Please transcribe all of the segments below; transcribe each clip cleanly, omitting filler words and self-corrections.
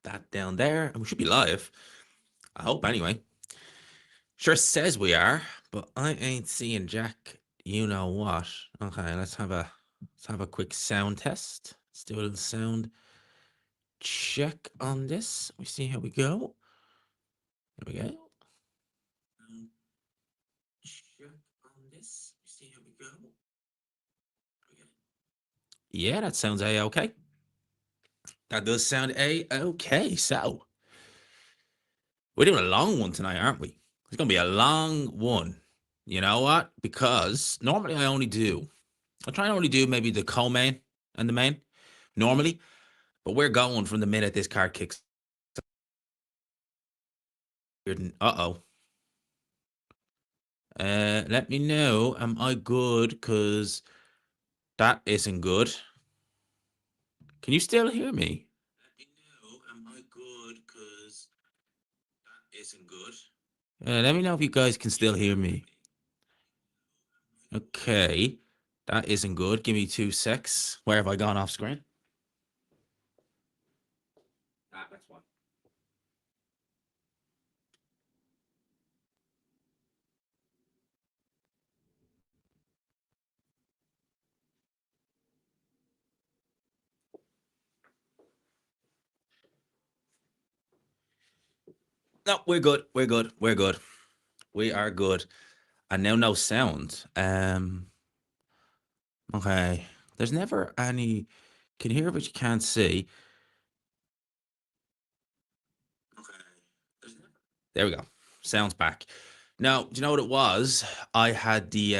that down there, and we should be live. I hope anyway. Sure says we are, but I ain't seeing Jack. You know what? Okay, let's have a quick sound test. Let's do a little sound check on this. We see how we go. There we go. Check on this. We see how we go. Yeah, that sounds a-okay. That does sound a-okay. So we're doing a long one tonight, aren't we? It's gonna be a long one. You know what? Because normally I try and only do maybe the co-main and the main normally, but we're going from the minute this card kicks. Uh-oh. Let me know. Am I good? Because that isn't good. Can you still hear me? Let me know. Am I good? Because that isn't good. Let me know if you guys can still hear me. Okay. That isn't good. Give me 2 secs. Where have I gone off screen? That's one. No, we're good. We're good. We're good. We are good. And now no sound. Okay. There's never any. Can hear but you can't see. Okay. There we go. Sounds back. Now, do you know what it was? I had the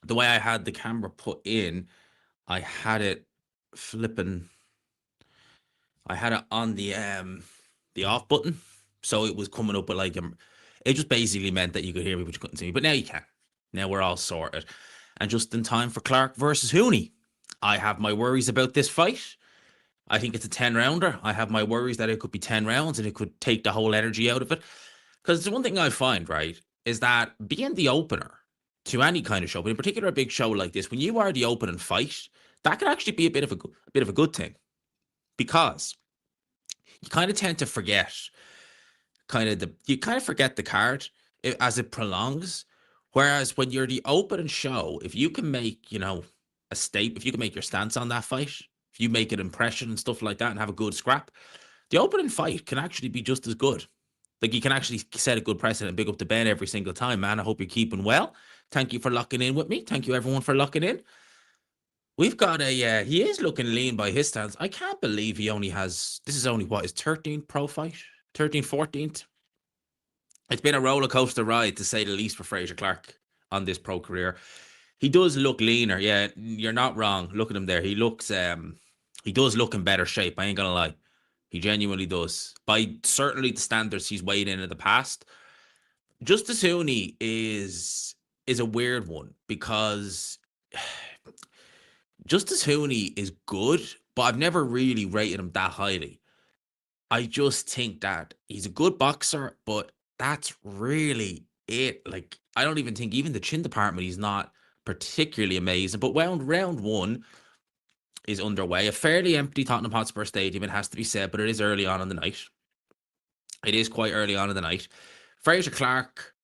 way I had the camera put in, I had it flipping. I had it on the off button, so it was coming up with like it just basically meant that you could hear me but you couldn't see me. But now you can. Now we're all sorted, and just in time for Clark versus Huni. I have my worries about this fight. I think it's a 10-rounder. I have my worries that it could be 10 rounds and it could take the whole energy out of it. Because the one thing I find, right, is that being the opener to any kind of show, but in particular a big show like this, when you are the opening fight, that could actually be a bit of a good thing. Because you kind of tend to forget forget the card as it prolongs. Whereas when you're the opening show, if you can make, if you can make your stance on that fight, if you make an impression and stuff like that and have a good scrap, the opening fight can actually be just as good. Like you can actually set a good precedent and big up the Ben every single time, man. I hope you're keeping well. Thank you for locking in with me. Thank you everyone for locking in. We've got he is looking lean by his stance. I can't believe he only has, this is only what, his 13th pro fight? 13th, 14th? It's been a roller coaster ride, to say the least, for Fraser Clark on this pro career. He does look leaner. Yeah, you're not wrong. Look at him there. He does look in better shape. I ain't gonna lie. He genuinely does. By certainly the standards he's weighed in the past. Justice Huni is a weird one because Justice Huni is good, but I've never really rated him that highly. I just think that he's a good boxer, but that's really it. Like, I don't even think even the chin department, he's not particularly amazing. But round one is underway. A fairly empty Tottenham Hotspur Stadium, it has to be said, but it is early on in the night. It is quite early on in the night. Fraser Clark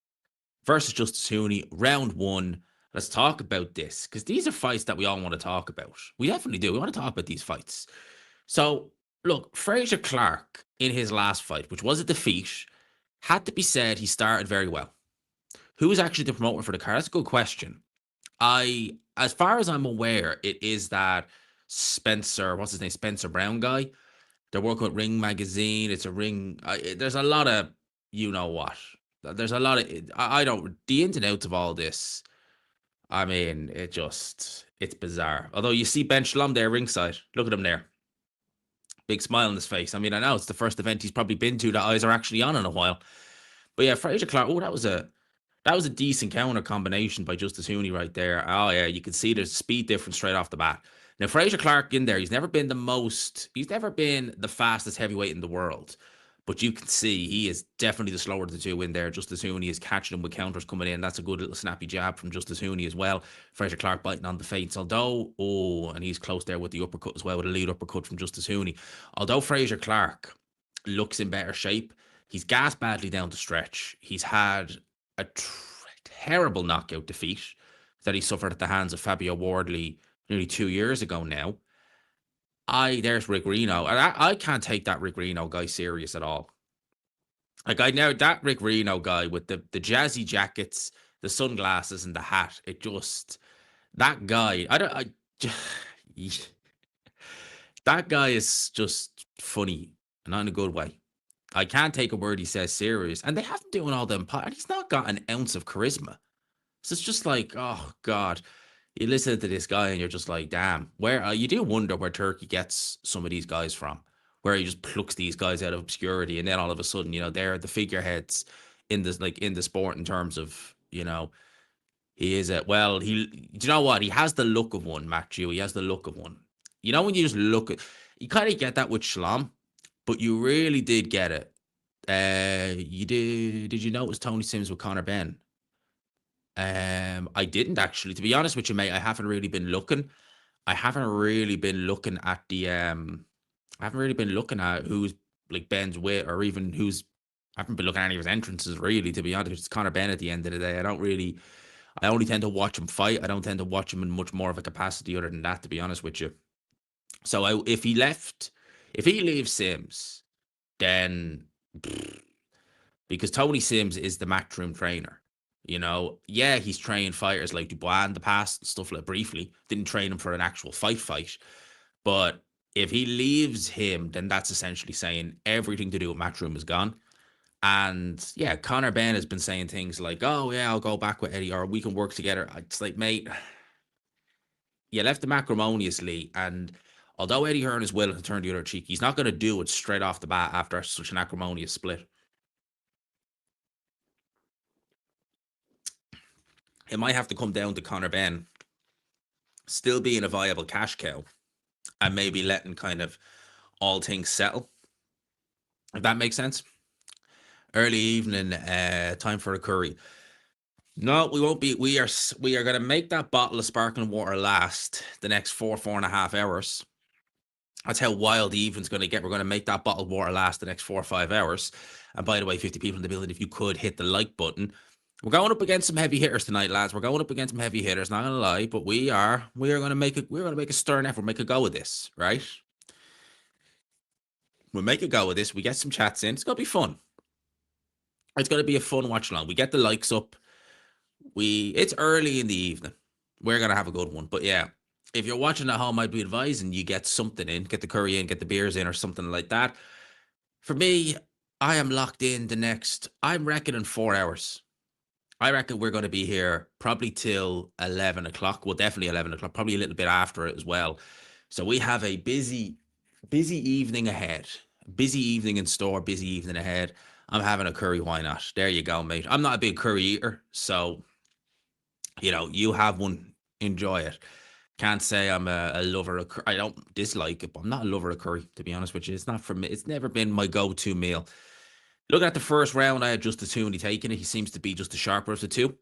versus Justice Huni, round one. Let's talk about this, because these are fights that we all want to talk about. We definitely do. We want to talk about these fights. So, look, Fraser Clark, in his last fight, which was a defeat, had to be said he started very well. Who is actually the promoter for the card? That's a good question. As far as I'm aware, it is that Spencer, what's his name? Spencer Brown guy. They're working with Ring Magazine. It's a Ring. There's a lot of, you know what? There's a lot of, I don't, the ins and outs of all this. I mean, it's bizarre. Although you see Ben Shalom there ringside. Look at him there. Big smile on his face. I mean, I know it's the first event he's probably been to that eyes are actually on in a while. But yeah, Fraser Clark, that was a decent counter combination by Justice Huni right there. Oh yeah, you can see there's a speed difference straight off the bat. Now, Fraser Clark in there, he's never been the fastest heavyweight in the world. But you can see he is definitely the slower of the two in there. Justice Huni is catching him with counters coming in. That's a good little snappy jab from Justice Huni as well. Fraser Clark biting on the feints. And he's close there with the uppercut as well, with a lead uppercut from Justice Huni. Although Fraser Clark looks in better shape, he's gassed badly down the stretch. He's had a terrible knockout defeat that he suffered at the hands of Fabio Wardley nearly 2 years ago now. There's Rick Reno. And I can't take that Rick Reno guy serious at all. Like, I know that Rick Reno guy with the jazzy jackets, the sunglasses, and the hat. That guy, that guy is just funny, and not in a good way. I can't take a word he says serious. And they have him doing all them, and he's not got an ounce of charisma. So it's just like, oh, God. You listen to this guy and you're just like, damn, you do wonder where Turkey gets some of these guys from, where he just plucks these guys out of obscurity, and then all of a sudden, they're the figureheads in the sport in terms of, he is do you know what? He has the look of one, Matthew. He has the look of one. When you just look at, you kind of get that with Shlom, but you really did get it. Did you notice Tony Sims with Conor Ben? I didn't actually, to be honest with you, mate. I haven't really been looking. I haven't really been looking at who's like Ben's with, or even I haven't been looking at any of his entrances really, to be honest. It's Conor Ben at the end of the day. I only tend to watch him fight. I don't tend to watch him in much more of a capacity other than that, to be honest with you. So if he leaves Sims, then because Tony Sims is the matchroom trainer. He's trained fighters like Dubois in the past and stuff like briefly. Didn't train him for an actual fight. But if he leaves him, then that's essentially saying everything to do with matchroom is gone. And yeah, Conor Ben has been saying things like, oh yeah, I'll go back with Eddie, or we can work together. It's like, mate, you left him acrimoniously, and although Eddie Hearn is willing to turn the other cheek, he's not going to do it straight off the bat after such an acrimonious split. It might have to come down to Conor Ben still being a viable cash cow and maybe letting kind of all things settle, if that makes sense. Early evening, time for a curry. No, we won't be. We are going to make that bottle of sparkling water last the next 4.5 hours. That's how wild the evening's going to get. We're going to make that bottle of water last the next 4 or 5 hours. And by the way, 50 people in the building, if you could hit the like button. We're going up against some heavy hitters tonight, lads. We're going up against some heavy hitters, not gonna lie, but we are going to make a stern effort, make a go of this, right? We'll make a go of this. We get some chats in. It's gonna be fun. It's gonna be a fun watch along. We get the likes up. It's early in the evening. We're gonna have a good one. But yeah, if you're watching at home, I'd be advising you get something in, get the curry in, get the beers in, or something like that. For me, I am locked in I'm reckoning 4 hours. I reckon we're going to be here probably till 11 o'clock. Well, definitely 11 o'clock, probably a little bit after it as well. So we have a busy evening ahead. Busy evening in store, busy evening ahead. I'm having a curry, why not? There you go, mate. I'm not a big curry eater, so, you have one, enjoy it. Can't say I'm a lover of curry. I don't dislike it, but I'm not a lover of curry, to be honest with you. It's not for me. It's never been my go-to meal. Looking at the first round, I had Justice Huni taking it. He seems to be just the sharper of the two.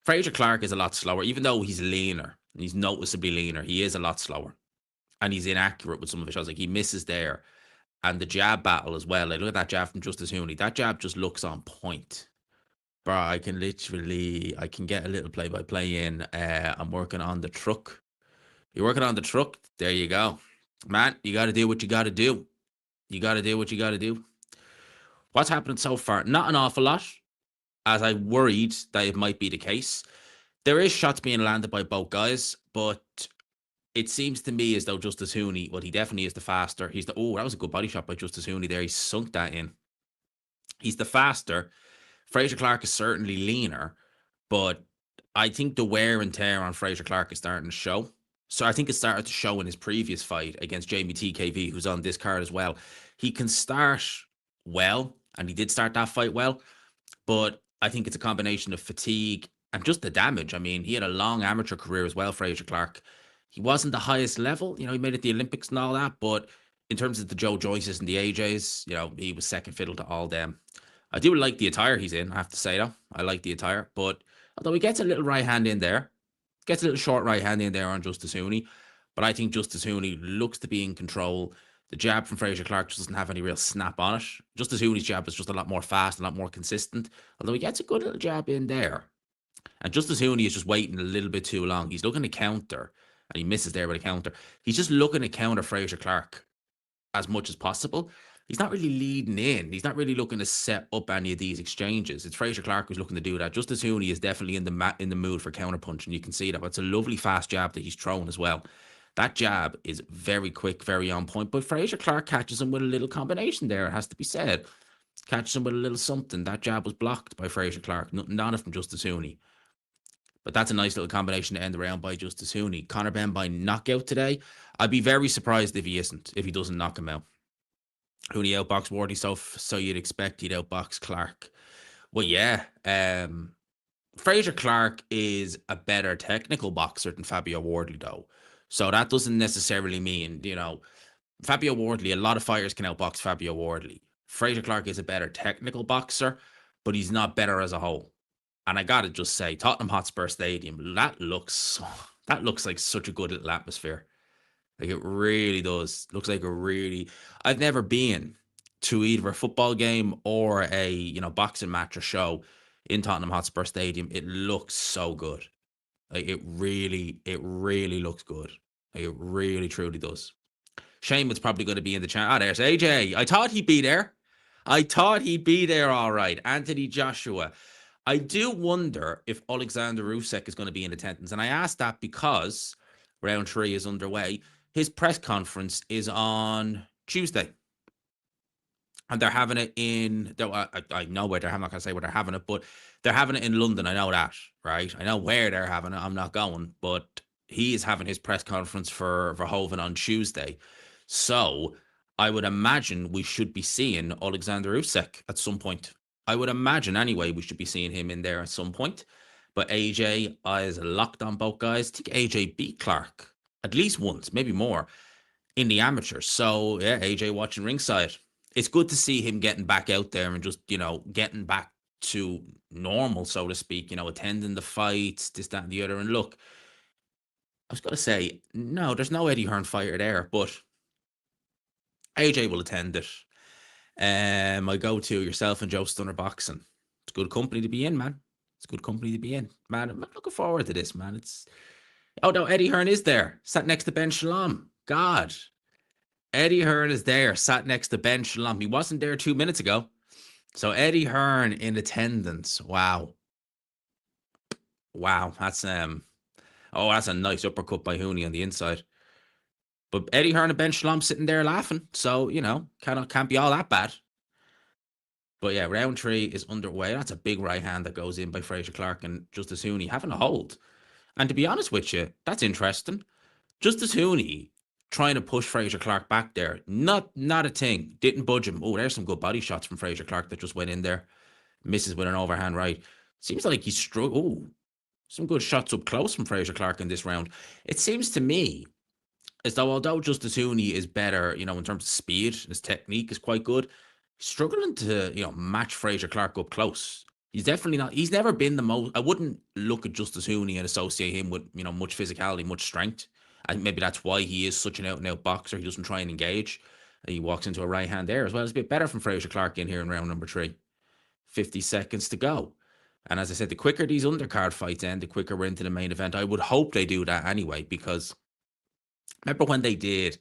Fraser Clark is a lot slower, even though he's leaner. He's noticeably leaner. He is a lot slower. And he's inaccurate with some of his shots. Like, he misses there. And the jab battle as well. Like, look at that jab from Justice Huni. That jab just looks on point. Bro, I can get a little play-by-play in. I'm working on the truck. You're working on the truck? There you go. Man, you got to do what you got to do. You got to do what you got to do. What's happening so far? Not an awful lot, as I worried that it might be the case. There is shots being landed by both guys, but it seems to me as though Justice Huni, well, he definitely is the faster. That was a good body shot by Justice Huni there. He sunk that in. He's the faster. Fraser Clark is certainly leaner, but I think the wear and tear on Fraser Clark is starting to show. So I think it started to show in his previous fight against Jamie TKV, who's on this card as well. He can start well, and he did start that fight well, but I think it's a combination of fatigue and just the damage. I mean, he had a long amateur career as well, Fraser Clark. He wasn't the highest level, he made it the Olympics and all that, but in terms of the Joe Joyces and the AJs, he was second fiddle to all them. I do like the attire he's in, I have to say, though. I like the attire, but although he gets a little right hand in there, gets a little short right hand in there on Justice Huni, but I think Justice Huni looks to be in control. The jab from Fraser Clark just doesn't have any real snap on it. Justice Huni's jab is just a lot more fast, a lot more consistent, although he gets a good little jab in there. And Justice Huni is just waiting a little bit too long. He's looking to counter, and he misses there with a counter. He's just looking to counter Fraser Clark as much as possible. He's not really leading in. He's not really looking to set up any of these exchanges. It's Fraser Clark who's looking to do that. Justice Huni is definitely in the mood for counterpunch, and you can see that. But it's a lovely fast jab that he's thrown as well. That jab is very quick, very on point. But Fraser Clark catches him with a little combination there, it has to be said. Catches him with a little something. That jab was blocked by Fraser Clark. Nothing on it from Justice Huni. But that's a nice little combination to end the round by Justice Huni. Conor Benn by knockout today. I'd be very surprised if he doesn't knock him out. Huni outboxed Wardley, so you'd expect he'd outbox Clark. Well, yeah. Fraser Clark is a better technical boxer than Fabio Wardley, though. So that doesn't necessarily mean, Fabio Wardley, a lot of fighters can outbox Fabio Wardley. Fraser Clark is a better technical boxer, but he's not better as a whole. And I gotta just say, Tottenham Hotspur Stadium, that looks like such a good little atmosphere. Like, it really does. Looks like I've never been to either a football game or a boxing match or show in Tottenham Hotspur Stadium. It looks so good. Like, it really looks good. Like, it really truly does. Shane was probably going to be in the chat. There's AJ. I thought he'd be there. All right. Anthony Joshua. I do wonder if Alexander Usyk is going to be in attendance. And I asked that because round 3 is underway. His press conference is on Tuesday. And they're having it in, I know where they're, I'm not going to say where they're having it, but they're having it in London. I know that, right? I know where they're having it. I'm not going, but he is having his press conference for Verhoeven on Tuesday. So I would imagine we should be seeing Alexander Usyk at some point. I would imagine anyway, we should be seeing him in there at some point. But AJ is locked on both guys. I think AJ beat Clark at least once, maybe more, in the amateurs. So yeah, AJ watching ringside. It's good to see him getting back out there and just, getting back to normal, so to speak, attending the fights, this, that, and the other. And look, I was going to say, no, there's no Eddie Hearn fighter there, but AJ will attend it. I go to yourself and Joe Stunner Boxing. It's good company to be in, man. It's good company to be in, man. I'm looking forward to this, man. Oh no, Eddie Hearn is there, sat next to Ben Shalom. God, Eddie Hearn is there, sat next to Ben Shalom. He wasn't there 2 minutes ago. So Eddie Hearn in attendance. Wow. That's that's a nice uppercut by Huni on the inside. But Eddie Hearn and Ben Shalom sitting there laughing. So, can't be all that bad. But yeah, round 3 is underway. That's a big right hand that goes in by Fraser Clark and Justice Huni having a hold. And to be honest with you, that's interesting. Justice Huni trying to push Fraser Clark back there. Not a thing. Didn't budge him. Oh, there's some good body shots from Fraser Clark that just went in there. Misses with an overhand right. Seems like he's struggling. Some good shots up close from Fraser Clark in this round. It seems to me as though although Justice Huni is better, in terms of speed, his technique is quite good, he's struggling to, match Fraser Clark up close. He's definitely not. He's never been the most. I wouldn't look at Justice Huni and associate him with, much physicality, much strength. I think maybe that's why he is such an out-and-out boxer. He doesn't try and engage. He walks into a right hand there as well. It's a bit better from Fraser Clark in here in round number 3. 50 seconds to go. And as I said, the quicker these undercard fights end, the quicker we're into the main event. I would hope they do that anyway, because remember when they did,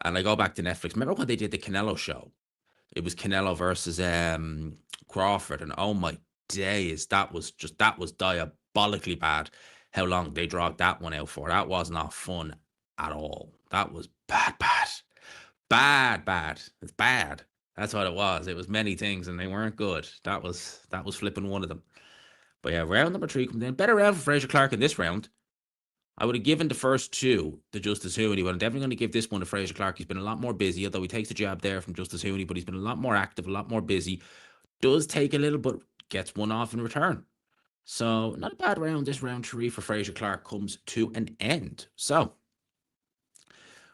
and I go back to Netflix, remember when they did the Canelo show? It was Canelo versus Crawford, and oh my days, that was diabolically bad how long they dragged that one out for. That was not fun at all. That was bad. It's bad. That's what it was. It was many things, and they weren't good. That was flipping one of them. But yeah, round number 3 comes in. Better round for Fraser Clark in this round. I would have given the first 2 to Justice Huni, but I'm definitely going to give this one to Fraser Clark. He's been a lot more busy, although he takes the jab there from Justice Huni, but he's been a lot more active, a lot more busy. Does take a little, but gets one off in return. So not a bad round. This round 3 for Fraser Clark comes to an end. So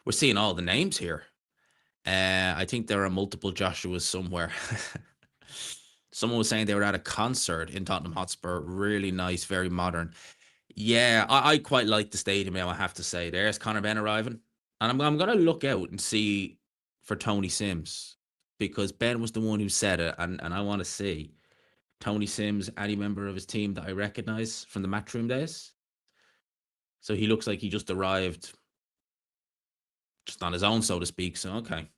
we're seeing all the names here. I think there are multiple Joshuas somewhere. Someone was saying they were at a concert in Tottenham Hotspur. Really nice, very modern. Yeah, I quite like the stadium now, I have to say. There's Conor Ben arriving. And I'm going to look out and see for Tony Sims because Ben was the one who said it. And I want to see Tony Sims, any member of his team that I recognize from the Matchroom days. So he looks like he just arrived just on his own, so to speak. So, okay.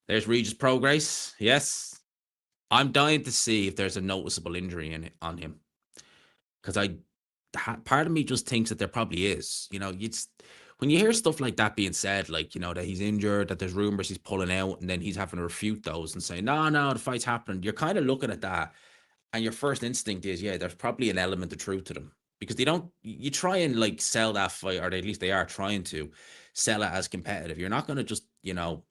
There's Regis Prograis. Yes. I'm dying to see if there's a noticeable injury in it on him because part of me just thinks that there probably is. It's when you hear stuff like that being said, like that he's injured, that there's rumors he's pulling out, and then he's having to refute those and say, no, the fight's happening. You're kind of looking at that, and your first instinct is, yeah, there's probably an element of truth to them because they don't. You try and like sell that fight, or at least they are trying to sell it as competitive. You're not going to just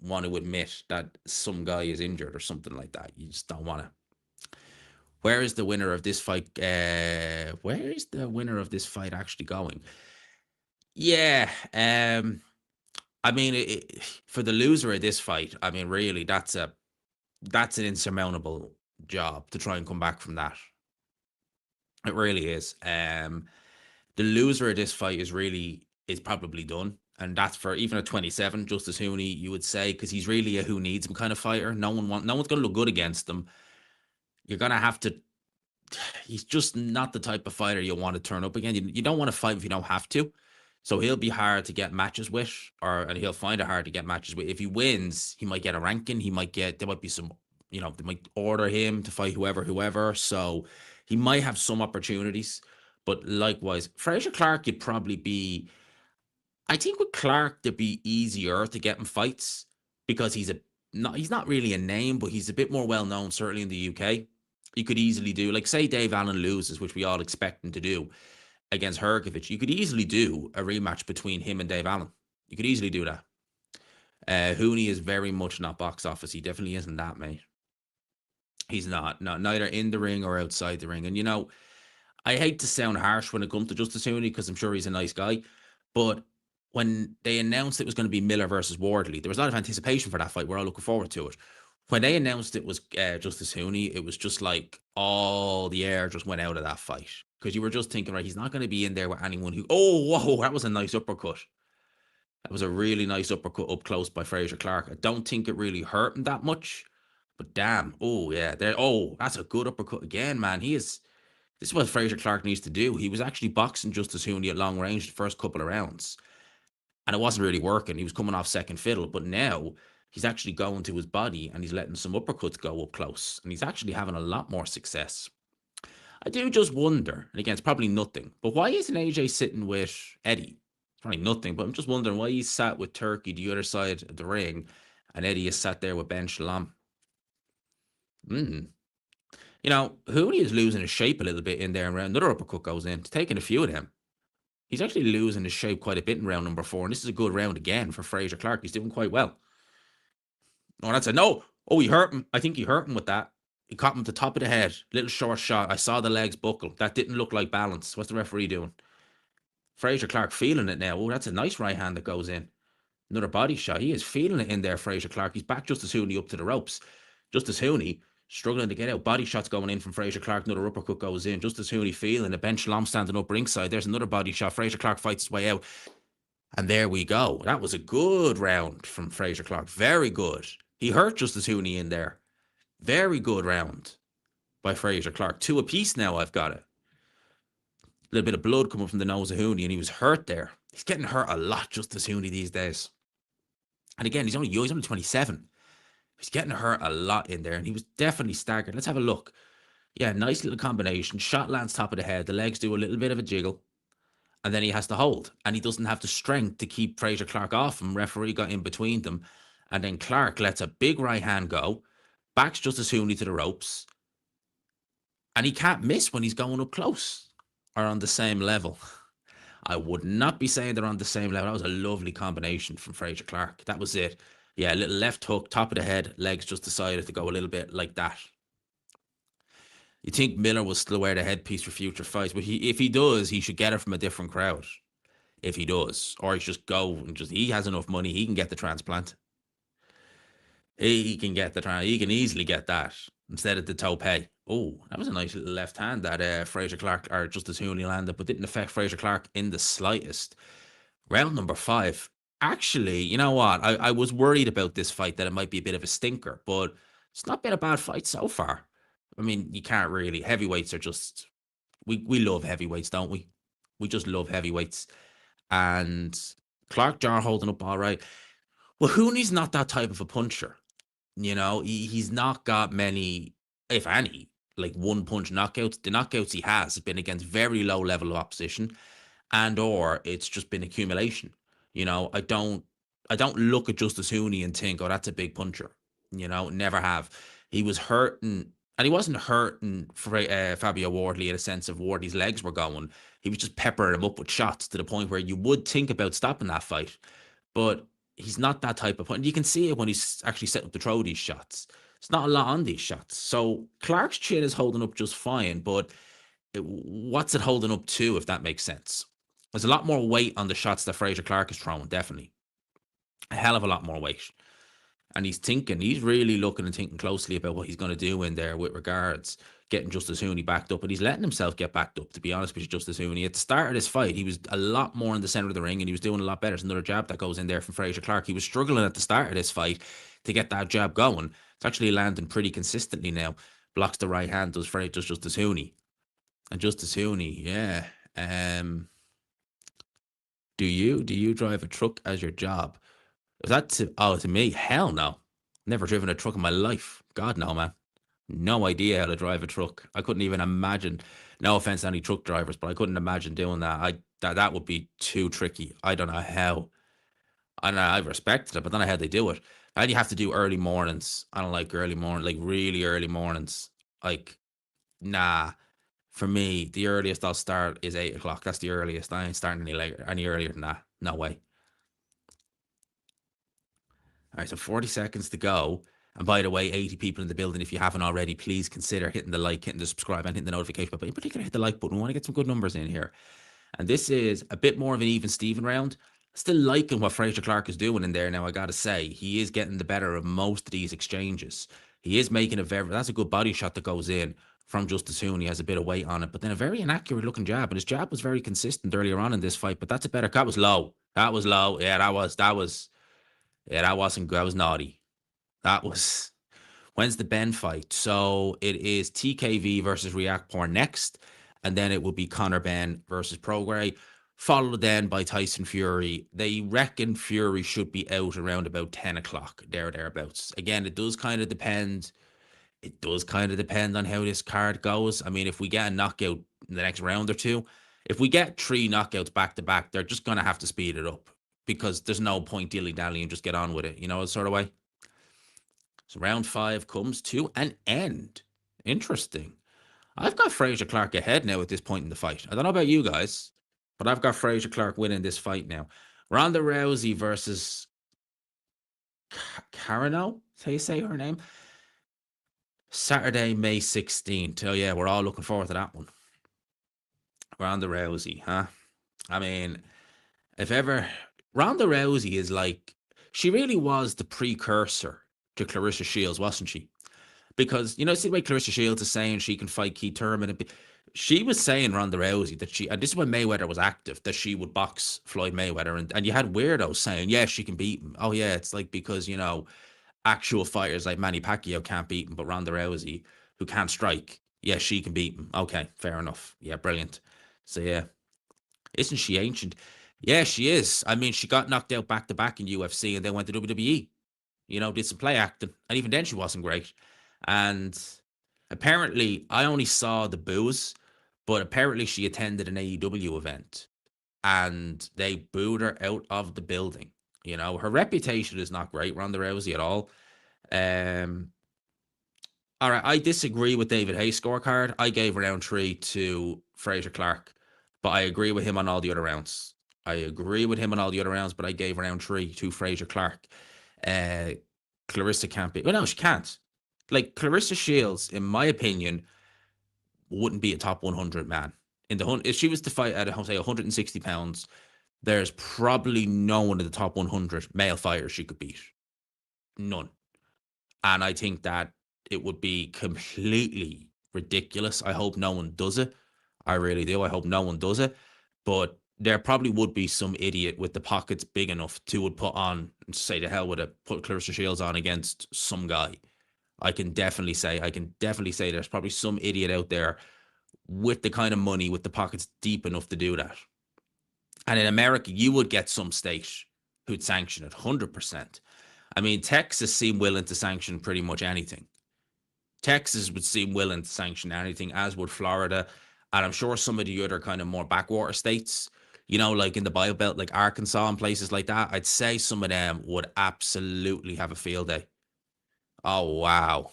want to admit that some guy is injured or something like that. You just don't want to. Where is the winner of this fight? Where is the winner of this fight actually going? Yeah, I mean, for the loser of this fight, I mean, really, that's an insurmountable job to try and come back from that. It really is. The loser of this fight is probably done, and that's for even at 27, Justice Huni, you would say, because he's really a who needs him kind of fighter. No one's going to look good against him. You're going to have to. He's just not the type of fighter you want to turn up again. You don't want to fight if you don't have to. So he'll be hard to get matches with, and he'll find it hard to get matches with. If he wins, he might get a ranking. There might be some, they might order him to fight whoever. So he might have some opportunities. But likewise, Fraser Clark could probably be. I think with Clark, it'd be easier to get him fights because he's not really a name, but he's a bit more well known, certainly in the UK. You could easily do, like, say Dave Allen loses, which we all expect him to do against Hergovich. You could easily do a rematch between him and Dave Allen. You could easily do that. Huni is very much not box office. He definitely isn't that, mate. He's not. No, neither in the ring or outside the ring. And, I hate to sound harsh when it comes to Justice Huni because I'm sure he's a nice guy. But when they announced it was going to be Miller versus Wardley, there was a lot of anticipation for that fight. We're all looking forward to it. When they announced it was Justice Huni, it was just like all the air just went out of that fight because you were just thinking, right, he's not going to be in there with anyone who. Oh, whoa, that was a nice uppercut. That was a really nice uppercut up close by Fraser Clark. I don't think it really hurt him that much, but damn, oh yeah, that's a good uppercut again, man. This is what Fraser Clark needs to do. He was actually boxing Justice Huni at long range the first couple of rounds, and it wasn't really working. He was coming off second fiddle, but now he's actually going to his body and he's letting some uppercuts go up close, and he's actually having a lot more success. I do just wonder, and again, it's probably nothing, but why isn't AJ sitting with Eddie? It's probably nothing, but I'm just wondering why he's sat with Turkey the other side of the ring, and Eddie is sat there with Ben Shalom. Huni is losing his shape a little bit in there, and another uppercut goes in. It's taking a few of them. He's actually losing his shape quite a bit in round number 4, and this is a good round again for Fraser Clark. He's doing quite well. Oh, that's a no. Oh, he hurt him. I think he hurt him with that. He caught him at the top of the head. Little short shot. I saw the legs buckle. That didn't look like balance. What's the referee doing? Fraser Clark feeling it now. Oh, that's a nice right hand that goes in. Another body shot. He is feeling it in there, Fraser Clark. He's back Justice Huni up to the ropes. Justice Huni struggling to get out. Body shots going in from Fraser Clark. Another uppercut goes in. Justice Huni feeling it. Ben Shalom standing up ringside. There's another body shot. Fraser Clark fights his way out. And there we go. That was a good round from Fraser Clark. Very good. He hurt Justice Huni in there. Very good round by Fraser Clark. 2 apiece now, I've got it. A little bit of blood coming from the nose of Huni, and he was hurt there. He's getting hurt a lot, Justice Huni, these days. And again, he's only 27. He's getting hurt a lot in there, and he was definitely staggered. Let's have a look. Yeah, nice little combination. Shot lands top of the head. The legs do a little bit of a jiggle. And then he has to hold. And he doesn't have the strength to keep Fraser Clark off him. Referee got in between them. And then Clark lets a big right hand go. Backs Justice Huni to the ropes. And he can't miss when he's going up close or on the same level. I would not be saying they're on the same level. That was a lovely combination from Fraser Clark. That was it. Yeah, a little left hook, top of the head, legs just decided to go a little bit like that. You think Miller will still wear the headpiece for future fights, but if he does, he should get it from a different crowd. If he does, or he should just go and he has enough money, he can get the transplant. He can get the he can easily get that instead of the tope. Oh, that was a nice little left hand that Fraser Clark or Justice Huni landed, but didn't affect Fraser Clark in the slightest. Round number 5. Actually, you know what? I was worried about this fight that it might be a bit of a stinker, but it's not been a bad fight so far. I mean, you can't really. Heavyweights are just we love heavyweights, don't we? We just love heavyweights. And Clark Jar holding up all right. Well, Hooney's not that type of a puncher. He's not got many, if any, like one punch knockouts. The knockouts he has have been against very low level of opposition, and or it's just been accumulation. I don't look at Justice Hooney and think, oh, that's a big puncher. Never have. He was hurting, and he wasn't hurting Fabio Wardley in a sense of Wardley's legs were going. He was just peppering him up with shots to the point where you would think about stopping that fight, but he's not that type of puncher. And you can see it when he's actually setting up to throw these shots. It's not a lot on these shots. So Clark's chin is holding up just fine, but what's it holding up to, if that makes sense? There's a lot more weight on the shots that Fraser Clark is throwing, definitely. A hell of a lot more weight. And he's really looking and thinking closely about what he's going to do in there with regards getting Justice Huni backed up. And he's letting himself get backed up, to be honest with you, Justice Huni. At the start of this fight, he was a lot more in the center of the ring and he was doing a lot better. There's another jab that goes in there from Fraser Clark. He was struggling at the start of this fight to get that jab going. It's actually landing pretty consistently now. Blocks the right hand, does Justice Huni. And Justice Huni, yeah. Do you drive a truck as your job? Is that to me? Hell no. Never driven a truck in my life. God no, man. No idea how to drive a truck. I couldn't even imagine. No offense to any truck drivers, but I couldn't imagine doing that. That would be too tricky. I don't know how. I respected it, but don't know how they do it. And you have to do early mornings. I don't like early morning, like really early mornings. Like, nah. For me, the earliest I'll start is 8 o'clock. That's the earliest. I ain't starting any earlier than that. No way. All right, so 40 seconds to go. And by the way, 80 people in the building, if you haven't already, please consider hitting the like, hitting the subscribe, and hitting the notification button. In particular, hit the like button. We want to get some good numbers in here. And this is a bit more of an even Steven round. Still liking what Fraser Clark is doing in there now, I got to say. He is getting the better of most of these exchanges. He is making that's a good body shot that goes in from Justice Huni. He has a bit of weight on it, but then a very inaccurate looking jab. And his jab was very consistent earlier on in this fight, but that's a better, that was low. That was low. Yeah, that wasn't good. That was naughty. That was, when's the Ben fight? So it is TKV versus Riakporhe next, and then it will be Conor Benn versus Prograis, followed then by Tyson Fury. They reckon Fury should be out around about 10 o'clock, thereabouts. Again, it does kind of depend. It does kind of depend on how this card goes. I mean, if we get a knockout in the next round or two, if we get 3 knockouts back to back, they're just going to have to speed it up because there's no point dilly-dally and just get on with it, sort of way. So round 5 comes to an end. Interesting. I've got Fraser Clark ahead now at this point in the fight. I don't know about you guys, but I've got Fraser Clark winning this fight now. Ronda Rousey versus Carano, that's how you say her name? Saturday, May 16th. Oh, yeah, we're all looking forward to that one. Ronda Rousey, huh? I mean, if ever, Ronda Rousey is like, she really was the precursor to Clarissa Shields, wasn't she? Because, see the way Clarissa Shields is saying she can fight Keith Thurman. She was saying, Ronda Rousey, that and this is when Mayweather was active, that she would box Floyd Mayweather. And you had weirdos saying, yeah, she can beat him. Oh, yeah, it's like because, actual fighters like Manny Pacquiao can't beat him, but Ronda Rousey, who can't strike, yeah, she can beat him. Okay, fair enough. Yeah, brilliant. So, yeah. Isn't she ancient? Yeah, she is. I mean, she got knocked out back to back in UFC and then went to WWE. Did some play acting. And even then, she wasn't great. And apparently, I only saw the booze, but apparently she attended an AEW event and they booed her out of the building. Her reputation is not great, Ronda Rousey, at all. All right, I disagree with David Hayes' scorecard. I gave round 3 to Fraser Clark, but I agree with him on all the other rounds. But I gave round 3 to Fraser Clark. Clarissa can't be. Well, no, she can't. Like, Clarissa Shields, in my opinion, wouldn't be a top 100 man. If she was to fight at, say, 160 pounds, there's probably no one in the top 100 male fighters she could beat. None. And I think that it would be completely ridiculous. I hope no one does it. I really do. I hope no one does it. But there probably would be some idiot with the pockets big enough to would put on, say the hell with it, put Clarissa Shields on against some guy. I can definitely say there's probably some idiot out there with the kind of money, with the pockets deep enough to do that. And in America, you would get some state who'd sanction it 100%. I mean, Texas seemed willing to sanction pretty much anything. Texas would seem willing to sanction anything, as would Florida. And I'm sure some of the other kind of more backwater states, like in the Bible Belt, like Arkansas and places like that, I'd say some of them would absolutely have a field day. Oh, wow.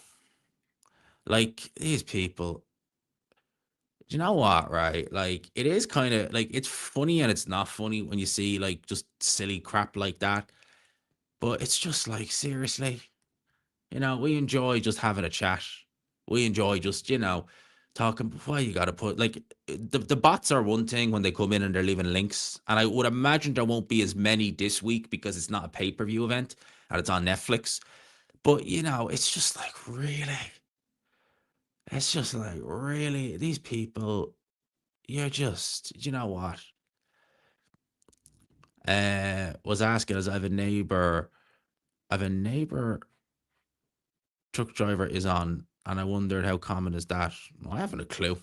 Like, these people, do you know what, right? Like, it is kind of like, it's funny and it's not funny when you see like just silly crap like that. But it's just like, seriously, we enjoy just having a chat. We enjoy just, talking. Why you got to put like the bots are one thing when they come in and they're leaving links. And I would imagine there won't be as many this week because it's not a pay per view event and it's on Netflix. But, it's just like, really, it's just like, really, these people, you're just, you know what? Was asking as I have a neighbor truck driver is on, and I wondered how common is that. Well, I haven't a clue.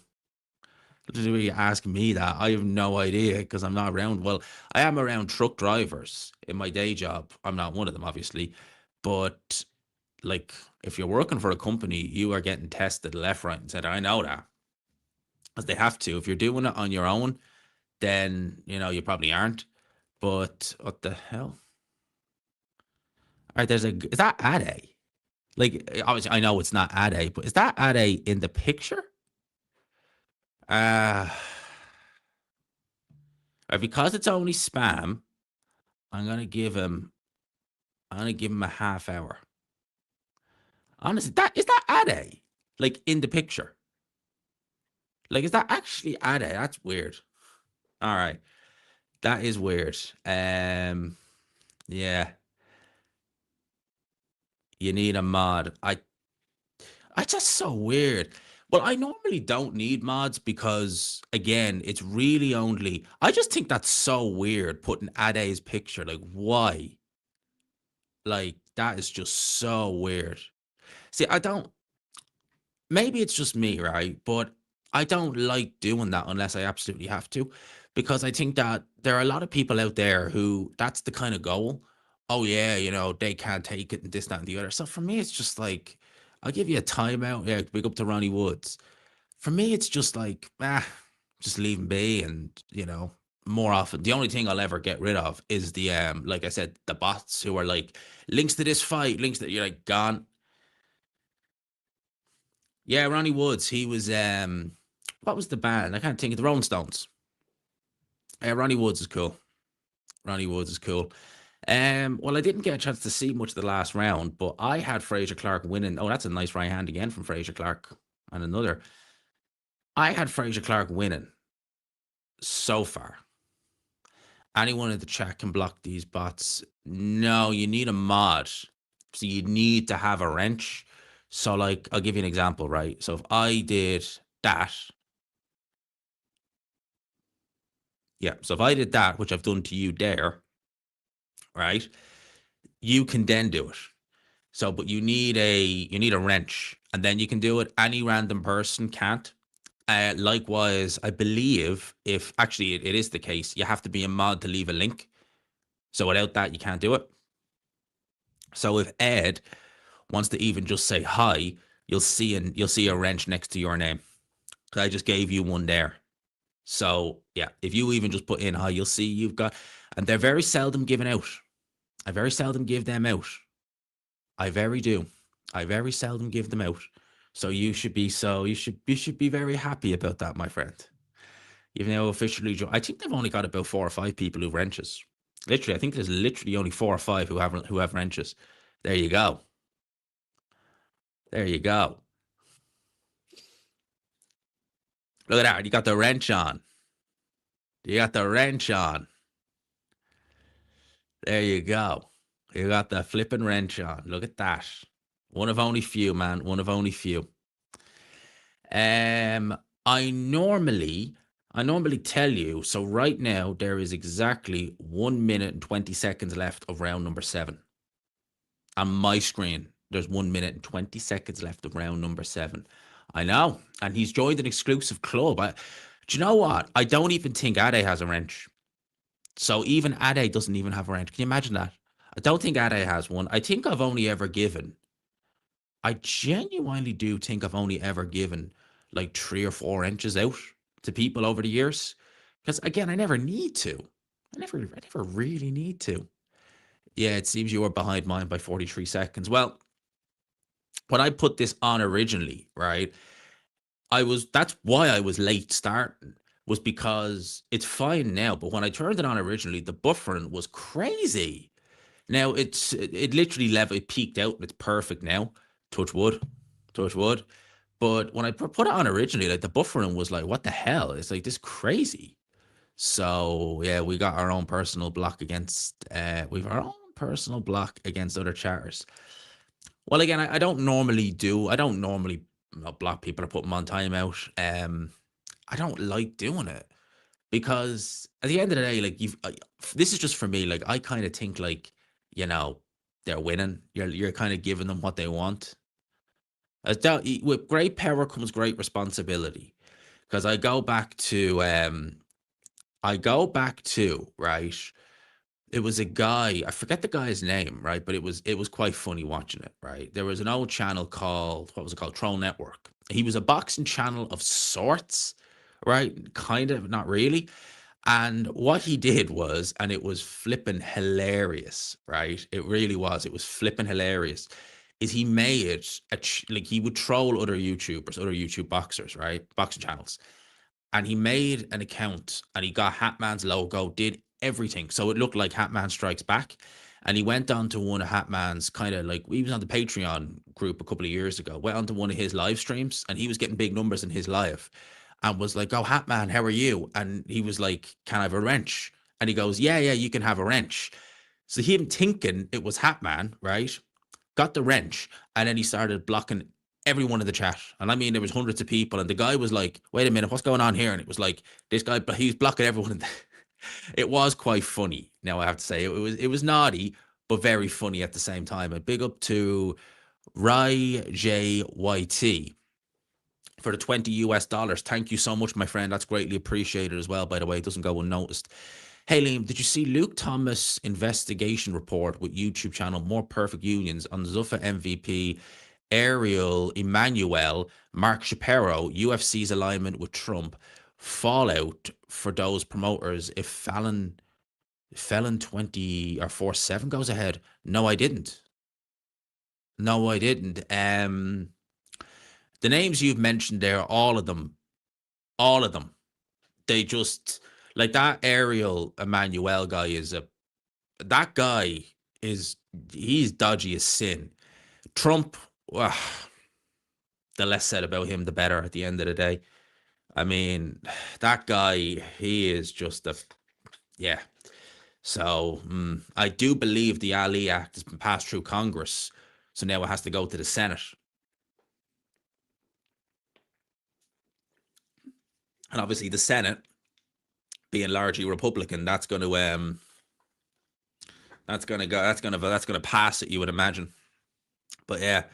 You ask me that, I have no idea because I'm not around. Well, I am around truck drivers in my day job. I'm not one of them, obviously, but like if you're working for a company, you are getting tested left, right, and center. I know that because they have to. If you're doing it on your own, then you probably aren't. But what the hell? All right, is that Ade? Like, obviously, I know it's not Ade, but is that Ade in the picture? Uh, because it's only spam, I'm gonna give him. I'm gonna give him a half hour. Honestly, that is that Ade? Like in the picture? Like, is that actually Ade? That's weird. All right, that is weird. Yeah, you need a mod. I just so weird. Well, I normally don't need mods because, again, it's really only. I just think that's so weird putting Ade's picture. Like, why? Like, that is just so weird. See, I don't. Maybe it's just me, right? But I don't like doing that unless I absolutely have to, because I think that there are a lot of people out there who that's the kind of goal. Oh yeah, they can't take it and this, that, and the other. So for me, it's just like I'll give you a timeout. Yeah, big up to Ronnie Woods. For me, it's just like just leave him be, and more often the only thing I'll ever get rid of is the like I said, the bots who are like links to this fight, links that you're like gone. Yeah, Ronnie Woods. He was what was the band? I can't think of the Rolling Stones. Yeah, Ronnie Woods is cool. Ronnie Woods is cool. Well, I didn't get a chance to see much of the last round, but I had Fraser Clark winning. Oh, that's a nice right hand again from Fraser Clark. And another. I had Fraser Clark winning so far. Anyone in the chat can block these bots. No, you need a mod. So you need to have a wrench. So, like, I'll give you an example, right? So if I did that, yeah. So if I did that, which I've done to you there, right? You can then do it. So, but you need a wrench, and then you can do it. Any random person can't. Likewise, I believe if actually it is the case, you have to be a mod to leave a link. So without that, you can't do it. So if Ed wants to even just say hi, you'll see a wrench next to your name. I just gave you one there. So yeah, if you even just put in hi, you'll see you've got, and they're very seldom given out. I very seldom give them out. I very do. I very seldom give them out. So you should be very happy about that, my friend. You've now officially joined. I think they've only got about 4 or 5 people who have wrenches. Literally, I think there's literally only 4 or 5 who have wrenches. There you go. There you go. Look at that. You got the wrench on. You got the wrench on. There you go. You got the flipping wrench on. Look at that. One of only few, man. One of only few. Um, I normally tell you. So right now there is exactly 1 minute and 20 seconds left of round number 7 on my screen. There's 1 minute and 20 seconds left of round number 7. I know, and he's joined an exclusive club. Do you know what? I don't even think Ade has a wrench. So even Ade doesn't even have a wrench. Can you imagine that? I don't think Ade has one. I think I've only ever given. I genuinely do think I've only ever given like 3 or 4 inches out to people over the years. Because again, I never need to. I never really need to. Yeah, it seems you were behind mine by 43 seconds. Well, when I put this on originally, right? That's why I was late starting, was because it's fine now. But when I turned it on originally, the buffering was crazy. Now it literally it peaked out and it's perfect now. Touch wood, touch wood. But when I put it on originally, like the buffering was like, what the hell? It's like this crazy. So yeah, we got our own personal block against we've our own personal block against other chatters. Well, again, I don't normally block people or put them on timeout. I don't like doing it because at the end of the day, like this is just for me. Like I kind of think like, you know, they're winning. You're kind of giving them what they want. With great power comes great responsibility. Because I go back to right. It was a guy, I forget the guy's name, right? But it was quite funny watching it, right? There was an old channel called, what was it called? Troll Network. He was a boxing channel of sorts, right? Kind of, not really. And what he did was, and it was flipping hilarious, right? It really was. It was flipping hilarious. Is he made like he would troll other YouTubers, other YouTube boxers, right? Boxing channels. And he made an account and he got Hatman's logo, did everything. So it looked like Hatman Strikes Back. And he went on to one of Hatman's kind of like, he was on the Patreon group a couple of years ago, went on to one of his live streams and he was getting big numbers in his live and was like, oh, Hatman, how are you? And he was like, can I have a wrench? And he goes, yeah, you can have a wrench. So him thinking it was Hatman, right? Got the wrench and then he started blocking everyone in the chat. And I mean, there was hundreds of people and the guy was like, wait a minute, what's going on here? And it was like, this guy, he was blocking everyone. It was quite funny. Now I have to say it was naughty, but very funny at the same time. A big up to RyJYT for the 20 US dollars. Thank you so much, my friend. That's greatly appreciated as well, by the way. It doesn't go unnoticed. Hey, Liam, did you see Luke Thomas investigation report with YouTube channel More Perfect Unions on Zuffa MVP, Ariel Emmanuel, Mark Shapiro, UFC's alignment with Trump, fallout for those promoters if Fallon 20 or 4-7 goes ahead? No, I didn't. No, I didn't. The names you've mentioned there, all of them, they just like that Ariel Emmanuel guy he's dodgy as sin. Trump, the less said about him, the better at the end of the day. I mean, that guy, he is just yeah. So I do believe the Ali Act has been passed through Congress. So now it has to go to the Senate. And obviously the Senate, being largely Republican, that's going to pass it, you would imagine. But yeah,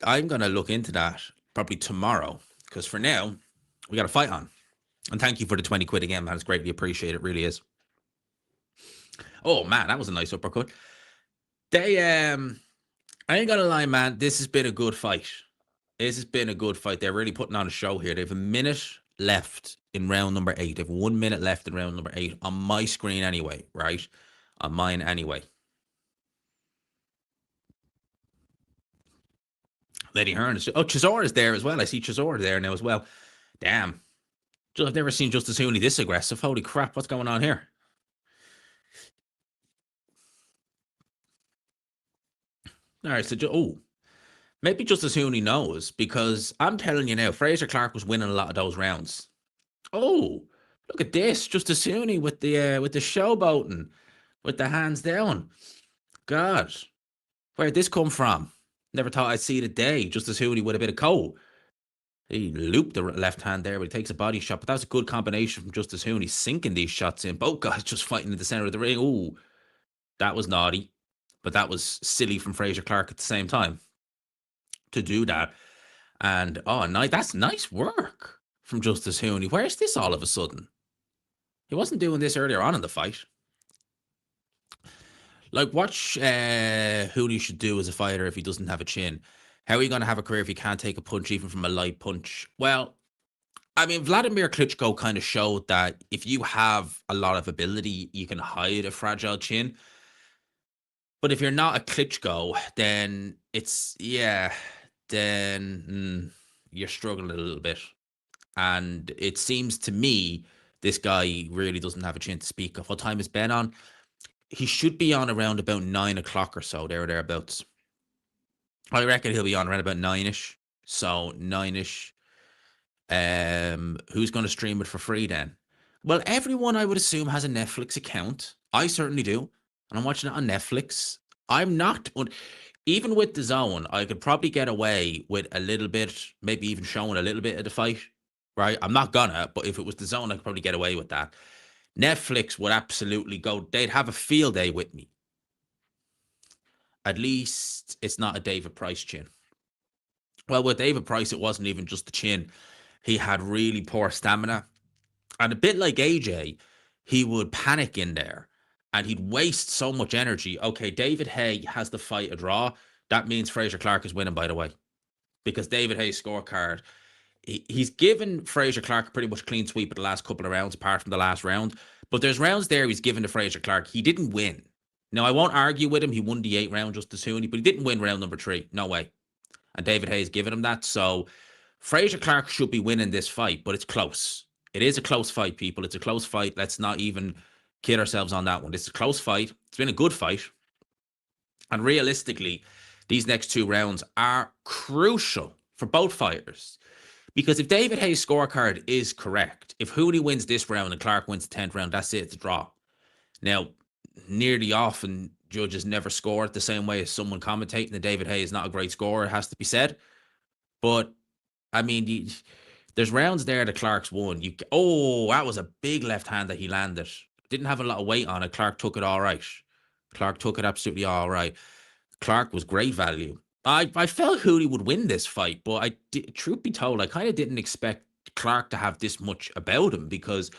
I'm going to look into that probably tomorrow because for now we got a fight on. And thank you for the 20 quid again, man. It's greatly appreciated. It really is. Oh man, that was a nice uppercut. I ain't gonna lie, man. This has been a good fight. This has been a good fight. They're really putting on a show here. They have a minute left in round number 8. They have 1 minute left in round number 8 on my screen anyway, right? On mine anyway. Lady Hearn is... Oh, Chisora is there as well. I see Chisora there now as well. Damn. I've never seen Justice Huni this aggressive. Holy crap, what's going on here? All right, so... maybe Justice Huni knows, because I'm telling you now, Fraser Clark was winning a lot of those rounds. Oh, look at this. Justice Huni with the showboating, with the hands down. God, where'd this come from? Never thought I'd see the day. Justice Huni with a bit of cold. He looped the left hand there, but he takes a body shot. But that was a good combination from Justice Huni, sinking these shots in. Both guys just fighting in the center of the ring. Ooh, that was naughty, but that was silly from Fraser Clark at the same time to do that. And oh, nice, that's nice work from Justice Huni. Where's this all of a sudden? He wasn't doing this earlier on in the fight. Like, what Huni should do as a fighter if he doesn't have a chin? How are you going to have a career if you can't take a punch, even from a light punch? Well, I mean, Vladimir Klitschko kind of showed that if you have a lot of ability, you can hide a fragile chin. But if you're not a Klitschko, then you're struggling a little bit. And it seems to me this guy really doesn't have a chin to speak of. What time is Ben on? He should be on around about 9 o'clock or so, there or thereabouts. I reckon he'll be on around about 9-ish. So 9-ish. Who's going to stream it for free then? Well, everyone I would assume has a Netflix account. I certainly do. And I'm watching it on Netflix. I'm not, even with the zone, I could probably get away with a little bit, maybe even showing a little bit of the fight, right? I'm not gonna, but if it was the zone, I could probably get away with that. Netflix would absolutely go, they'd have a field day with me. At least it's not a David Price chin. Well, with David Price, it wasn't even just the chin. He had really poor stamina. And a bit like AJ, he would panic in there and he'd waste so much energy. Okay, David Haye has the fight a draw. That means Fraser Clark is winning, by the way, because David Haye's scorecard, he's given Fraser Clark a pretty much clean sweep of the last couple of rounds, apart from the last round. But there's rounds there he's given to Fraser Clark. He didn't win. Now, I won't argue with him. He won the 8th round just as soon, but he didn't win round number 3. No way. And David Haye's given him that. So Fraser Clark should be winning this fight, but it's close. It is a close fight, people. It's a close fight. Let's not even kid ourselves on that one. It's a close fight. It's been a good fight. And realistically, these next 2 rounds are crucial for both fighters. Because if David Haye's scorecard is correct, if Huni wins this round and Clark wins the 10th round, that's it. It's a draw. Now, nearly often, judges never score it the same way as someone commentating that David Haye is not a great scorer, it has to be said. But, I mean, there's rounds there that Clark's won. That was a big left hand that he landed. Didn't have a lot of weight on it. Clark took it all right. Clark took it absolutely all right. Clark was great value. I felt Huni would win this fight, but truth be told, I kind of didn't expect Clark to have this much about him, because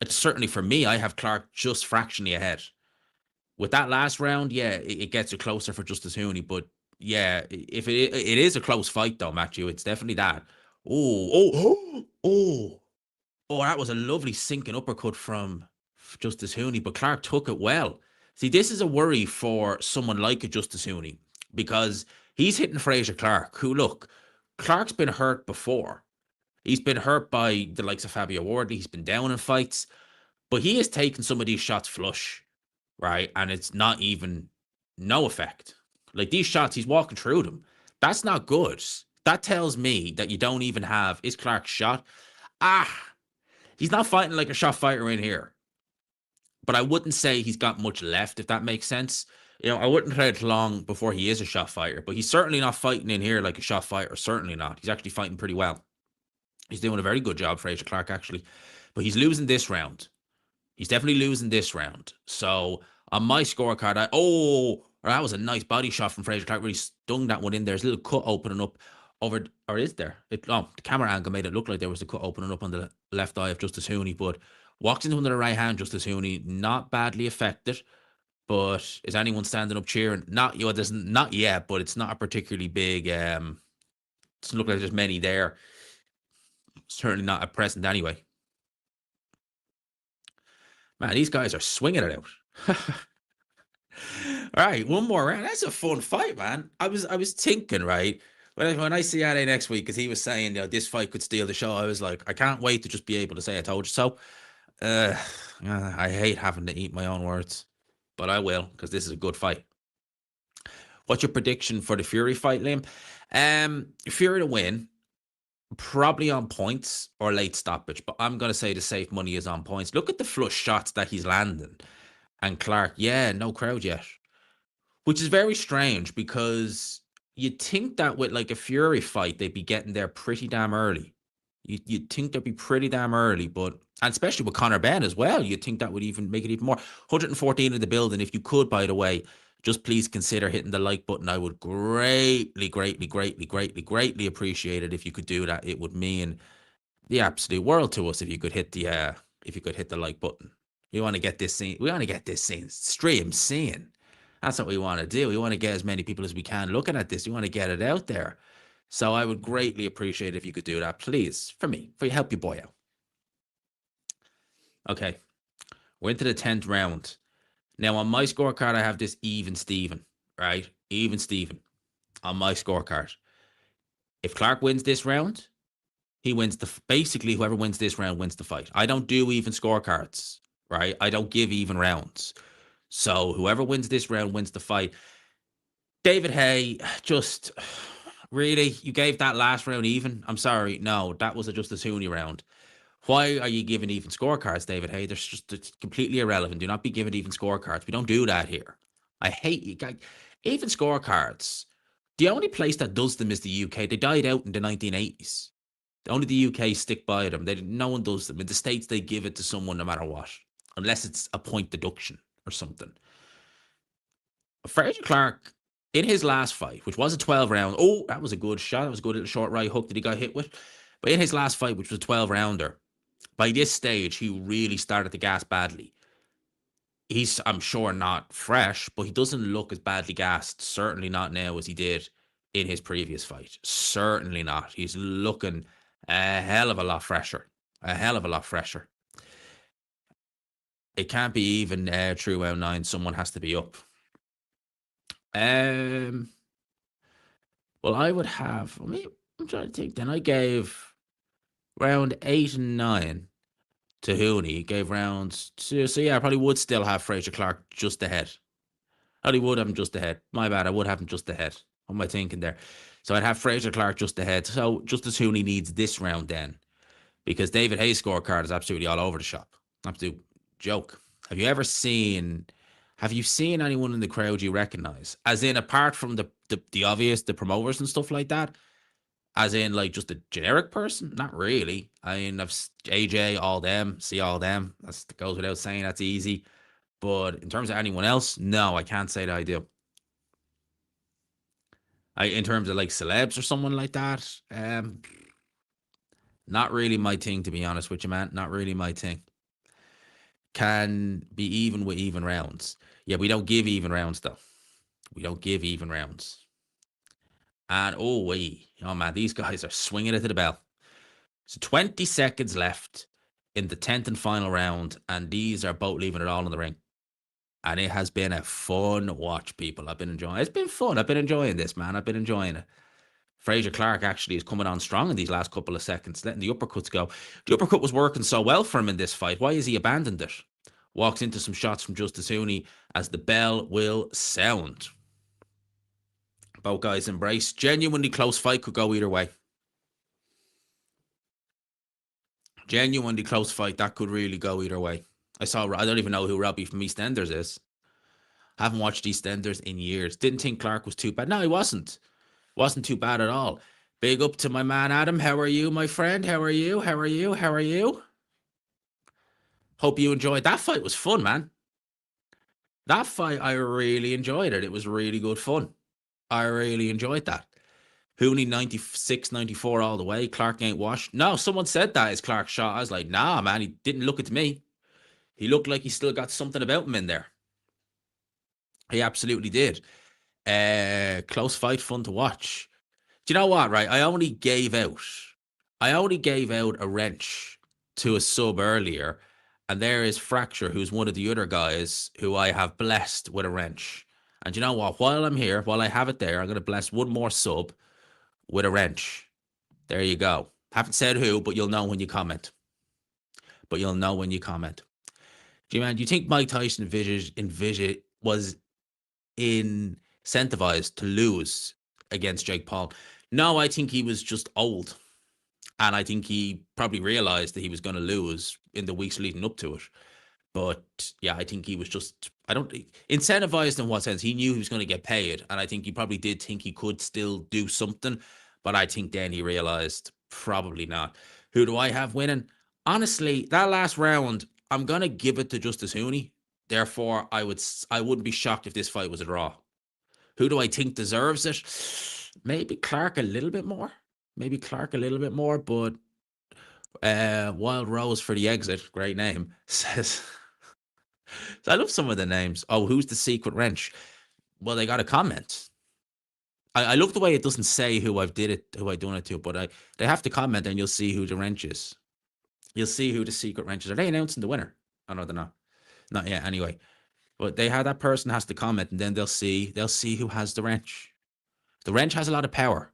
it's certainly for me, I have Clark just fractionally ahead. With that last round, it gets it closer for Justice Huni, but if it is a close fight though, Matthew, it's definitely that. That was a lovely sinking uppercut from Justice Huni, but Clark took it well. See, this is a worry for someone like a Justice Huni, because he's hitting Fraser Clark, who, look, Clark's been hurt before. He's been hurt by the likes of Fabio Wardley. He's been down in fights, but he has taken some of these shots flush, right? And it's not even no effect. Like, these shots, he's walking through them. That's not good. That tells me that you don't even have, is Clark shot? He's not fighting like a shot fighter in here. But I wouldn't say he's got much left, if that makes sense. I wouldn't play it long before he is a shot fighter, but he's certainly not fighting in here like a shot fighter. Certainly not. He's actually fighting pretty well. He's doing a very good job, Fraser Clark, actually. But he's losing this round. He's definitely losing this round. So on my scorecard, that was a nice body shot from Fraser Clark. Really stung that one in there. There's a little cut opening up over, or is there? The camera angle made it look like there was a cut opening up on the left eye of Justice Huni, but walks into the right hand, Justice Huni, not badly affected. But is anyone standing up cheering? Not yet, but it's not a particularly big, doesn't look like there's many there. Certainly not at present anyway. Man, these guys are swinging it out. All right, one more round. That's a fun fight, man. I was thinking, right, when I see Ade next week, because he was saying, this fight could steal the show, I was like, I can't wait to just be able to say I told you so. I hate having to eat my own words, but I will, because this is a good fight. What's your prediction for the Fury fight, Liam? Fury to win, probably on points or late stoppage, but I'm going to say the safe money is on points. Look at the flush shots that he's landing. And Clark, no crowd yet, which is very strange, because you'd think that with like a Fury fight, they'd be getting there pretty damn early. You'd think they'd be pretty damn early, but and especially with Conor Ben as well, you'd think that would even make it even more. 114 in the building. If you could, by the way, just please consider hitting the like button. I would greatly, greatly, greatly, greatly, greatly appreciate it if you could do that. It would mean the absolute world to us if you could hit the like button. We want to get this scene. We want to get this scene stream seen. That's what we want to do. We want to get as many people as we can looking at this. We want to get it out there. So I would greatly appreciate if you could do that, please, for me, for you help your boy out. Okay, we're into the 10th round. Now on my scorecard, I have this even Steven, right? Even Steven on my scorecard. If Clark wins this round, he wins basically whoever wins this round wins the fight. I don't do even scorecards, right? I don't give even rounds. So whoever wins this round wins the fight. David Haye, just really, you gave that last round even? I'm sorry. No, that was just a Huni round. Why are you giving even scorecards, David Haye? It's completely irrelevant. Do not be giving even scorecards. We don't do that here. I hate you guys. Even scorecards. The only place that does them is the UK. They died out in the 1980s. Only the UK stick by them. No one does them. In the States, they give it to someone no matter what, unless it's a point deduction or something. Fraser Clark, in his last fight, which was a 12 round, that was a good shot. That was a good little short right hook that he got hit with. But in his last fight, which was a 12 rounder, by this stage, he really started to gas badly. He's, I'm sure, not fresh, but he doesn't look as badly gassed, certainly not now as he did in his previous fight. Certainly not. He's looking a hell of a lot fresher. A hell of a lot fresher. It can't be even through round 9. Someone has to be up. Well, I would have. I'm trying to think. Then I gave round 8 and 9 to Huni. Gave rounds 2. So yeah, I probably would still have Fraser Clark just ahead. Probably would have him just ahead. My bad. I would have him just ahead. What am I thinking there? So I'd have Fraser Clark just ahead. So Justice Huni needs this round then, because David Haye's scorecard is absolutely all over the shop. Absolute joke. Have you seen anyone in the crowd you recognize? As in, apart from the obvious, the promoters and stuff like that? As in, like, just a generic person? Not really. I mean, I've AJ, all them, see all them. That goes without saying. That's easy. But in terms of anyone else, no, I can't say that I do. In terms of like celebs or someone like that, not really my thing, to be honest with you, man. Not really my thing. Can be even with even rounds. Yeah, we don't give even rounds though. We don't give even rounds. And oh man, these guys are swinging it to the bell. So 20 seconds left in the 10th and final round, and these are both leaving it all in the ring. And it has been a fun watch, people. I've been enjoying it. It's been fun. I've been enjoying this, man. I've been enjoying it. Fraser Clark actually is coming on strong in these last couple of seconds, letting the uppercuts go. The uppercut was working so well for him in this fight. Why has he abandoned it? Walks into some shots from Justice Huni as the bell will sound. Both guys embrace. Genuinely close fight, could go either way. Genuinely close fight, that could really go either way. I don't even know who Robbie from EastEnders is. Haven't watched EastEnders in years. Didn't think Clark was too bad. No, he wasn't. Wasn't too bad at all. Big up to my man Adam. How are you, my friend? How are you? How are you? How are you? Hope you enjoyed. That fight was fun, man. That fight, I really enjoyed it. It was really good fun. I really enjoyed that. Huni 96, 94 all the way. Clark ain't washed. No, someone said that is Clark's shot. I was like, nah, man, he didn't look at me. He looked like he still got something about him in there. He absolutely did. Close fight, fun to watch. Do you know what, right? I only gave out a wrench to a sub earlier, and there is Fracture, who's one of the other guys who I have blessed with a wrench. And you know what? While I'm here, while I have it there, I'm going to bless one more sub with a wrench. There you go. Haven't said who, but you'll know when you comment. Do you think Mike Tyson was incentivized to lose against Jake Paul? No, I think he was just old. And I think he probably realized that he was going to lose in the weeks leading up to it. But yeah, I think he was just, I don't, incentivized in what sense? He knew he was going to get paid. And I think he probably did think he could still do something. But I think then he realized probably not. Who do I have winning? Honestly, that last round, I'm going to give it to Justice Huni. Therefore, I wouldn't be shocked if this fight was a draw. Who do I think deserves it? Maybe Clark a little bit more. Maybe Clark a little bit more, but Wild Rose for the exit, great name, says. I love some of the names. Oh, who's the secret wrench? Well, they got a comment. I love the way it doesn't say who I've done it to, but they have to comment and you'll see who the wrench is. You'll see who the secret wrench is. Are they announcing the winner? Oh no, they're not. Not yet, anyway. But that person has to comment and then they'll see who has the wrench. The wrench has a lot of power.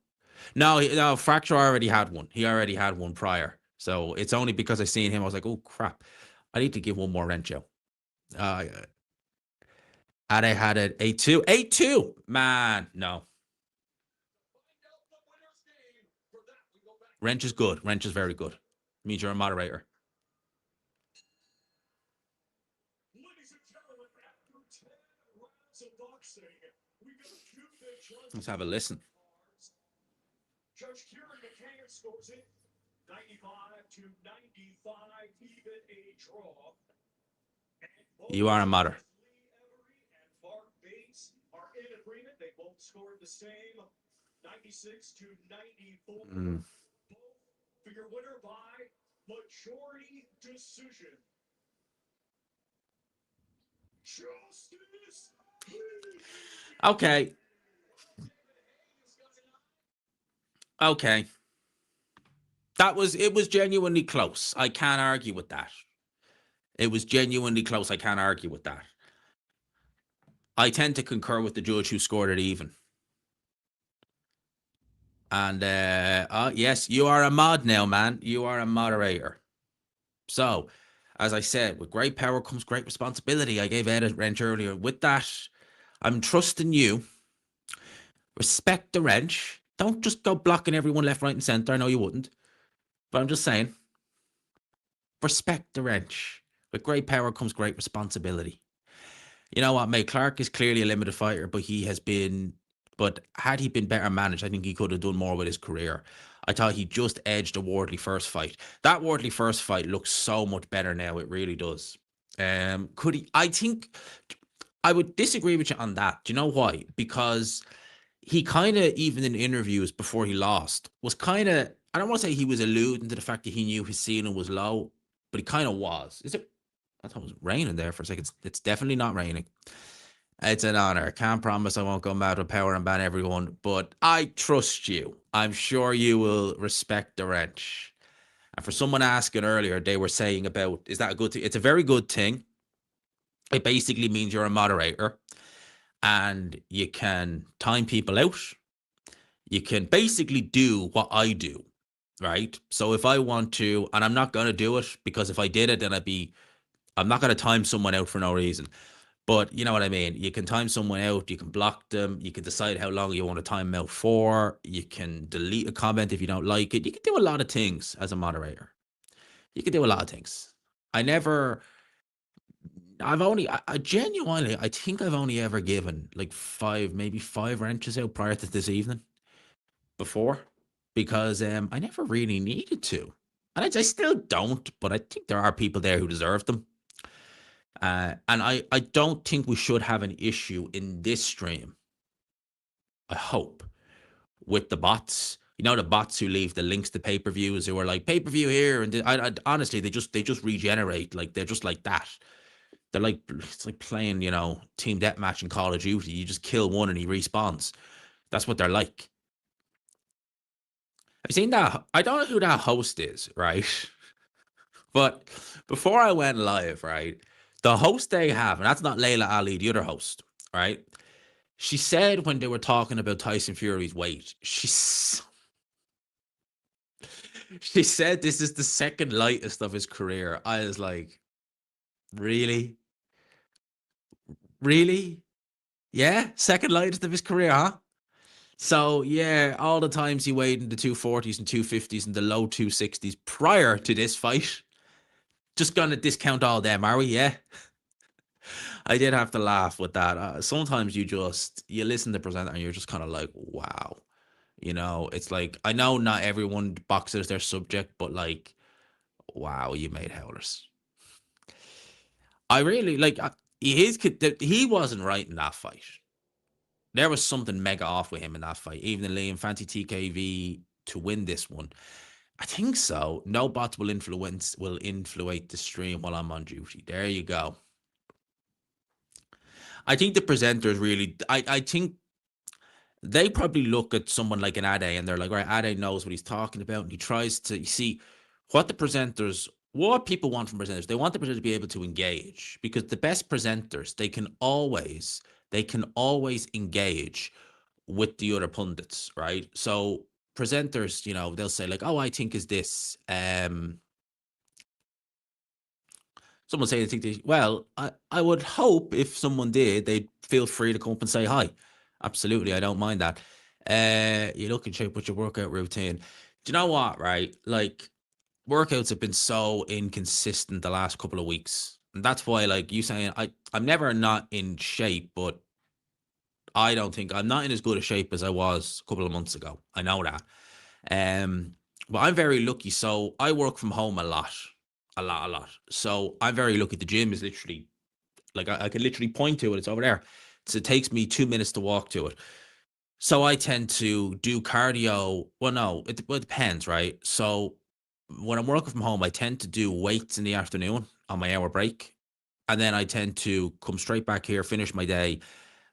No, Fracture already had one. He already had one prior. So it's only because I seen him, I was like, oh crap. I need to give one more wrench out. Had I had it 8-2? 8-2! Man, no. Wrench is good. Wrench is very good. Means you're a moderator. Let's have a listen. You are a modder. They both scored the same, 96-94. For your winner by majority decision. Justice. Okay. Okay. It was genuinely close. I can't argue with that. It was genuinely close. I can't argue with that. I tend to concur with the judge who scored it even. And yes, you are a mod now, man. You are a moderator. So, as I said, with great power comes great responsibility. I gave Ed a wrench earlier. With that, I'm trusting you. Respect the wrench. Don't just go blocking everyone left, right, and center. I know you wouldn't. But I'm just saying, respect the wrench. With great power comes great responsibility. You know what, mate? Clark is clearly a limited fighter, but had he been better managed, I think he could have done more with his career. I thought he just edged the Wardley first fight. That Wardley first fight looks so much better now. It really does. Could he? I think I would disagree with you on that. Do you know why? Because he kind of, even in interviews before he lost, was kind of, I don't want to say he was alluding to the fact that he knew his ceiling was low, but he kind of was. Is it? I thought it was raining there for a second. It's definitely not raining. It's an honor. I can't promise I won't come out with power and ban everyone, but I trust you. I'm sure you will respect the wrench. And for someone asking earlier, they were saying about, is that a good thing? It's a very good thing. It basically means you're a moderator and you can time people out. You can basically do what I do, right? So if I want to, and I'm not going to do it because if I did it, then I'm not going to time someone out for no reason. But you know what I mean? You can time someone out, you can block them, you can decide how long you want to time them out for, you can delete a comment if you don't like it. You can do a lot of things as a moderator. You can do a lot of things. I genuinely, I think I've only ever given like maybe five wrenches out prior to this evening before because I never really needed to. And I still don't, but I think there are people there who deserve them. And I don't think we should have an issue in this stream, I hope, with the bots. You know, the bots who leave the links to pay-per-views who are like, pay-per-view here. And honestly, they just regenerate. Like, they're just like that. They're like, it's like playing, team deathmatch in Call of Duty. You just kill one and he respawns. That's what they're like. Have you seen that? I don't know who that host is, right? But before I went live, right, the host they have, and that's not Layla Ali, the other host, right? She said when they were talking about Tyson Fury's weight, she said this is the second lightest of his career. I was like, really? Really? Yeah, second lightest of his career, huh? So, yeah, all the times he weighed in the 240s and 250s and the low 260s prior to this fight, Just gonna discount all them, are we? Yeah. I did have to laugh with that. Sometimes you listen to the presenter and you're just kind of like, wow. It's like I know not everyone boxes their subject, but like, wow, you made howlers. I really like he wasn't right in that fight. There was something mega off with him in that fight. Even Liam Fancy TKV to win this one. I think so. No bots will influate the stream while I'm on duty. There you go. I think the presenters really. I think they probably look at someone like an Ade and they're like, right, Ade knows what he's talking about, and he tries to see what people want from presenters. They want the presenter to be able to engage, because the best presenters, they can always engage with the other pundits, right? So presenters, they'll say like, oh, I think is this. Someone say they think well, I would hope if someone did, they'd feel free to come up and say hi. Absolutely, I don't mind that. You look in shape with your workout routine. Do you know what, right? Like, workouts have been so inconsistent the last couple of weeks. And that's why, like you saying, I'm never not in shape, but I don't think I'm not in as good a shape as I was a couple of months ago. I know that. Um, but I'm very lucky. So I work from home a lot, a lot, a lot. So I'm very lucky. The gym is literally like I can literally point to it. It's over there. So it takes me 2 minutes to walk to it. So I tend to do cardio. Well, no, it depends, right? So when I'm working from home, I tend to do weights in the afternoon on my hour break. And then I tend to come straight back here, finish my day,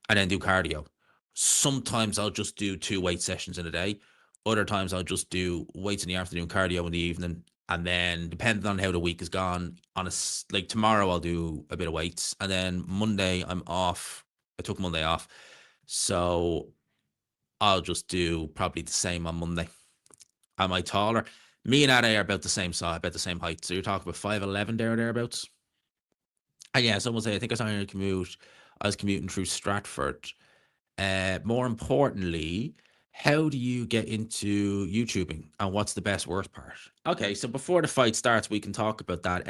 and then do cardio. Sometimes I'll just do 2 weight sessions in a day. Other times I'll just do weights in the afternoon, cardio in the evening. And then depending on how the week is gone, like tomorrow I'll do a bit of weights. And then Monday I'm off. I took Monday off. So I'll just do probably the same on Monday. Am I taller? Me and Ade are about the same size, about the same height. So you're talking about 5'11" there or thereabouts. And yeah, someone say I think I was on a commute. I was commuting through Stratford. More importantly, how do you get into YouTubing, and what's the best worst part? Okay, so before the fight starts, we can talk about that.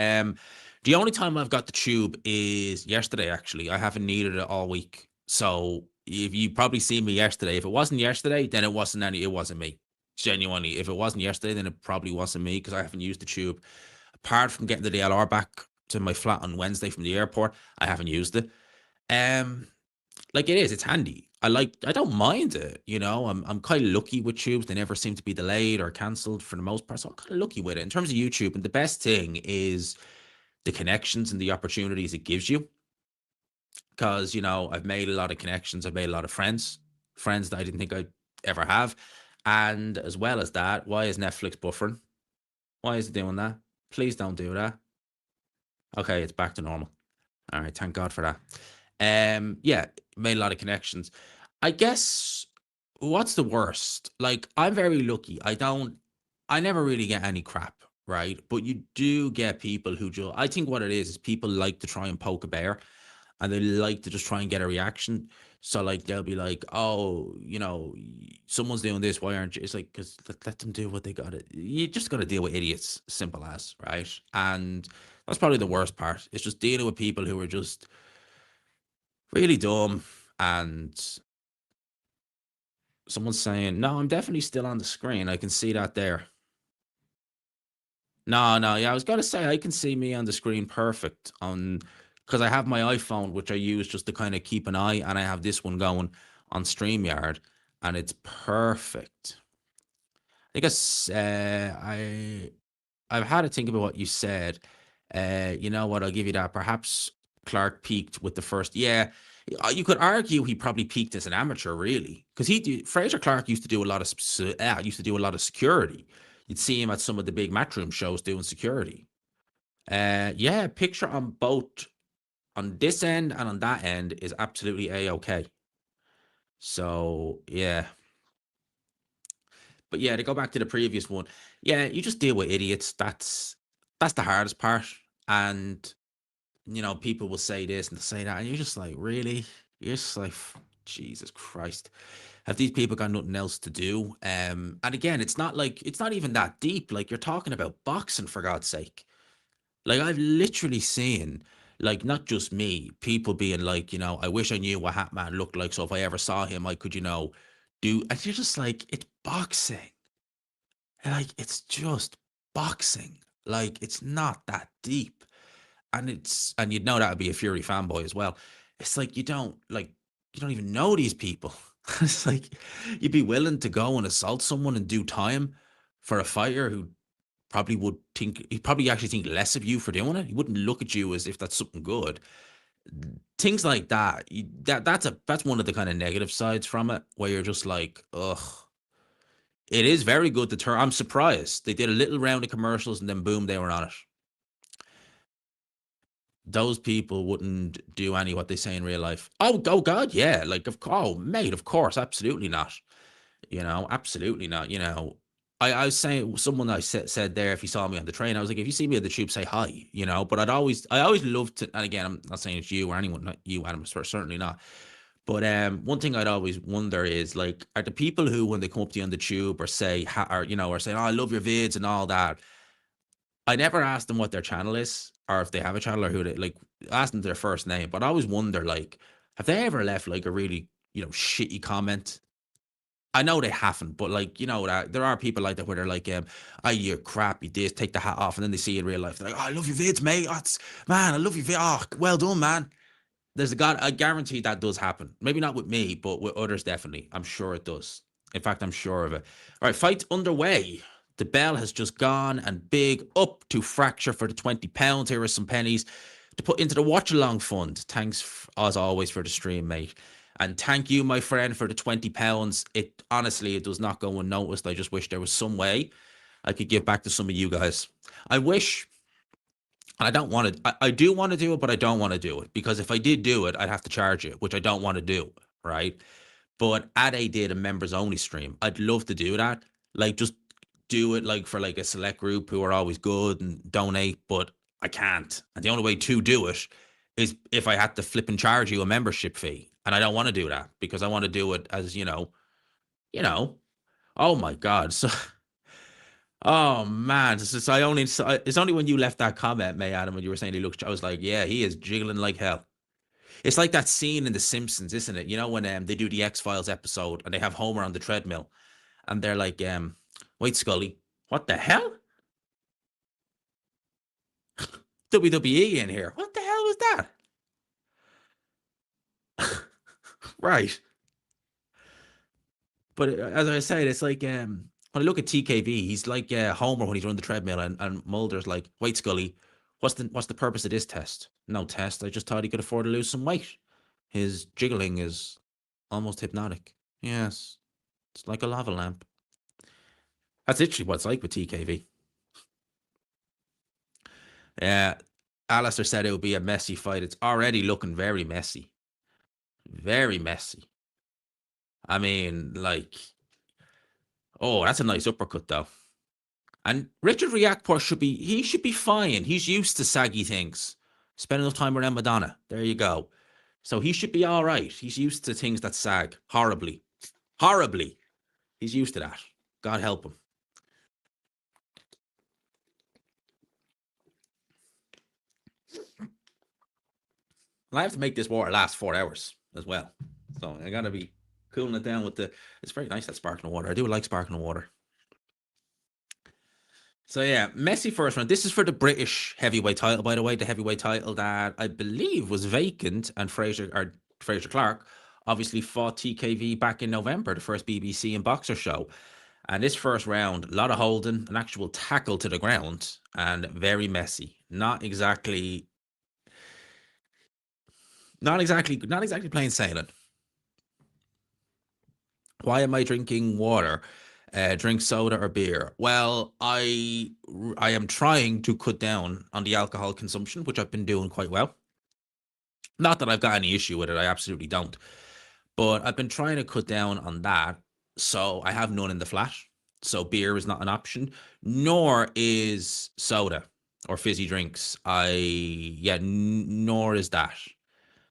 The only time I've got the tube is yesterday. Actually, I haven't needed it all week. So if you probably see me yesterday, if it wasn't yesterday, then it wasn't me. Genuinely, if it wasn't yesterday, then it probably wasn't me, because I haven't used the tube. Apart from getting the DLR back to my flat on Wednesday from the airport, I haven't used it. Um, like it's handy. I don't mind it, I'm kind of lucky with tubes. They never seem to be delayed or cancelled for the most part. So I'm kind of lucky with it. In terms of YouTube, and the best thing is the connections and the opportunities it gives you. Because, I've made a lot of connections, I've made a lot of friends that I didn't think I'd ever have. And as well as that, why is Netflix buffering? Why is it doing that? Please don't do that. Okay, it's back to normal. All right, thank God for that. Yeah, made a lot of connections. I guess what's the worst? Like, I'm very lucky. I never really get any crap, right? But you do get people who just, I think what it is people like to try and poke a bear, and they like to just try and get a reaction. So, like, they'll be like, oh, someone's doing this. Why aren't you? It's like, because let them do what they got to. You just got to deal with idiots, simple as, right? And that's probably the worst part. It's just dealing with people who are just really dumb. And someone's saying, no, I'm definitely still on the screen. I can see that there. No, no, yeah, I was gonna say I can see me on the screen perfect on, because I have my iPhone, which I use just to kind of keep an eye, and I have this one going on StreamYard, and it's perfect. I guess I've had to think about what you said. You know what? I'll give you that. Perhaps Clark peaked with the first. Yeah, you could argue he probably peaked as an amateur, really, because Fraser Clark used to do a lot of security. You'd see him at some of the big matchroom shows doing security. Yeah, picture on both on this end and on that end is absolutely a-okay. So yeah, but yeah, to go back to the previous one, yeah, you just deal with idiots. That's the hardest part. And people will say this and say that, and you're just like, really? You're just like, Jesus Christ. Have these people got nothing else to do? And again, it's not even that deep. Like, you're talking about boxing, for God's sake. Like I've literally seen, like not just me, people being like, I wish I knew what Hatman looked like, so if I ever saw him, I could, do. And you're just like, it's boxing. Like it's just boxing. Like it's not that deep. And you'd know that would be a Fury fanboy as well. It's like you don't even know these people. It's like you'd be willing to go and assault someone and do time for a fighter who probably would think he'd probably actually think less of you for doing it. He wouldn't look at you as if that's something good. Things like that. That's one of the kind of negative sides from it, where you're just like, ugh. It is very good to turn. I'm surprised they did a little round of commercials and then boom, they were on it. Those people wouldn't do any what they say in real life. Oh God, yeah. Like, oh, mate, of course, absolutely not. Absolutely not. I was saying, someone I said there, if he saw me on the train, I was like, if you see me on the tube, say hi. But I always love to. And again, I'm not saying it's you or anyone, not you, Adam, certainly not. But one thing I'd always wonder is like, are the people who, when they come up to you on the tube or say, or say, oh, I love your vids and all that, I never ask them what their channel is, or if they have a channel, or who they like. Ask them their first name, but I always wonder, like, have they ever left like a really shitty comment? I know they haven't, but like that there are people like that where they're like, "Oh, you're crap, you this, take the hat off," and then they see you in real life, they're like, "Oh, I love your vids, mate. Oh, man, I love your vid. Oh, well done, man." There's a God, I guarantee that does happen. Maybe not with me, but with others, definitely. I'm sure it does. In fact, I'm sure of it. All right, fight underway. The bell has just gone, and big up to Fracture for the £20. Here are some pennies to put into the Watchalong fund. Thanks, as always, for the stream, mate. And thank you, my friend, for the £20. It honestly, it does not go unnoticed. I just wish there was some way I could give back to some of you guys. I wish I don't want to. I do want to do it, but I don't want to do it because if I did do it, I'd have to charge it, which I don't want to do. Right. But Ade did a members only stream. I'd love to do that. Like, just do it like for like a select group who are always good and donate, but I can't. And the only way to do it is if I had to flip and charge you a membership fee. And I don't want to do that because I want to do it as, you know, oh my God. So, oh man, it's only when you left that comment, May Adam, when you were saying he looks, I was like, yeah, he is jiggling like hell. It's like that scene in The Simpsons, isn't it? When they do the X-Files episode and they have Homer on the treadmill and they're like, wait, Scully, what the hell? WWE in here. What the hell was that? Right. But as I said, it's like when I look at TKV, he's like Homer when he's on the treadmill, and Mulder's like, "Wait, Scully, what's the purpose of this test? No test. I just thought he could afford to lose some weight. His jiggling is almost hypnotic. Yes, it's like a lava lamp. That's literally what it's like with TKV. Yeah, Alistair said it would be a messy fight. It's already looking very messy, very messy. I mean, like, oh, that's a nice uppercut though. And Richard Riakporhe should be fine. He's used to saggy things. Spend enough time around Madonna. There you go. So he should be all right. He's used to things that sag horribly. Horribly. He's used to that. God help him. And I have to make this water last 4 hours as well. So I gotta be cooling it down with the. It's very nice, that sparkling water. I do like sparkling water. So yeah, messy first round. This is for the British heavyweight title, by the way, the heavyweight title that I believe was vacant, and Fraser Clark obviously fought TKV back in November, the first BBC and Boxer show. And this first round, a lot of holding, an actual tackle to the ground, and very messy. Not exactly plain sailing. Why am I drinking water? Drink soda or beer? Well, I am trying to cut down on the alcohol consumption, which I've been doing quite well. Not that I've got any issue with it, I absolutely don't. But I've been trying to cut down on that. So I have none in the flat. So beer is not an option, nor is soda or fizzy drinks. Nor is that.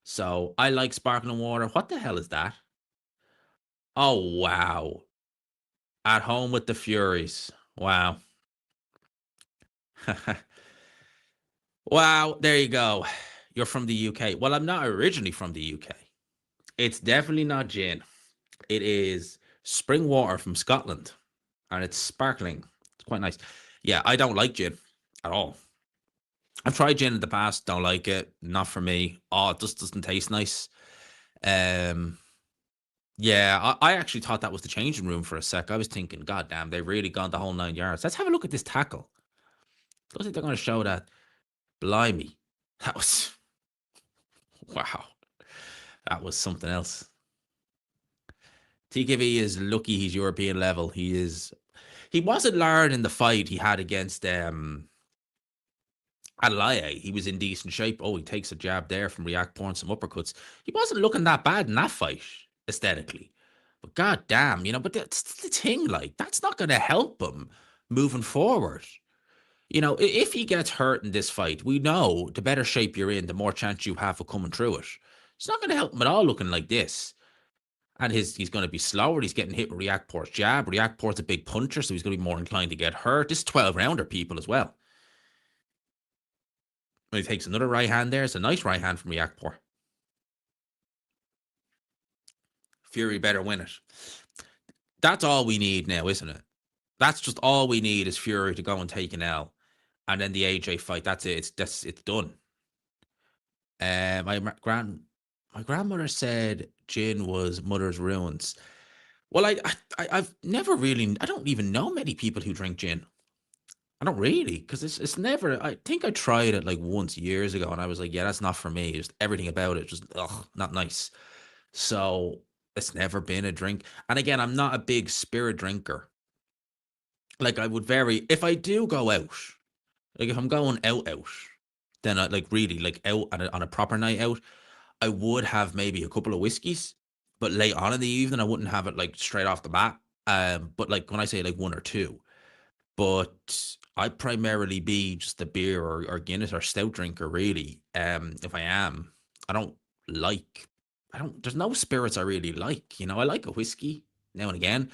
So I like sparkling water. What the hell is that? Oh, wow. At home with the Furies. Wow. Wow, there you go. You're from the UK. Well, I'm not originally from the UK. It's definitely not gin. It is spring water from Scotland, and it's sparkling. It's quite nice. Yeah, I don't like gin at all. I've tried gin in the past, don't like it. Not for me. Oh, it just doesn't taste nice. Um, yeah, I actually thought that was the changing room for a sec. I was thinking, God damn, they've really gone the whole 9 yards. Let's have a look at this tackle. Looks like they're going to show that. Blimey. That was, wow. That was something else. TKV is lucky he's European level. He wasn't large in the fight he had against Adelaide. He was in decent shape. Oh, he takes a jab there from Riakporhe and some uppercuts. He wasn't looking that bad in that fight, aesthetically. But god damn, but that's the thing, like, that's not gonna help him moving forward. If he gets hurt in this fight, we know the better shape you're in, the more chance you have of coming through it. It's not gonna help him at all looking like this. And he's going to be slower. He's getting hit with Riakporhe's jab. Riakporhe's a big puncher, so he's going to be more inclined to get hurt. This 12-rounder, people, as well. When he takes another right hand there. It's a nice right hand from Riakporhe. Fury better win it. That's all we need now, isn't it? That's just all we need is Fury to go and take an L. And then the AJ fight. That's it. It's done. My grandmother said gin was mother's ruins. Well, I've never really, I don't even know many people who drink gin. I don't really, because it's never. I think I tried it like once years ago, and I was like, yeah, that's not for me. Just everything about it, just not nice. So it's never been a drink. And again, I'm not a big spirit drinker. Like I would if I do go out, like if I'm going out, then I like really like out on a proper night out, I would have maybe a couple of whiskeys, but late on in the evening, I wouldn't have it like straight off the bat. But like when I say like one or two, but I'd primarily be just a beer or Guinness or stout drinker, really. If I am, I don't like, there's no spirits I really like. I like a whiskey now and again,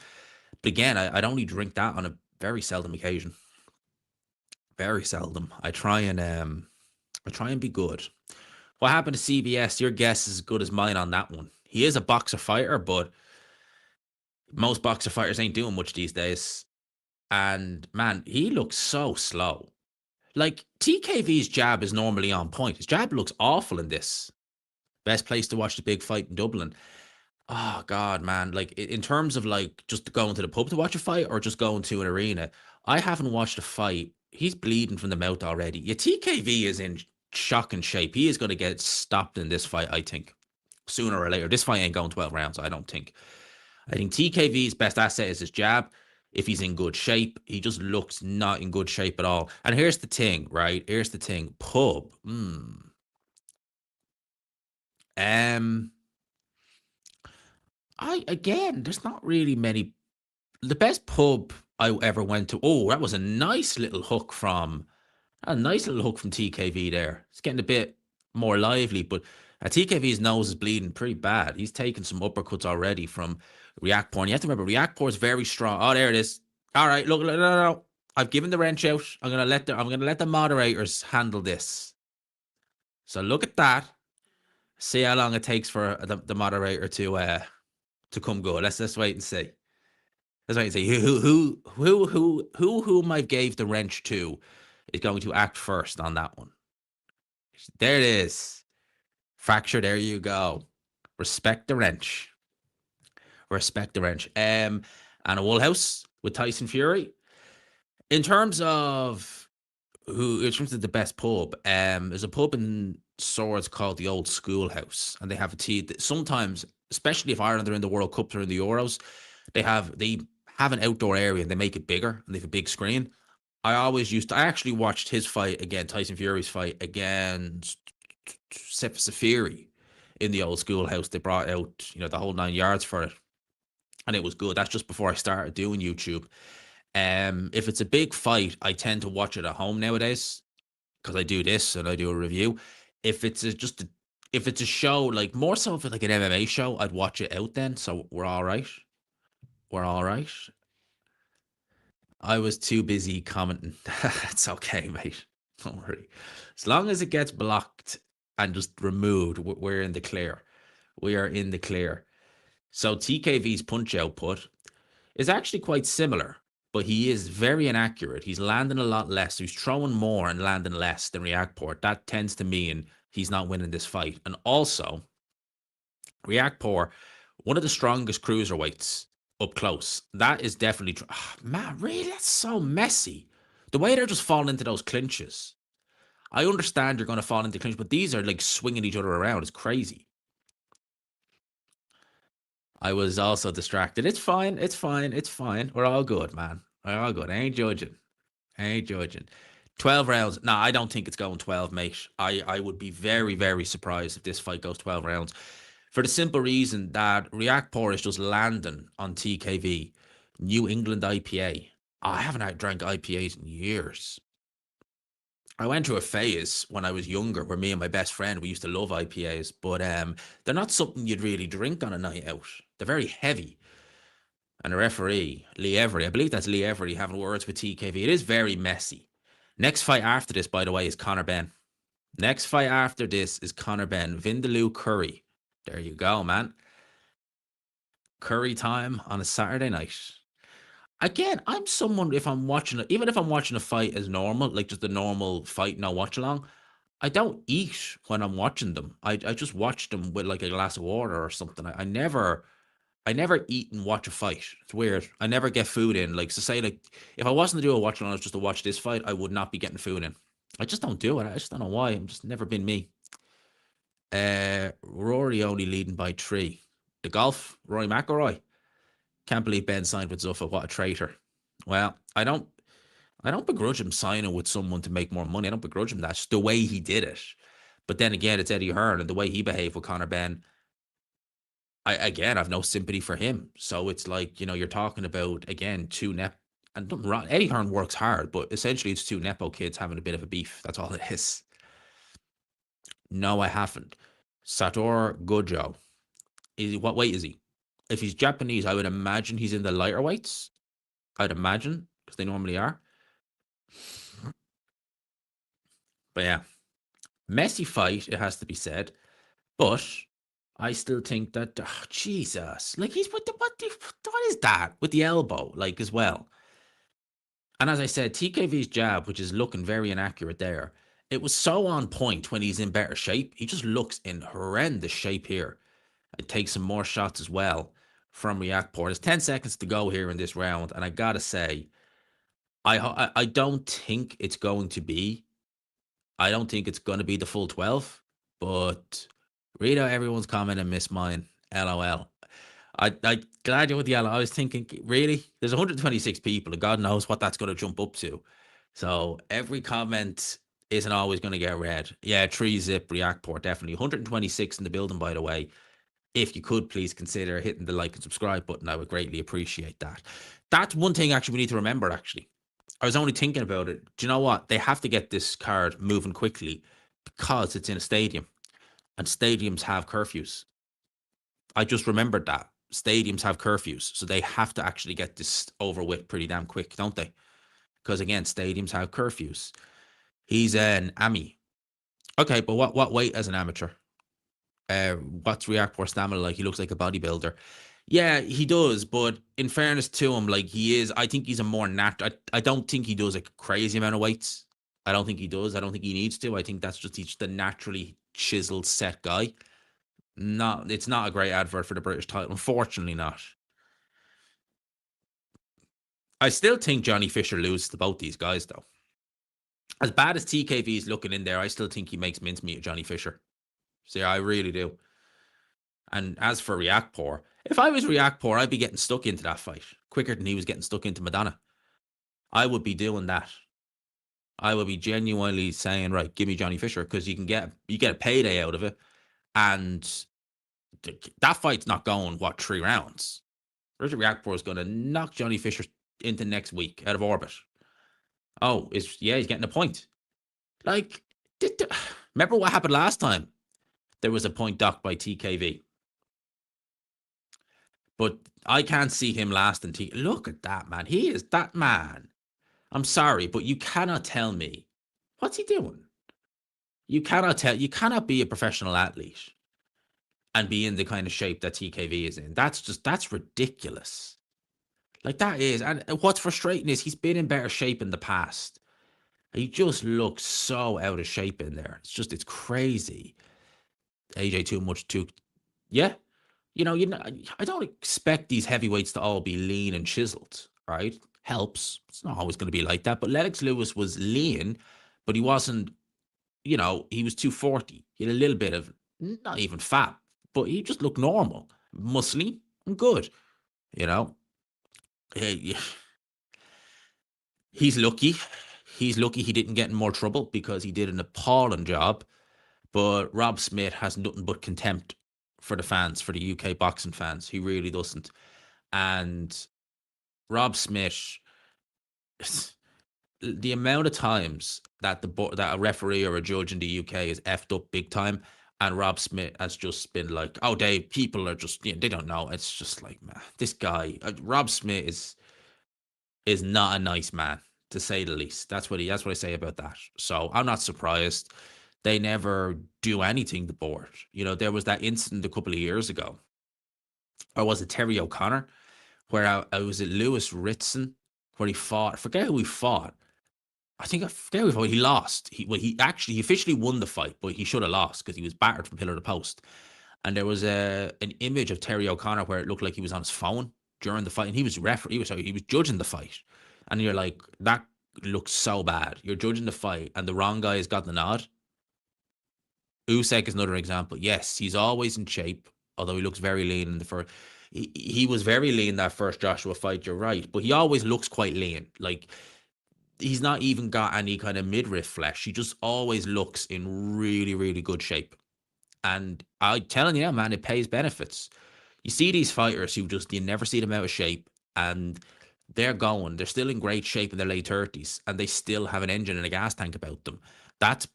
but again, I'd only drink that on a very seldom occasion. Very seldom. I try and be good. What happened to CBS? Your guess is as good as mine on that one. He is a boxer fighter, but most boxer fighters ain't doing much these days. And man, he looks so slow. Like TKV's jab is normally on point. His jab looks awful in this. Best place to watch the big fight in Dublin. Oh God, man! Like in terms of like just going to the pub to watch a fight or just going to an arena, I haven't watched a fight. He's bleeding from the mouth already. Yeah, TKV is in shocking shape. He is going to get stopped in this fight, I think, sooner or later. This fight ain't going 12 rounds, I don't think. I think TKV's best asset is his jab. If he's in good shape, he just looks not in good shape at all. And here's the thing, right? Here's the thing. Pub. There's not really many. The best pub I ever went to. Oh, that was a nice little hook from TKV there. It's getting a bit more lively, but TKV's nose is bleeding pretty bad. He's taken some uppercuts already from Riakporhe. And you have to remember, Riakporhe is very strong. Oh, there it is. All right, look, no. I've given the wrench out. I'm gonna let the moderators handle this. So look at that. See how long it takes for the moderator to come good. Let's wait and see. Let's wait and see whom I gave the wrench to is going to act first on that one. There it is. Fracture. There you go. Respect the wrench. Respect the wrench. And a Woolhouse with Tyson Fury. In terms of the best pub, there's a pub in Swords called the Old Schoolhouse, and they have a tea. Sometimes, especially if Ireland are in the World Cup or in the Euros, they have an outdoor area and they make it bigger and they have a big screen. I actually watched his fight again, Tyson Fury's fight against Fury in the Old Schoolhouse. They brought out, the whole 9 yards for it, and it was good. That's just before I started doing YouTube. If it's a big fight, I tend to watch it at home nowadays because I do this and I do a review. If it's a show, like more so for like an MMA show, I'd watch it out then. So we're all right. We're all right. I was too busy commenting. It's okay, mate. Don't worry. As long as it gets blocked and just removed, we're in the clear. We are in the clear. So TKV's punch output is actually quite similar, but he is very inaccurate. He's landing a lot less. He's throwing more and landing less than Riakporhe. That tends to mean he's not winning this fight. And also, Riakporhe, one of the strongest cruiserweights up close. That is definitely... man, really? That's so messy. The way they're just falling into those clinches. I understand you're going to fall into clinch, but these are like swinging each other around. It's crazy. I was also distracted. It's fine. It's fine. It's fine. We're all good, man. We're all good. I ain't judging. I ain't judging. 12 rounds. No, I don't think it's going 12, mate. I would be very, very surprised if this fight goes 12 rounds. For the simple reason that Riakporhe is just landing on TKV. New England IPA. I haven't drank IPAs in years. I went through a phase when I was younger where me and my best friend, we used to love IPAs, but they're not something you'd really drink on a night out. They're very heavy. And the referee, Lee Every, I believe that's Lee Every having words with TKV. It is very messy. Next fight after this, by the way, is Conor Benn. Next fight after this is Conor Benn. Vindaloo Curry. There you go, man. Curry time on a Saturday night. Again, I'm someone, if I'm watching it, even if I'm watching a fight as normal, like just a normal fight, no watch along, I don't eat when I'm watching them. I just watch them with like a glass of water or something. I never eat and watch a fight. It's weird. I never get food in. Like, so say, like, if I wasn't to do a watch along, just to watch this fight, I would not be getting food in. I just don't do it. I just don't know why. I'm just never been me. Rory only leading by 3. The golf, Rory McIlroy. Can't believe Ben signed with Zuffa. What a traitor. Well, I don't begrudge him signing with someone to make more money. I don't begrudge him that. It's the way he did it. But then again, it's Eddie Hearn and the way he behaved with Conor Benn. I have no sympathy for him. So it's like, you're talking about, again, two Nep. And Eddie Hearn works hard, but essentially it's two Nepo kids having a bit of a beef. That's all it is. No, I haven't. Satoru Gojo. What weight is he? If he's Japanese, I would imagine he's in the lighter weights. I'd imagine, because they normally are. But yeah, messy fight, it has to be said. But I still think that, Jesus, like what is that with the elbow, like, as well? And as I said, TKV's jab, which is looking very inaccurate there, it was so on point when he's in better shape. He just looks in horrendous shape here. It takes some more shots as well from Riakporhe. There's 10 seconds to go here in this round, and I gotta say, I don't think it's going to be. I don't think it's going to be the full 12, but read out everyone's comment and miss mine. LOL. I glad you're with the LOL. I was thinking, really? There's 126 people, and God knows what that's going to jump up to. So every comment isn't always going to get read. Yeah, 3-zip, Riakporhe, definitely. 126 in the building, by the way. If you could, please consider hitting the like and subscribe button. I would greatly appreciate that. That's one thing actually we need to remember, actually. I was only thinking about it. Do you know what? They have to get this card moving quickly because it's in a stadium. And stadiums have curfews. I just remembered that. Stadiums have curfews. So they have to actually get this over with pretty damn quick, don't they? Because again, stadiums have curfews. He's an Ami. Okay, but what weight as an amateur? What's Riakporhe stamina like? He looks like a bodybuilder. Yeah, he does, but in fairness to him, like, he is, I think he's a more I don't think he does a crazy amount of weights. I don't think he does. I don't think he needs to. I think that's just he's the naturally chiseled set guy. It's not a great advert for the British title. Unfortunately not. I still think Johnny Fisher loses to both these guys, though. As bad as TKV is looking in there, I still think he makes mincemeat of Johnny Fisher. So yeah, I really do. And as for Riakporhe, if I was Riakporhe, I'd be getting stuck into that fight quicker than he was getting stuck into Madonna. I would be doing that. I would be genuinely saying, right, give me Johnny Fisher, because you get a payday out of it, and that fight's not going 3 rounds. Richard Riakporhe is going to knock Johnny Fisher into next week out of orbit. Oh, he's getting a point. Like, remember what happened last time? There was a point docked by TKV. But I can't see him lasting. Look at that, man. He is that man. I'm sorry, but you cannot tell me What's he doing? You cannot be a professional athlete and be in the kind of shape that TKV is in. That's ridiculous. Like that is, and what's frustrating is he's been in better shape in the past. He just looks so out of shape in there. It's crazy. AJ too. Yeah, I don't expect these heavyweights to all be lean and chiseled, right? Helps. It's not always going to be like that. But Lennox Lewis was lean, but he wasn't, he was 240. He had a little bit of, not even fat, but he just looked normal, muscly and good, you know? He- He's lucky. He's lucky he didn't get in more trouble because he did an appalling job. But Rob Smith has nothing but contempt for the fans, for the UK boxing fans. He really doesn't. And Rob Smith, the amount of times that that a referee or a judge in the UK is effed up big time, and Rob Smith has just been like, "Oh, people are just, they don't know." It's just like, man, this guy, Rob Smith is not a nice man, to say the least. That's what I say about that. So I'm not surprised. They never do anything, the board. There was that incident a couple of years ago, or was it Terry O'Connor, where I was at Lewis Ritson, where he fought. I forget who he fought. I forget who he fought. He lost. He officially won the fight, but he should have lost because he was battered from pillar to post. And there was an image of Terry O'Connor where it looked like he was on his phone during the fight, and he was referee. He was judging the fight, and you're like, that looks so bad. You're judging the fight, and the wrong guy has got the nod. Usyk is another example. Yes, he's always in shape, although he looks very lean in the first. He was very lean that first Joshua fight. You're right, but he always looks quite lean. Like he's not even got any kind of midriff flesh. He just always looks in really, really good shape. And I'm telling you, man, it pays benefits. You see these fighters who you never see them out of shape, and they're still in great shape in their late 30s, and they still have an engine and a gas tank about them. That's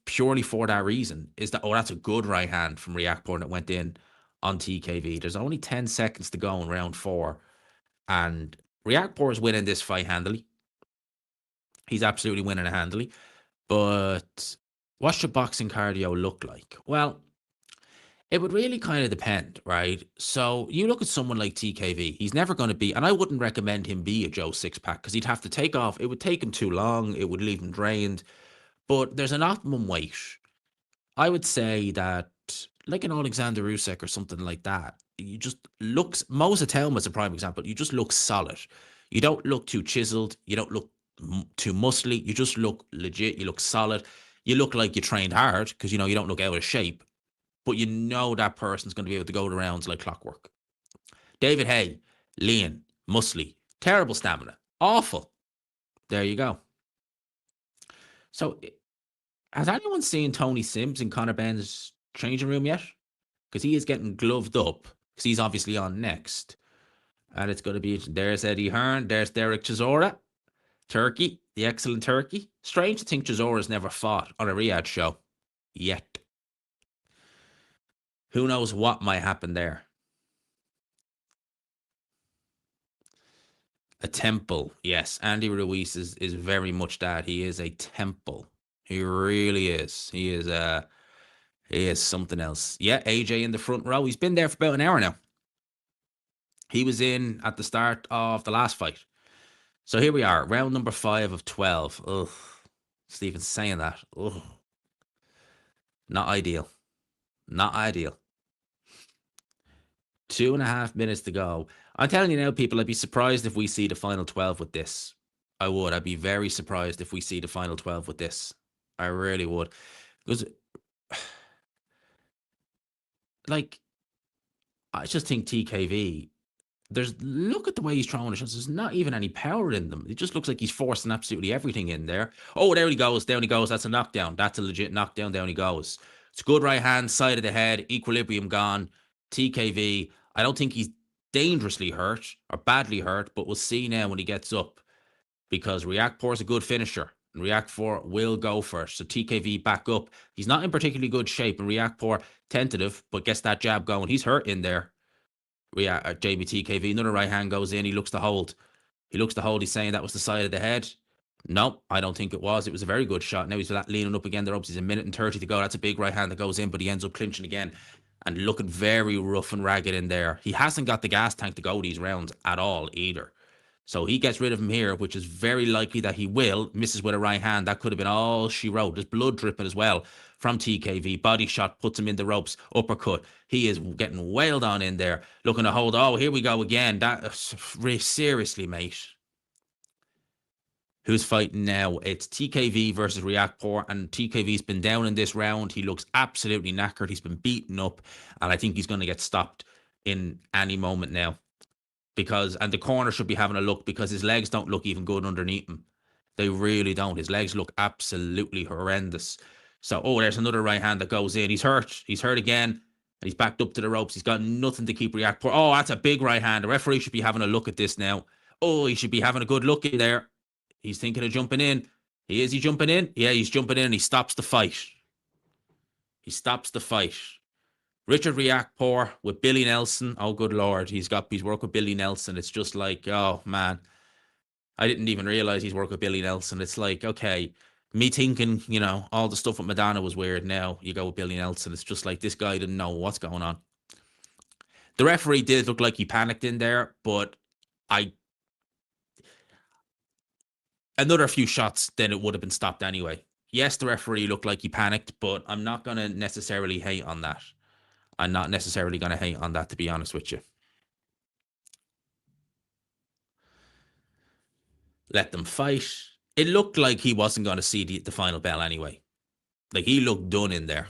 purely for that reason. That's a good right hand from Riakporhe that went in on TKV. There's only 10 seconds to go in round 4, and Riakporhe is winning this fight handily. He's absolutely winning it handily. But what's your boxing cardio look like? Well, it would really kind of depend, right? So you look at someone like TKV, he's never going to be, and I wouldn't recommend him be a Joe Sixpack because he'd have to take off. It would take him too long. It would leave him drained. But there's an optimum weight. I would say that, like an Alexander Usyk or something like that, you just looks. Mosa Telma's a prime example. You just look solid. You don't look too chiseled. You don't look too muscly. You just look legit. You look solid. You look like you trained hard because you don't look out of shape. But that person's going to be able to go the rounds like clockwork. David Hay, lean, muscly, terrible stamina, awful. There you go. So, has anyone seen Tony Sims in Conor Benn's changing room yet? Because he is getting gloved up because he's obviously on next. And it's going to be, there's Eddie Hearn, there's Derek Chisora, Turkey, the excellent Turkey. Strange to think Chisora's never fought on a Riyadh show yet. Who knows what might happen there? A temple, yes. Andy Ruiz is very much that. He is a temple. He really is. He is something else. Yeah, AJ in the front row. He's been there for about an hour now. He was in at the start of the last fight. So here we are, round number 5 of 12. Ugh. Stephen's saying that. Ugh. Not ideal. Not ideal. 2.5 minutes to go. I'm telling you now, people, I'd be surprised if we see the final 12 with this. I would. I'd be very surprised if we see the final 12 with this. I really would. Because, like, I just think TKV, look at the way he's throwing the shots. There's not even any power in them. It just looks like he's forcing absolutely everything in there. Oh, there he goes. Down he goes. That's a knockdown. That's a legit knockdown. Down he goes. It's a good right hand, side of the head, equilibrium gone. TKV, I don't think he's dangerously hurt or badly hurt, but we'll see now when he gets up because Riakporhe is a good finisher and Riakporhe will go first. So TKV back up. He's not in particularly good shape and Riakporhe tentative, but gets that jab going. He's hurt in there. Jamie TKV, another right hand goes in. He looks to hold. He's saying that was the side of the head. No, I don't think it was. It was a very good shot. Now he's leaning up again the ropes. He's a minute and 30 to go. That's a big right hand that goes in, but he ends up clinching again and looking very rough and ragged in there. He hasn't got the gas tank to go these rounds at all either. So he gets rid of him here, which is very likely that he will. Misses with a right hand. That could have been all she wrote. There's blood dripping as well from TKV. Body shot puts him in the ropes. Uppercut. He is getting wailed on in there. Looking to hold. Oh, here we go again. That seriously, mate. Who's fighting now? It's TKV versus Riakporhe, and TKV's been down in this round. He looks absolutely knackered. He's been beaten up, and I think he's going to get stopped in any moment now. And the corner should be having a look because his legs don't look even good underneath him. They really don't. His legs look absolutely horrendous. So, there's another right hand that goes in. He's hurt. He's hurt again. And he's backed up to the ropes. He's got nothing to keep Riakporhe. Oh, that's a big right hand. The referee should be having a look at this now. Oh, he should be having a good look in there. He's thinking of jumping in. Is he jumping in? Yeah, he's jumping in and he stops the fight. He stops the fight. Richard Riakporhe with Billy Nelson. Oh, good Lord. He's worked with Billy Nelson. It's just like, oh, man. I didn't even realize he's worked with Billy Nelson. It's like, okay, me thinking, all the stuff with Madonna was weird. Now you go with Billy Nelson. It's just like this guy didn't know what's going on. The referee did look like he panicked in there, but another few shots, then it would have been stopped anyway. Yes, the referee looked like he panicked, but I'm not going to necessarily hate on that. I'm not necessarily going to hate on that, to be honest with you. Let them fight. It looked like he wasn't going to see the final bell anyway. Like, he looked done in there.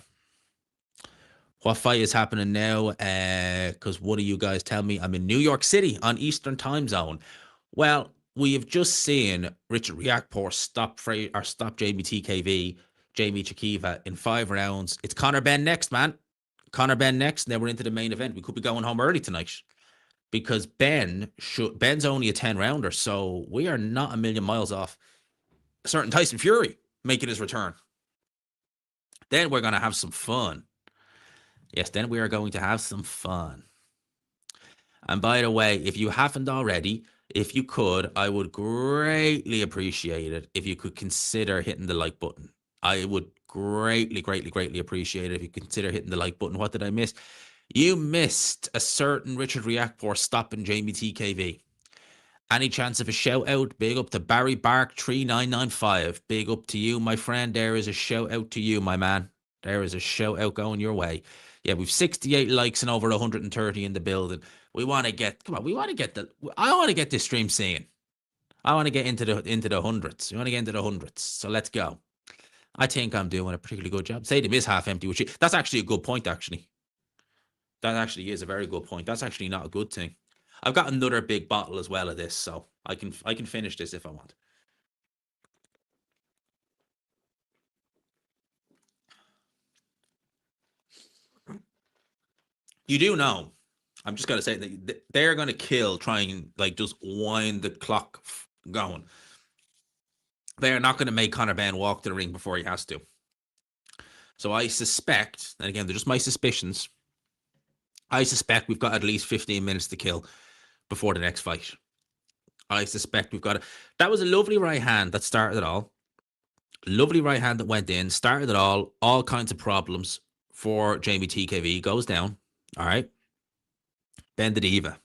What fight is happening now? Because one of you guys tell me I'm in New York City on Eastern time zone. Well, we have just seen Richard Riakporhe stop Jamie TKV, Jamie Chakiva in 5 rounds. It's Conor Benn next, man. Conor Benn next. Now we're into the main event. We could be going home early tonight because Ben's only a 10-rounder, so we are not a million miles off a certain Tyson Fury making his return. Then we're going to have some fun. Yes, then we are going to have some fun. And by the way, if you haven't already, if you could, I would greatly appreciate it if you could consider hitting the like button. I would greatly, greatly, greatly appreciate it if you consider hitting the like button. What did I miss? You missed a certain Richard Riakporhe stopping Jamie TKV. Any chance of a shout out? Big up to Barry Bark 3995. Big up to you, my friend. There is a shout out to you, my man. There is a shout out going your way. Yeah, we've 68 likes and over 130 in the building. We want to get, I want to get this stream seen. I want to get into the hundreds. We want to get into the hundreds. So let's go. I think I'm doing a particularly good job. Stadium is half empty, which that's actually a good point, actually. That actually is a very good point. That's actually not a good thing. I've got another big bottle as well of this, so I can finish this if I want. You do know, I'm just going to say that they're going to kill trying like just wind the clock going. They're not going to make Conor Benn walk to the ring before he has to. So I suspect, and again, they're just my suspicions, I suspect we've got at least 15 minutes to kill before the next fight. I suspect we've got it. That was a lovely right hand that started it all. Lovely right hand that went in, started it all kinds of problems for Jamie TKV. Goes down. All right. Ben the Diva.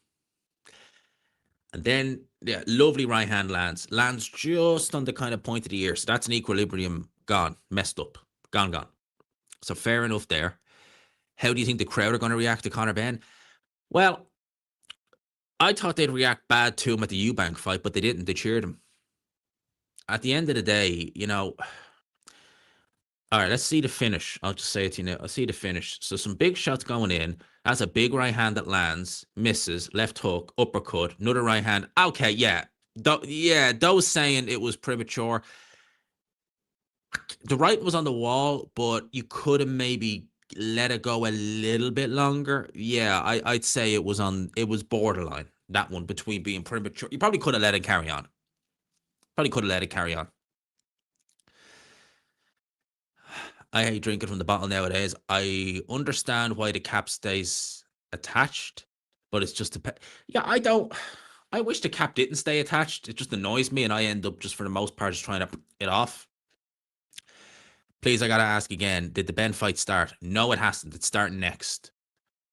And then, yeah, lovely right hand lands. Lands just on the kind of point of the ear. So that's an equilibrium gone, messed up, gone. So fair enough there. How do you think the crowd are going to react to Conor Benn? Well, I thought they'd react bad to him at the Eubank fight, but they didn't. They cheered him. At the end of the day, all right, let's see the finish. I'll just say it to you now. I'll see the finish. So some big shots going in. That's a big right hand that lands, misses, left hook, uppercut, another right hand. Okay, yeah. Those saying it was premature. The right was on the wall, but you could have maybe let it go a little bit longer. Yeah, I'd say it was borderline, that one, between being premature. You probably could have let it carry on. I hate drinking from the bottle nowadays. I understand why the cap stays attached, but it's just I don't I wish the cap didn't stay attached. It just annoys me, and I end up just for the most part just trying to it off. Please, I gotta ask again. Did the Ben fight start? No, it hasn't. It's starting next.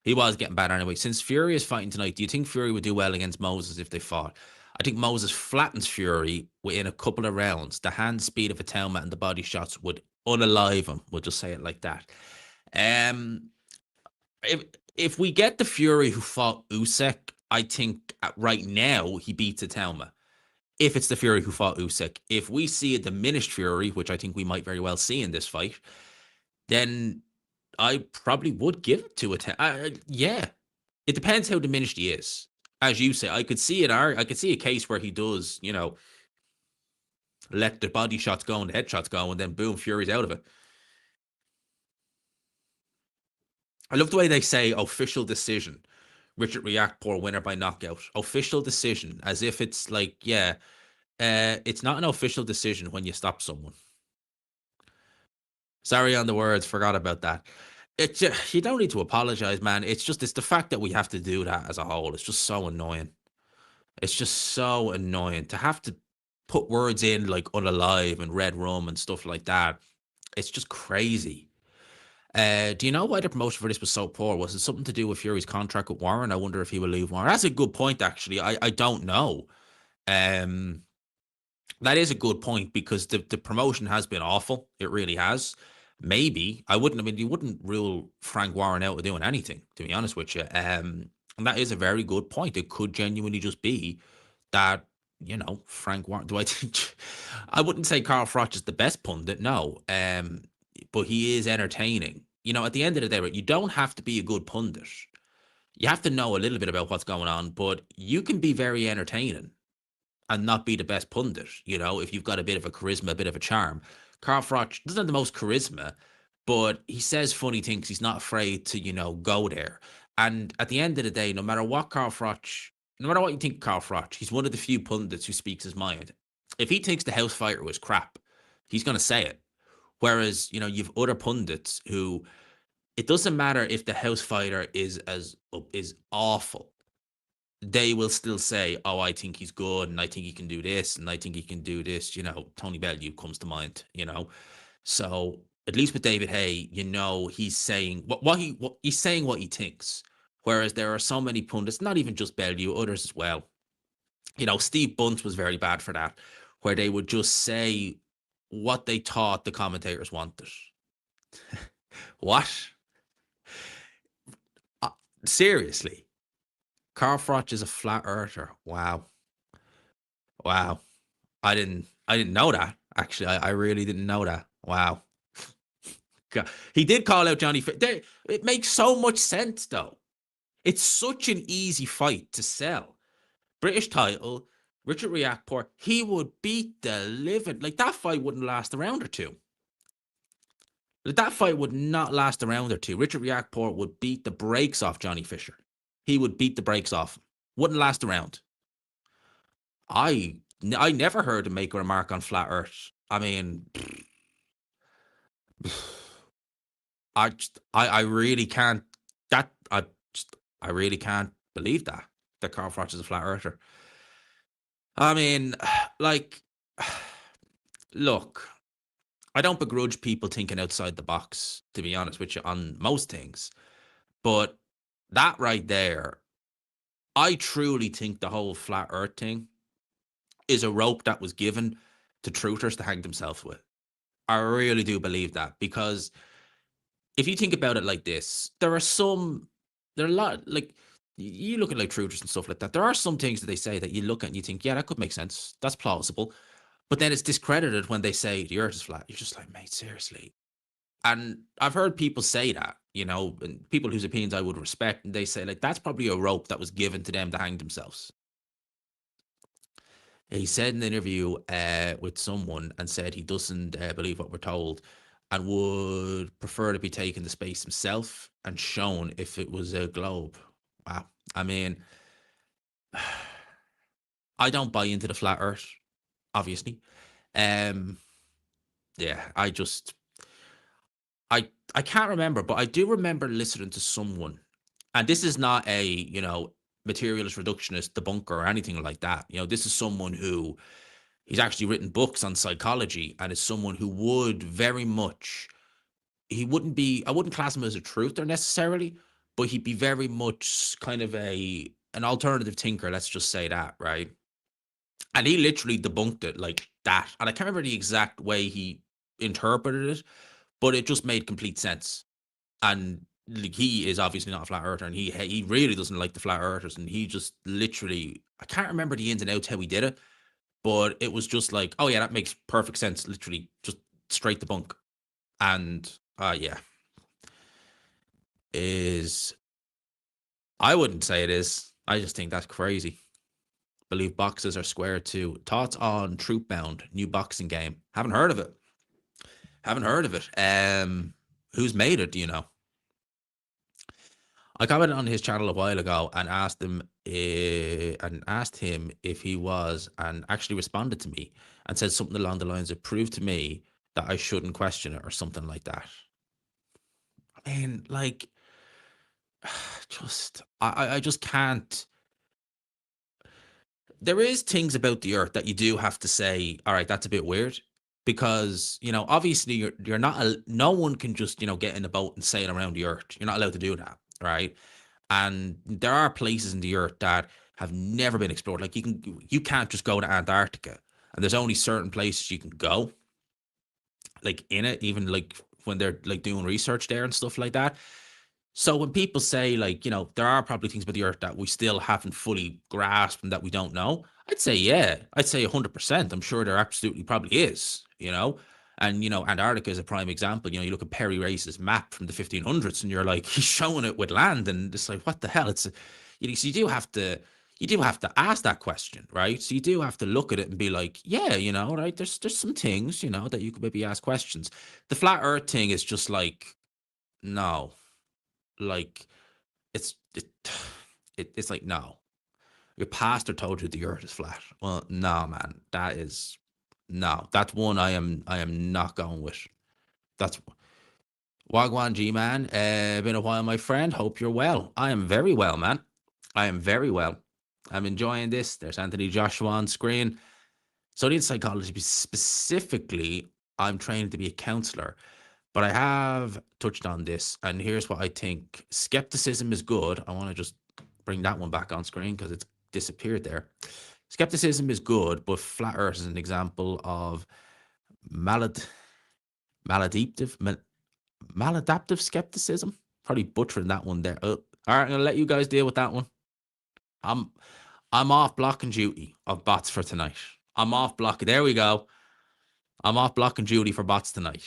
He was getting better anyway. Since Fury is fighting tonight, do you think Fury would do well against Moses if they fought? I think Moses flattens Fury within a couple of rounds. The hand speed of Atelma and the body shots would unalive him. We'll just say it like that. Um, if if we get the Fury who fought Usyk, I think right now he beats Atelma. If it's the Fury who fought Usyk, if we see a diminished Fury, which I think we might very well see in this fight, then I probably would give it to a yeah. It depends how diminished he is. As you say, I could see I could see a case where he does, let the body shots go and the headshots go, and then boom, Fury's out of it. I love the way they say official decision. Richard Riakporhe winner by knockout. Official decision, as if it's like, yeah, it's not an official decision when you stop someone. Sorry on the words, forgot about that. You don't need to apologize, man. It's the fact that we have to do that as a whole. It's just so annoying. It's just so annoying to have to put words in like unalive and red rum and stuff like that. It's just crazy. Do you know why the promotion for this was so poor? Was it something to do with Fury's contract with Warren? I wonder if he will leave Warren. That's a good point, actually. I don't know. Um, that is a good point because the promotion has been awful. It really has. Maybe you wouldn't rule Frank Warren out of doing anything, to be honest with you. And that is a very good point. It could genuinely just be that, Frank Warren. Do I think I wouldn't say Carl Froch is the best pundit, no. But he is entertaining. At the end of the day, right, you don't have to be a good pundit. You have to know a little bit about what's going on, but you can be very entertaining and not be the best pundit, if you've got a bit of a charisma, a bit of a charm. Carl Froch doesn't have the most charisma, but he says funny things. He's not afraid to, go there. And at the end of the day, no matter what you think of Carl Froch, he's one of the few pundits who speaks his mind. If he thinks the house fighter was crap, he's going to say it. Whereas, you've other pundits who it doesn't matter if the house fighter is awful. They will still say, "Oh, I think he's good, and I think he can do this, and I think he can do this." Tony Bellew comes to mind. So at least with David Haye, he's saying he's saying what he thinks. Whereas there are so many pundits, not even just Bellew, others as well. Steve Bunt was very bad for that, where they would just say what they thought the commentators wanted. What? Seriously? Carl Froch is a flat earther. Wow. Wow. I didn't know that. Actually, I really didn't know that. Wow. God. He did call out Johnny. It makes so much sense, though. It's such an easy fight to sell. British title, Richard Riakporhe, he would beat the living. Like, that fight wouldn't last a round or two. That fight would not last a round or two. Richard Riakporhe would beat the brakes off Johnny Fisher. He would beat the brakes off him. Wouldn't last a round. I never heard him make a remark on flat Earth. I mean, I really can't. I really can't believe that Carl Froch is a flat earther. I mean, like, look, I don't begrudge people thinking outside the box, to be honest with you, on most things. But that right there, I truly think the whole flat earth thing is a rope that was given to truthers to hang themselves with. I really do believe that, because if you think about it like this, there are a lot, like, you look at like truthers and stuff like that. There are some things that they say that you look at and you think, yeah, that could make sense. That's plausible. But then it's discredited when they say the earth is flat. You're just like, mate, seriously. And I've heard people say that, and people whose opinions I would respect, and they say, like, that's probably a rope that was given to them to hang themselves. He said in an interview with someone and said he doesn't believe what we're told and would prefer to be taken to space himself and shown if it was a globe. Wow. I mean, I don't buy into the flat earth, obviously. Yeah, I can't remember, but I do remember listening to someone, and this is not a, materialist reductionist debunker or anything like that. This is someone who he's actually written books on psychology and is someone who would very much, he wouldn't be, I wouldn't class him as a truther necessarily, but he'd be very much kind of an alternative thinker, let's just say that, right? And he literally debunked it like that. And I can't remember the exact way he interpreted it, but it just made complete sense. And like, he is obviously not a flat earther, and he really doesn't like the flat earthers, and he just literally, I can't remember the ins and outs how he did it, but it was just like, oh yeah, that makes perfect sense. Literally, just straight debunk. And yeah, is I wouldn't say it is. I just think that's crazy. Believe boxes are square too. Thoughts on Troop Bound, new boxing game? Haven't heard of it. Haven't heard of it. Who's made it? Do you know? I commented on his channel a while ago and asked him if he was, and actually responded to me and said something along the lines of, "Prove to me that I shouldn't question it," or something like that. I mean, like, I just can't. There is things about the earth that you do have to say, all right, that's a bit weird, because obviously you're not no one can just get in a boat and sail around the earth. You're not allowed to do that, right? And there are places in the earth that have never been explored. Like you can't just go to Antarctica, and there's only certain places you can go, like in it, even like when they're like doing research there and stuff like that. So when people say, like, there are probably things about the earth that we still haven't fully grasped and that we don't know, I'd say, yeah, I'd say 100%. I'm sure there absolutely probably is. And, Antarctica is a prime example. You look at Perry Race's map from the 1500s and you're like, he's showing it with land. And it's like, what the hell? So you do have to ask that question, right? So you do have to look at it and be like, yeah, right, there's some things, that you could maybe ask questions. The flat earth thing is just like, no, like, it's it's like, no, your pastor told you the earth is flat. Well, no, man, that's one I am not going with. That's Wagwan G, man. Been a while, my friend. Hope you're well. I am very well, man. I am very well. I'm enjoying this. There's Anthony Joshua on screen. Studying psychology specifically, I'm training to be a counselor. But I have touched on this, and here's what I think. Skepticism is good. I want to just bring that one back on screen because it's disappeared there. Skepticism is good, but flat earth is an example of malad maladaptive maladaptive skepticism. Probably butchering that one there. All right, I'm gonna let you guys deal with that one. I'm I'm off blocking duty of bots for tonight. I'm off blocking. There we go. I'm off blocking duty for bots tonight.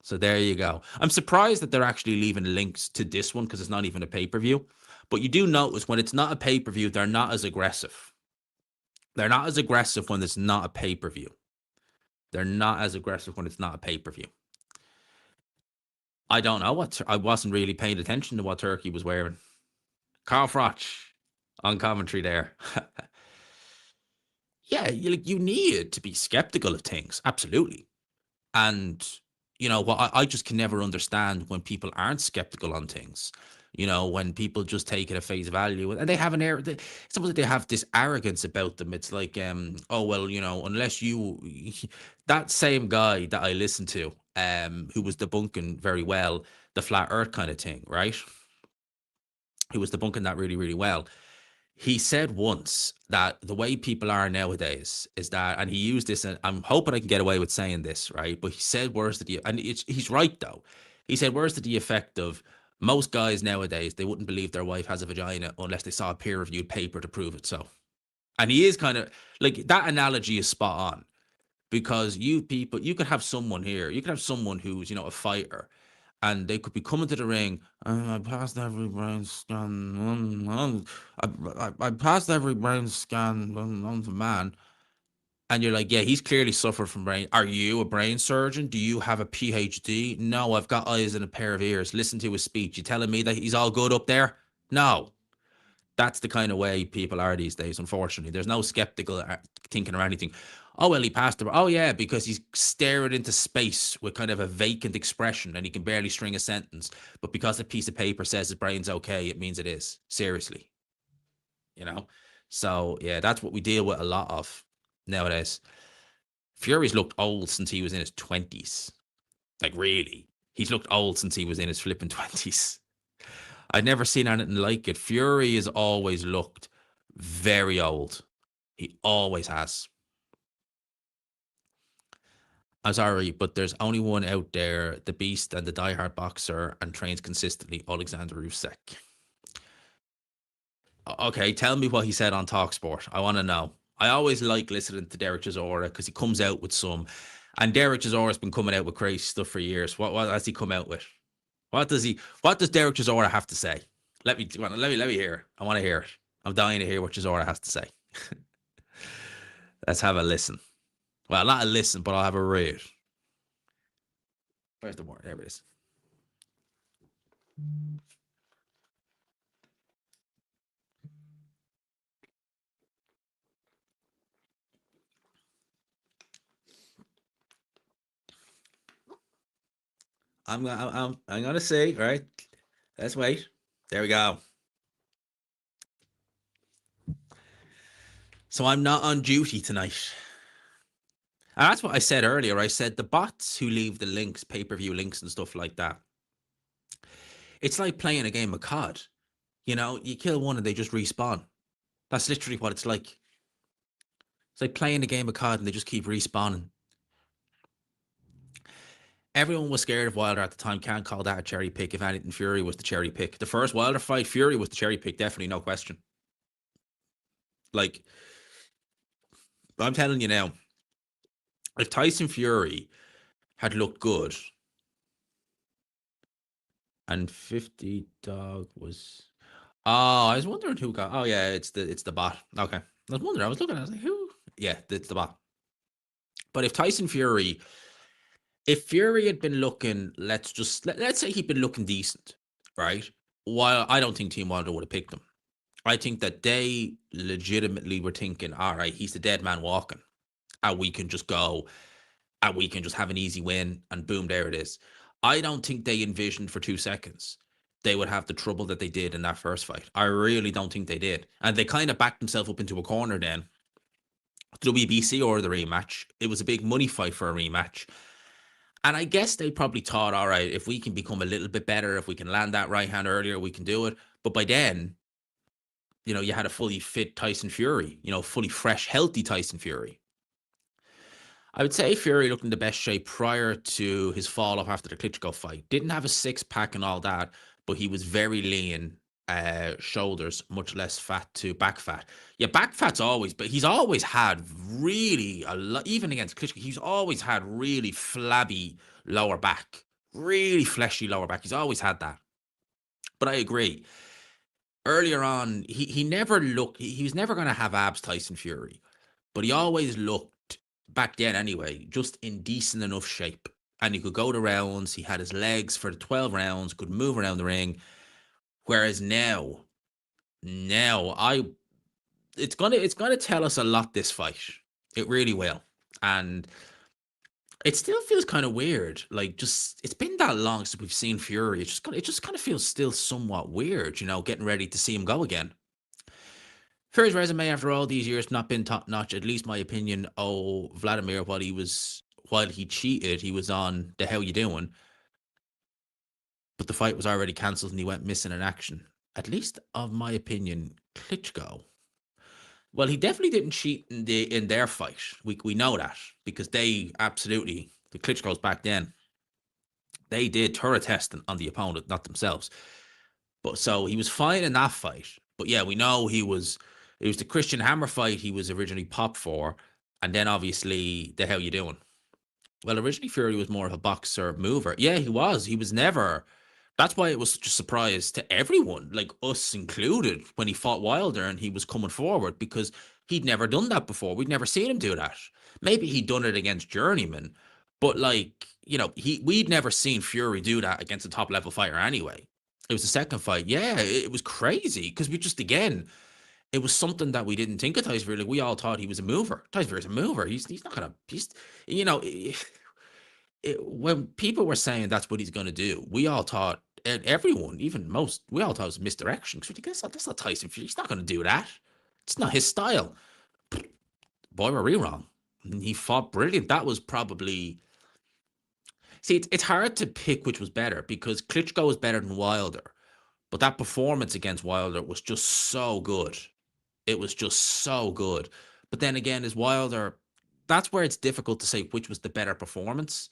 So there you go. I'm surprised that they're actually leaving links to this one because it's not even a pay-per-view. But you do notice when it's not a pay-per-view, they're not as aggressive. They're not as aggressive when it's not a pay-per-view. They're not as aggressive when it's not a pay-per-view. I don't know I wasn't really paying attention to what Turkey was wearing. Carl Froch on commentary there. Yeah, you need to be skeptical of things. Absolutely. And what I just can never understand when people aren't skeptical on things. When people just take it at face value and they have an air. Suppose they have this arrogance about them. It's like, oh well, unless you, that same guy that I listened to, who was debunking very well the flat Earth kind of thing, right? Who was debunking that really, really well. He said once that the way people are nowadays is that, and he used this, and I'm hoping I can get away with saying this, right? But he said words to the, and he's right though. He said words to the effect of, most guys nowadays, they wouldn't believe their wife has a vagina unless they saw a peer-reviewed paper to prove it so. And he is kind of like, that analogy is spot on, because you could have someone here, you could have someone who's, a fighter, and they could be coming to the ring. I passed every brain scan. I passed every brain scan on the man. And you're like, yeah, he's clearly suffered from brain. Are you a brain surgeon? Do you have a PhD? No, I've got eyes and a pair of ears. Listen to his speech. You telling me that he's all good up there? No. That's the kind of way people are these days, unfortunately. There's no skeptical thinking or anything. Oh, well, he passed the. Oh, yeah, because he's staring into space with kind of a vacant expression and he can barely string a sentence. But because a piece of paper says his brain's okay, it means it is. Seriously. you know? So, yeah, that's what we deal with a lot of nowadays. Fury's looked old since he was in his 20s. Like, really. He's looked old since he was in his flipping 20s. I'd never seen anything like it. Fury has always looked very old. He always has. I'm sorry, but there's only one out there, the beast and the diehard boxer, and trains consistently, Alexander Usyk. Okay, tell me what he said on Talksport. I want to know. I always like listening to Derek Chisora because he comes out with some, and Derek Chisora's been coming out with crazy stuff for years. What has he come out with? What does Derek Chisora have to say? Let me hear it. I want to hear it. I'm dying to hear what Chisora has to say. Let's have a listen. Well, not a listen, but I'll have a read. Where's the word? There it is. I'm gonna see. Right. Let's wait. There we go. So I'm not on duty tonight. And that's what I said earlier. I said the bots who leave the links, pay-per-view links and stuff like that. It's like playing a game of COD. You know, you kill one and they just respawn. That's literally what it's like. It's like playing a game of COD and they just keep respawning. Everyone was scared of Wilder at the time. Can't call that a cherry pick. If anything, Fury was the cherry pick. The first Wilder fight, Fury was the cherry pick. Definitely, no question. Like, I'm telling you now, if Tyson Fury had looked good and 50 Dog was... Oh, I was wondering who got... Oh, yeah, it's the bot. Okay. I was wondering. I was looking. I was like, who? Yeah, it's the bot. But if Tyson Fury... If Fury had been looking... Let's say he'd been looking decent, right? While I don't think Team Wilder would have picked him. I think that they legitimately were thinking, all right, he's the dead man walking. And we can just go... And we can just have an easy win, and boom, there it is. I don't think they envisioned for 2 seconds they would have the trouble that they did in that first fight. I really don't think they did. And they kind of backed themselves up into a corner then. The WBC or the rematch. It was a big money fight for a rematch. And I guess they probably thought, all right, if we can become a little bit better, if we can land that right hand earlier, we can do it. But by then, you know, you had a fully fit Tyson Fury, you know, fully fresh, healthy Tyson Fury. I would say Fury looked in the best shape prior to his fall off after the Klitschko fight. Didn't have a six-pack and all that, but he was very lean, shoulders, much less fat to back fat. Yeah, back fat's always, but he's always had really, even against Klitschko, he's always had really flabby lower back, really fleshy lower back. He's always had that. But I agree. Earlier on, he never looked, he was never going to have abs, Tyson Fury, but he always looked, back then anyway, just in decent enough shape. And he could go to rounds. He had his legs for the 12 rounds, could move around the ring. Whereas now it's gonna tell us a lot, this fight. It really will. And it still feels kind of weird. Like, just, it's been that long since we've seen Fury. It just kind of feels still somewhat weird, you know, getting ready to see him go again. Fury's resume after all these years not been top notch, at least my opinion. Oh, Vladimir, while he cheated, he was on the How You Doing, but the fight was already cancelled and he went missing in action. At least of my opinion, Klitschko. Well, he definitely didn't cheat in their fight. We know that because they absolutely, the Klitschko's back then, they did thorough testing on the opponent, not themselves. But so he was fine in that fight. But yeah, we know it was the Christian Hammer fight he was originally popped for. And then obviously the How You Doing. Well, originally Fury was more of a boxer mover. Yeah, he was. He was never. That's why it was such a surprise to everyone, like us included, when he fought Wilder and he was coming forward, because he'd never done that before. We'd never seen him do that. Maybe he'd done it against journeyman, but like, you know, we'd never seen Fury do that against a top level fighter anyway. It was the second fight. Yeah, it was crazy because we just, again, it was something that we didn't think of Tyson Fury. Like, we all thought he was a mover. Tyson Fury's a mover. He's not gonna. You know, when people were saying that's what he's gonna do, we all thought, and everyone, even most, we all thought it was misdirection. Because that's not Tyson Fury. He's not gonna do that. It's not his style. Boy, were we wrong. He fought brilliant. That was probably. See, it's hard to pick which was better because Klitschko was better than Wilder, but that performance against Wilder was just so good. It was just so good. But then again, is Wilder, that's where it's difficult to say which was the better performance.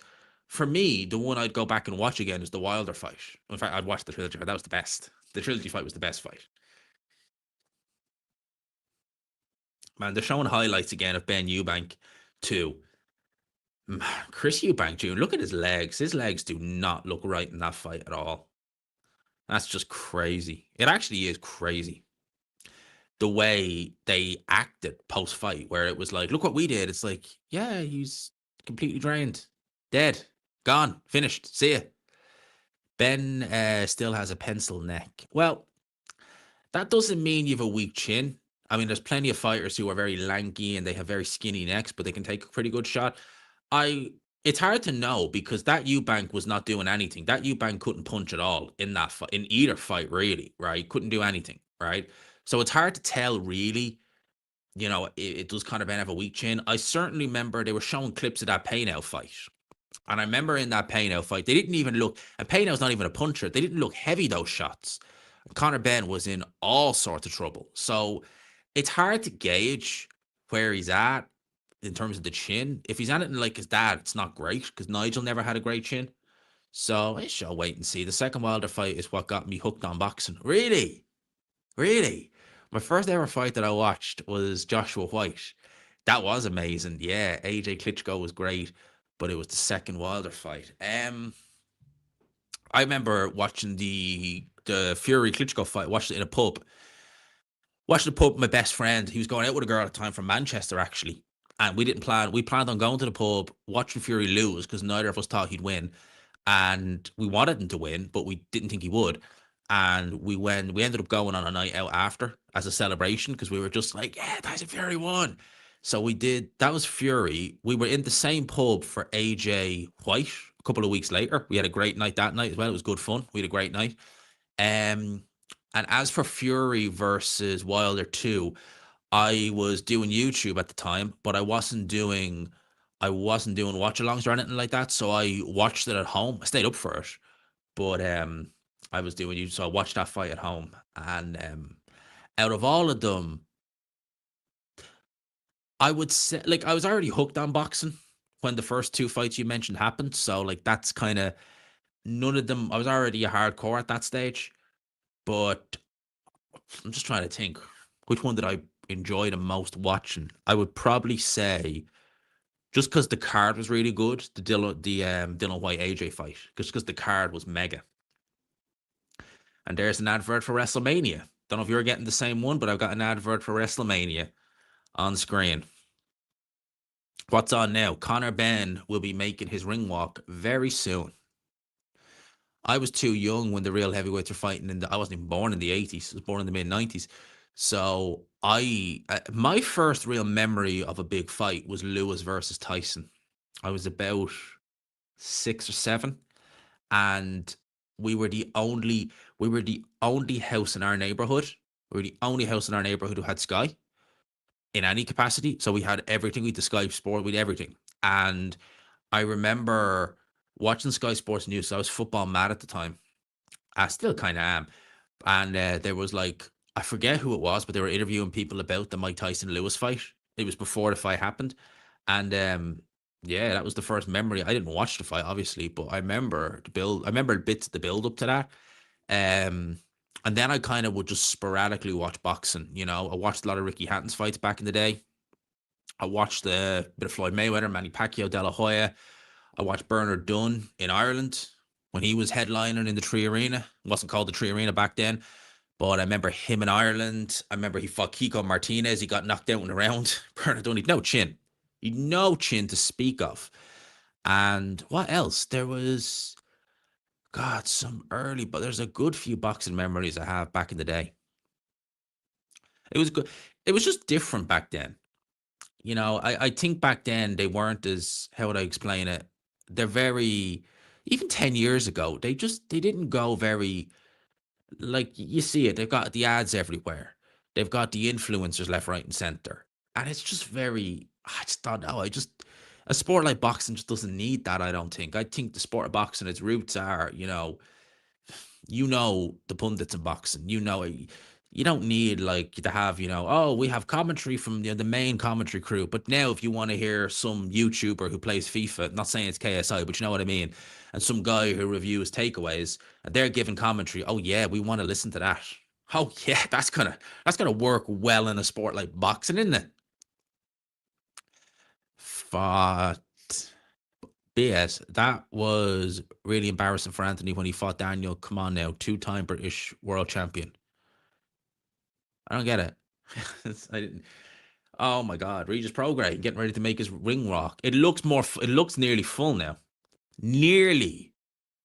For me, the one I'd go back and watch again is the Wilder fight. In fact, I'd watch the trilogy fight. That was the best. The trilogy fight was the best fight. Man, they're showing highlights again of Ben Eubank too. Chris Eubank Jr., look at his legs. His legs do not look right in that fight at all. That's just crazy. It actually is crazy. The way they acted post fight, where it was like, look what we did. It's like, yeah, he's completely drained, dead, gone, finished. See ya. Ben still has a pencil neck. Well, that doesn't mean you have a weak chin. I mean, there's plenty of fighters who are very lanky and they have very skinny necks, but they can take a pretty good shot. It's hard to know because that Eubank was not doing anything. That Eubank couldn't punch at all in that fight, in either fight, really, right? Couldn't do anything, right? So it's hard to tell, really. It does kind of have a weak chin. I certainly remember they were showing clips of that Paynow fight. And I remember in that Paynow fight, they didn't even look, and Paynow's not even a puncher. They didn't look heavy, those shots. Conor Ben was in all sorts of trouble. So it's hard to gauge where he's at in terms of the chin. If he's anything like his dad, it's not great because Nigel never had a great chin. So I shall wait and see. The second Wilder fight is what got me hooked on boxing. Really? Really? My first ever fight that I watched was Joshua White. That was amazing. Yeah, AJ Klitschko was great, but it was the second Wilder fight. I remember watching the Fury Klitschko fight. Watched it in a pub. Watched the pub with my best friend. He was going out with a girl at the time from Manchester, actually. And we didn't plan. We planned on going to the pub, watching Fury lose because neither of us thought he'd win. And we wanted him to win, but we didn't think he would. And we ended up going on a night out after as a celebration because we were just like, yeah, Tyson Fury won. So we did. That was Fury. We were in the same pub for AJ White a couple of weeks later. We had a great night that night as well. It was good fun. We had a great night. And as for Fury versus Wilder 2, I was doing YouTube at the time, but I wasn't doing watchalongs or anything like that. So I watched it at home. I stayed up for it, but I was doing YouTube, so I watched that fight at home. And out of all of them, I would say like I was already hooked on boxing when the first two fights you mentioned happened. So like that's kind of none of them. I was already a hardcore at that stage, but I'm just trying to think which one did I enjoy the most watching. I would probably say just because the card was really good, Dylan White AJ fight, just because the card was mega. And there's an advert for WrestleMania. Don't know if you're getting the same one, but I've got an advert for WrestleMania on screen. What's on now? Conor Ben will be making his ring walk very soon. I was too young when the real heavyweights were fighting. I wasn't even born in the 80s. I was born in the mid 90s. So my first real memory of a big fight was Lewis versus Tyson. I was about 6 or 7, and we were the only house in our neighborhood. We were the only house in our neighborhood who had Sky in any capacity. So we had everything. We had the Sky Sport. We had everything. And I remember watching Sky Sports News. So I was football mad at the time. I still kind of am. And there was like, I forget who it was, but they were interviewing people about the Mike Tyson Lewis fight. It was before the fight happened. And yeah, that was the first memory. I didn't watch the fight, obviously, but I remember I remember bits of the build up to that. Um, and then I kind of would just sporadically watch boxing. I watched a lot of Ricky Hatton's fights back in the day. I watched a bit of Floyd Mayweather, Manny Pacquiao, De La Hoya. I watched Bernard Dunn in Ireland when he was headlining in the Tree Arena. It wasn't called the Tree Arena back then, but I remember him in Ireland. I remember he fought Kiko Martinez. He got knocked out in the round. Bernard Dunn, he'd no chin. He'd no chin to speak of. And what else? There was, God, some early, but there's a good few boxing memories I have back in the day. It was good. It was just different back then. I think back then they weren't as, how would I explain it? They're very, even 10 years ago, they didn't go very, like you see it, they've got the ads everywhere. They've got the influencers left, right, and center. And it's just very, I just don't know. A sport like boxing just doesn't need that, I don't think. I think the sport of boxing, its roots are, the pundits in boxing, you don't need like to have, oh, we have commentary from the main commentary crew. But now, if you want to hear some YouTuber who plays FIFA, not saying it's KSI, but you know what I mean, and some guy who reviews takeaways, and they're giving commentary, oh yeah, we want to listen to that. Oh yeah, that's gonna work well in a sport like boxing, isn't it? Fought BS. That was really embarrassing for Anthony when he fought Daniel. Come on now, two-time British world champion. I don't get it. I didn't. Oh my God, Regis Prograis getting ready to make his ring walk. It looks more. It looks nearly full now. Nearly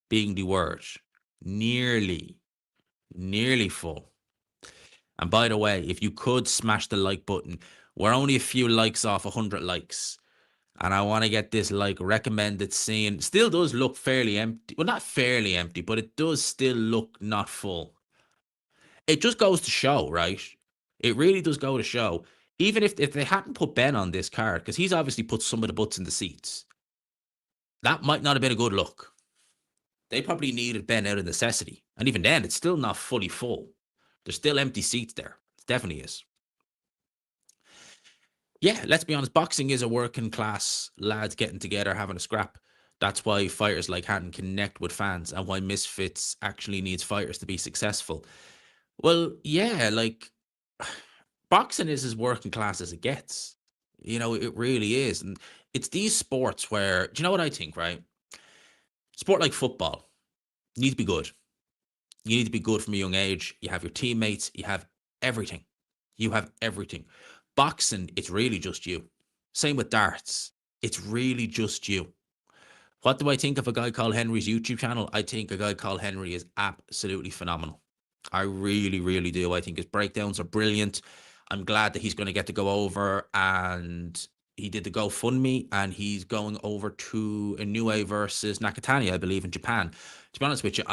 being the word. Nearly, nearly full. And by the way, if you could smash the like button, we're only a few likes off 100 likes. And I want to get this like recommended scene. Still does look fairly empty. Well, not fairly empty, but it does still look not full. It just goes to show, right? It really does go to show. Even if they hadn't put Ben on this card, because he's obviously put some of the butts in the seats, that might not have been a good look. They probably needed Ben out of necessity. And even then, it's still not fully full. There's still empty seats there. It definitely is. Yeah, let's be honest. Boxing is a working class lads getting together, having a scrap. That's why fighters like Hatton connect with fans, and why Misfits actually needs fighters to be successful. Well, yeah, like boxing is as working class as it gets. It really is. And it's these sports where, do you know what I think, right? Sport like football, you need to be good. You need to be good from a young age. You have your teammates, you have everything. You have everything. Boxing, it's really just you. Same with darts. It's really just you. What do I think of a guy called Henry's YouTube channel? I think a guy called Henry is absolutely phenomenal. I really, really do. I think his breakdowns are brilliant. I'm glad that he's going to get to go over, and he did the GoFundMe, and he's going over to Inoue versus Nakatani, I believe, in Japan. To be honest with you,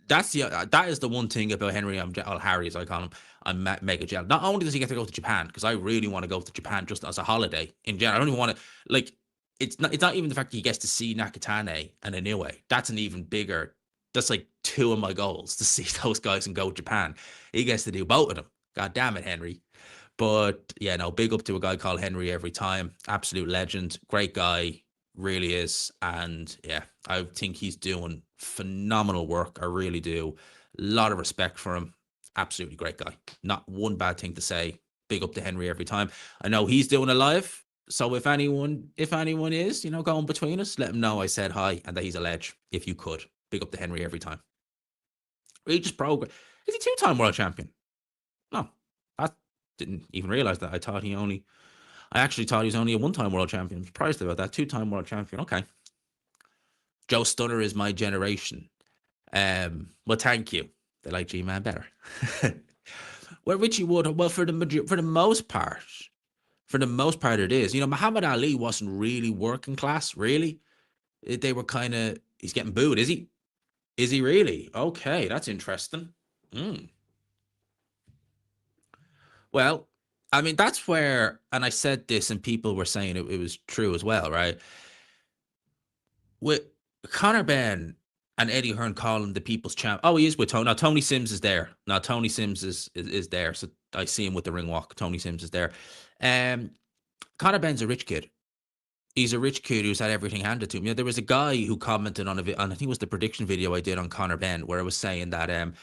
that is the one thing about Henry. Harry, as I call him. I'm mega jealous. Not only does he get to go to Japan, because I really want to go to Japan just as a holiday in general. I don't even want to like. It's not even the fact that he gets to see Nakatane and Inoue. That's an even bigger. That's like two of my goals, to see those guys and go to Japan. He gets to do both of them. God damn it, Henry. But yeah, no, big up to a guy called Henry every time. Absolute legend. Great guy. Really is. And yeah, I think he's doing phenomenal work. I really do. A lot of respect for him. Absolutely great guy. Not one bad thing to say. Big up to Henry every time. I know he's doing a live. So if anyone is, going between us, let him know I said hi and that he's a ledge. If you could. Big up to Henry every time. Regis Prograis. Is he two-time world champion? No. I didn't even realize that. I actually thought he was only a one-time world champion. I'm surprised about that. Two-time world champion. Okay. Joe Stunner is my generation. Well, thank you. They like G-Man better. Well, Richie Wood, well, for the most part, it is. Muhammad Ali wasn't really working class, really. They were kind of, he's getting booed, is he? Is he really? Okay, that's interesting. Well, I mean, that's where, and I said this and people were saying it was true as well, right? With Conor Benn and Eddie Hearn calling the people's champ. Oh, he is with Tony. Now, Tony Sims is there. Now, Tony Sims is there. So I see him with the ring walk. Tony Sims is there. Conor Benn's a rich kid. He's a rich kid who's had everything handed to him. There was a guy who commented on I think it was the prediction video I did on Conor Benn, where I was saying that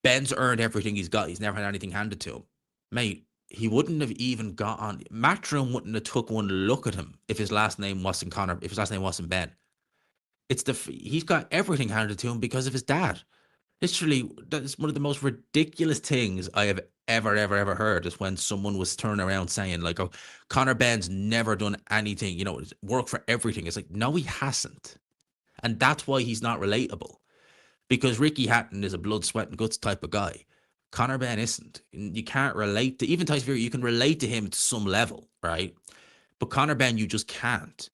Ben's earned everything he's got. He's never had anything handed to him. Mate, he wouldn't have even got on. Matchroom wouldn't have took one look at him if his last name wasn't Conor, if his last name wasn't Ben. He's got everything handed to him because of his dad. Literally, that's one of the most ridiculous things I have ever heard, is when someone was turning around saying like, "Oh, Conor Benn's never done anything, work for everything." It's like, no, he hasn't, and that's why he's not relatable. Because Ricky Hatton is a blood, sweat, and guts type of guy. Conor Benn isn't. You can't relate to even Tyson Fury. You can relate to him to some level, right? But Conor Benn, you just can't.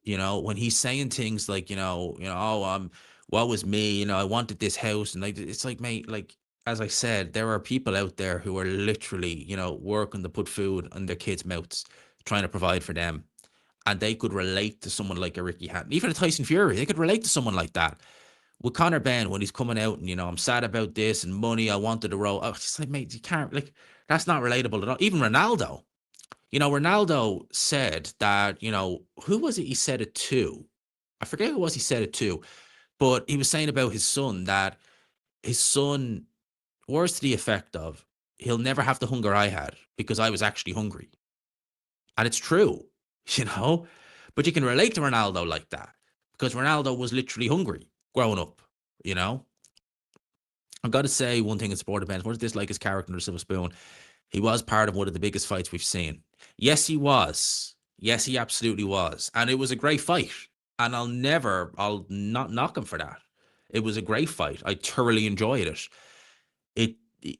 When he's saying things like, oh, what was me? I wanted this house, and like, it's like, mate, like, as I said, there are people out there who are literally, working to put food in their kids' mouths, trying to provide for them. And they could relate to someone like a Ricky Hatton, even a Tyson Fury. They could relate to someone like that. With Conor Ben, when he's coming out and, I'm sad about this and money, I wanted to roll. Oh, it's just like, mate, you can't, like, that's not relatable at all. Even Ronaldo. Ronaldo said that, who was it he said it to? I forget who it was he said it to, but he was saying about his son that his son, words to the effect of, he'll never have the hunger I had because I was actually hungry. And it's true, you know? But you can relate to Ronaldo like that because Ronaldo was literally hungry growing up, you know? I've got to say one thing in sport events. What is this like his character in the Silver Spoon? He was part of one of the biggest fights we've seen. Yes, he was. Yes, he absolutely was. And it was a great fight. And I'll not knock him for that. It was a great fight. I thoroughly enjoyed it. It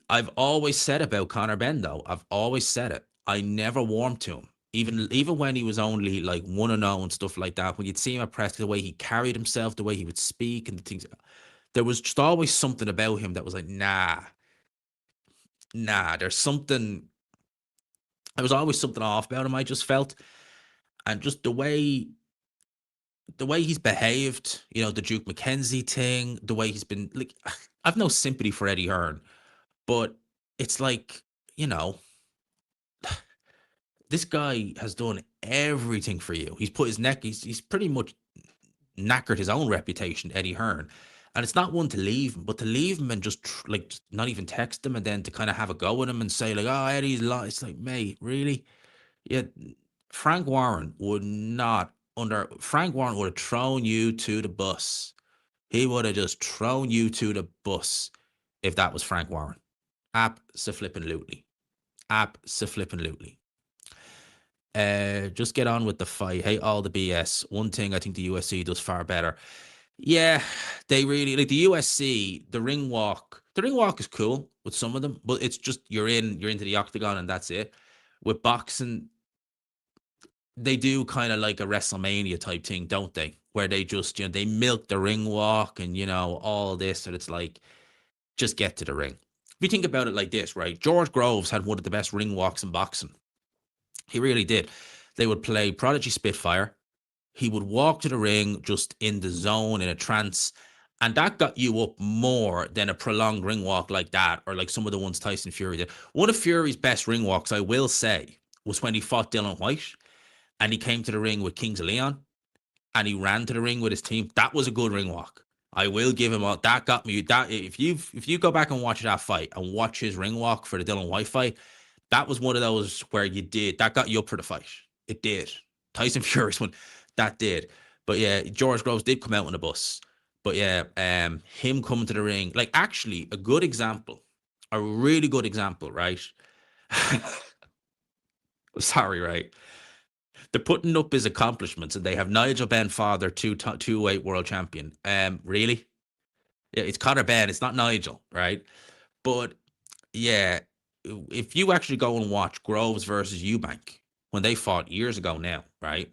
I've always said about Conor Ben though. I've always said it. I never warmed to him. Even when he was only like 1-0 and stuff like that, when you'd see him at press, the way he carried himself, the way he would speak and the things, there was just always something about him that was like, nah, there's something. There was always something off about him. I just felt, and just the way he's behaved, the Duke McKenzie thing, the way he's been like, I've no sympathy for Eddie Hearn, but it's like, you know, this guy has done everything for you. He's put his neck. He's pretty much knackered his own reputation, Eddie Hearn. And it's not one to leave him, but to leave him and just like not even text him and then to kind of have a go with him and say like, "Oh, Eddie's lost." It's like, mate, really? Yeah, Frank Warren would not Frank Warren would have thrown you to the bus. He would have just thrown you to the bus if that was Frank Warren. Abso-flippin-lutely. Abso-flippin-lutely. Just get on with the fight. Hate all the BS. One thing I think the UFC does far better. Yeah, they really like the USC, the ring walk. The ring walk is cool with some of them, but it's just you're into the octagon and that's it. With boxing, they do kind of like a WrestleMania type thing, don't they? Where they just, they milk the ring walk and, all this. And it's like, just get to the ring. If you think about it like this, right? George Groves had one of the best ring walks in boxing. He really did. They would play Prodigy Spitfire. He would walk to the ring just in the zone, in a trance. And that got you up more than a prolonged ring walk like that, or like some of the ones Tyson Fury did. One of Fury's best ring walks, I will say, was when he fought Dylan White and he came to the ring with Kings of Leon and he ran to the ring with his team. That was a good ring walk. I will give him all that. Got me that. If you go back and watch that fight and watch his ring walk for the Dylan White fight, that was one of those where that got you up for the fight. It did. Tyson Fury's one that did. But yeah, George Groves did come out on the bus. But yeah, him coming to the ring, like actually a good example, a really good example, right? Sorry, right? They're putting up his accomplishments, and they have Nigel Benn, father, two-weight world champion. Really? Yeah, it's Conor Benn. It's not Nigel, right? But yeah, if you actually go and watch Groves versus Eubank when they fought years ago now, right?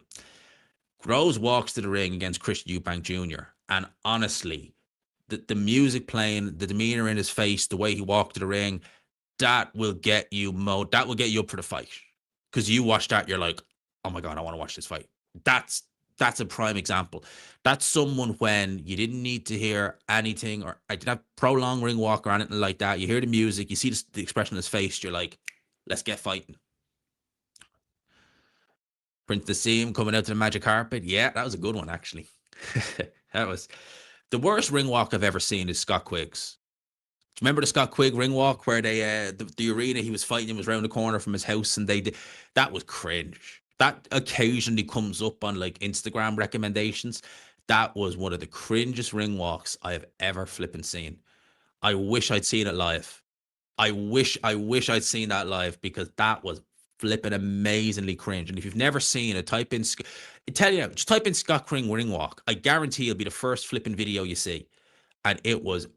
Groves walks to the ring against Chris Eubank Jr. And honestly, the music playing, the demeanor in his face, the way he walked to the ring, that will get you that will get you up for the fight. Because you watch that, you're like, oh my God, I want to watch this fight. That's a prime example. That's someone when you didn't need to hear anything, or I didn't have prolonged ring walk or anything like that. You hear the music, you see the expression on his face, you're like, let's get fighting. Prince Nassim coming out to the magic carpet. Yeah, that was a good one, actually. That was the worst ring walk I've ever seen is Scott Quigg's. Remember the Scott Quigg ring walk where they the arena he was fighting was around the corner from his house and they did that was cringe. That occasionally comes up on like Instagram recommendations. That was one of the cringiest ring walks I have ever flipping seen. I wish I'd seen it live. I wish I'd seen that live because that was flipping amazingly cringe. And if you've never seen it, just type in Scott Quigg ring walk. I guarantee it'll be the first flipping video you see. And it was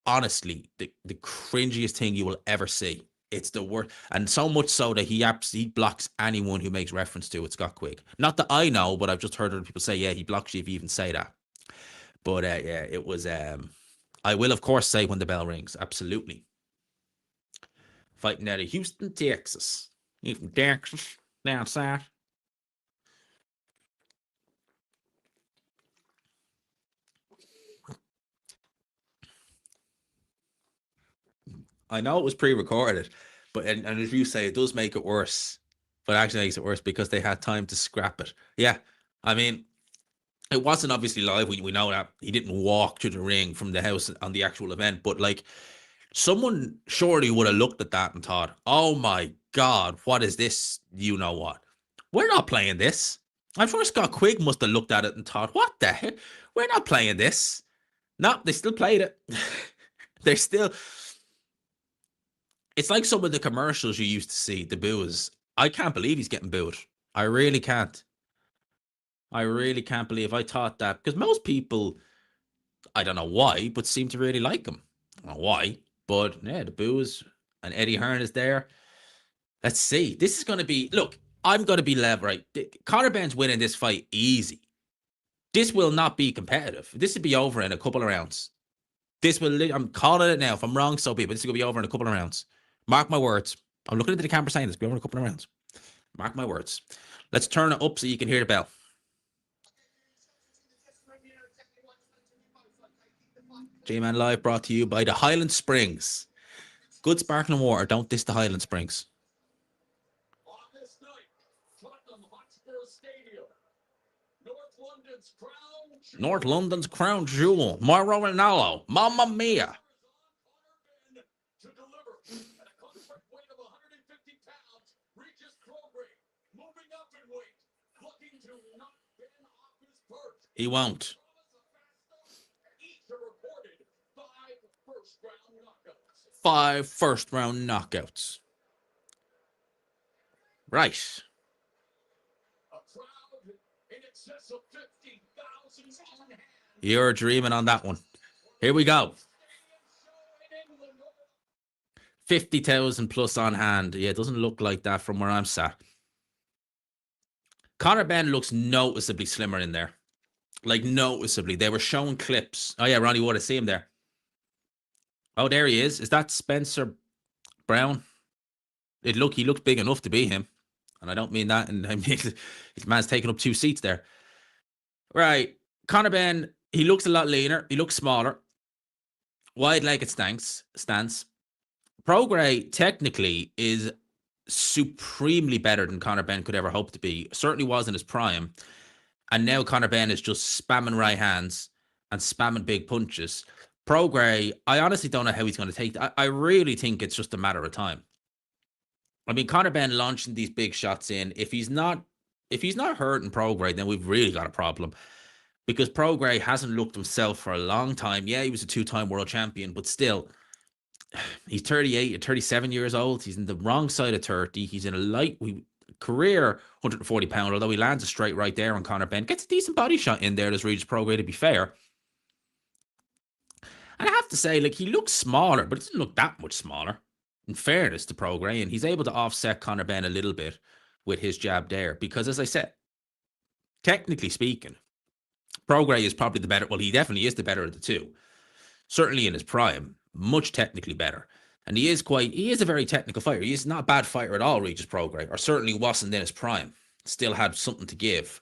honestly the cringiest thing you will ever see. It's the worst, and so much so that he blocks anyone who makes reference to it. Scott Quigg. Not that I know, but I've just heard other people say, yeah, he blocks you if you even say that. But yeah, it was. I will, of course, say when the bell rings. Absolutely. Fighting out of Houston, Texas. Houston, Texas. Down south. I know it was pre-recorded, but and as you say, it does make it worse. But it actually makes it worse because they had time to scrap it. Yeah, I mean, it wasn't obviously live. We know that he didn't walk to the ring from the house on the actual event, but like someone surely would have looked at that and thought, "Oh my God, what is this? You know what? We're not playing this." I'm sure Scott Quigg must have looked at it and thought, "What the heck? We're not playing this." No, they still played it. They're still. It's like some of the commercials you used to see, the boos. I can't believe he's getting booed. I really can't. I really can't believe I thought that because most people, I don't know why, but seem to really like him. I don't know why, but yeah, the boos and Eddie Hearn is there. Let's see. This is going to be, look, I'm going to be level, right? Conor Ben's winning this fight easy. This will not be competitive. This will be over in a couple of rounds. I'm calling it now. If I'm wrong, so be it. But this is going to be over in a couple of rounds. Mark my words. I'm looking into the camera saying this. Be over in a couple of rounds. Mark my words. Let's turn it up so you can hear the bell. J-Man Live brought to you by the Highland Springs. Good sparkling water. Don't diss the Highland Springs. North London's crown jewel. Mauro Ranallo. Mamma mia. He won't. 5 first-round knockouts. Right. You're dreaming on that one. Here we go. 50,000 plus on hand. Yeah, it doesn't look like that from where I'm sat. Conor Ben looks noticeably slimmer in there. Like, noticeably. They were showing clips. Oh, yeah, Ronnie Wood, I see him there. Oh, there he is. Is that Spencer Brown? He looks big enough to be him. And I don't mean that. And I mean, his man's taking up 2 seats there. Right. Conor Ben, he looks a lot leaner. He looks smaller. Wide-legged stance. Prograis technically is supremely better than Conor Ben could ever hope to be. Certainly was in his prime. And now Conor Ben is just spamming right hands and spamming big punches. Prograis, I honestly don't know how he's going to take that. I really think it's just a matter of time. I mean, Conor Ben launching these big shots in. If he's not hurting Prograis, then we've really got a problem. Because Prograis hasn't looked himself for a long time. Yeah, he was a 2-time world champion, but still, he's 38 or 37 years old. He's in the wrong side of 30. He's in a light career 140 pound, although he lands a straight right there on Conor Ben. Gets a decent body shot in there. Does Regis Prograis, to be fair. And I have to say, like, he looks smaller, but it doesn't look that much smaller. In fairness to Prograis, and he's able to offset Conor Ben a little bit with his jab there. Because, as I said, technically speaking, Prograis is probably the better. Well, he definitely is the better of the two. Certainly in his prime, much technically better. And he is a very technical fighter. He is not a bad fighter at all, Regis Prograis, or certainly wasn't in his prime. Still had something to give.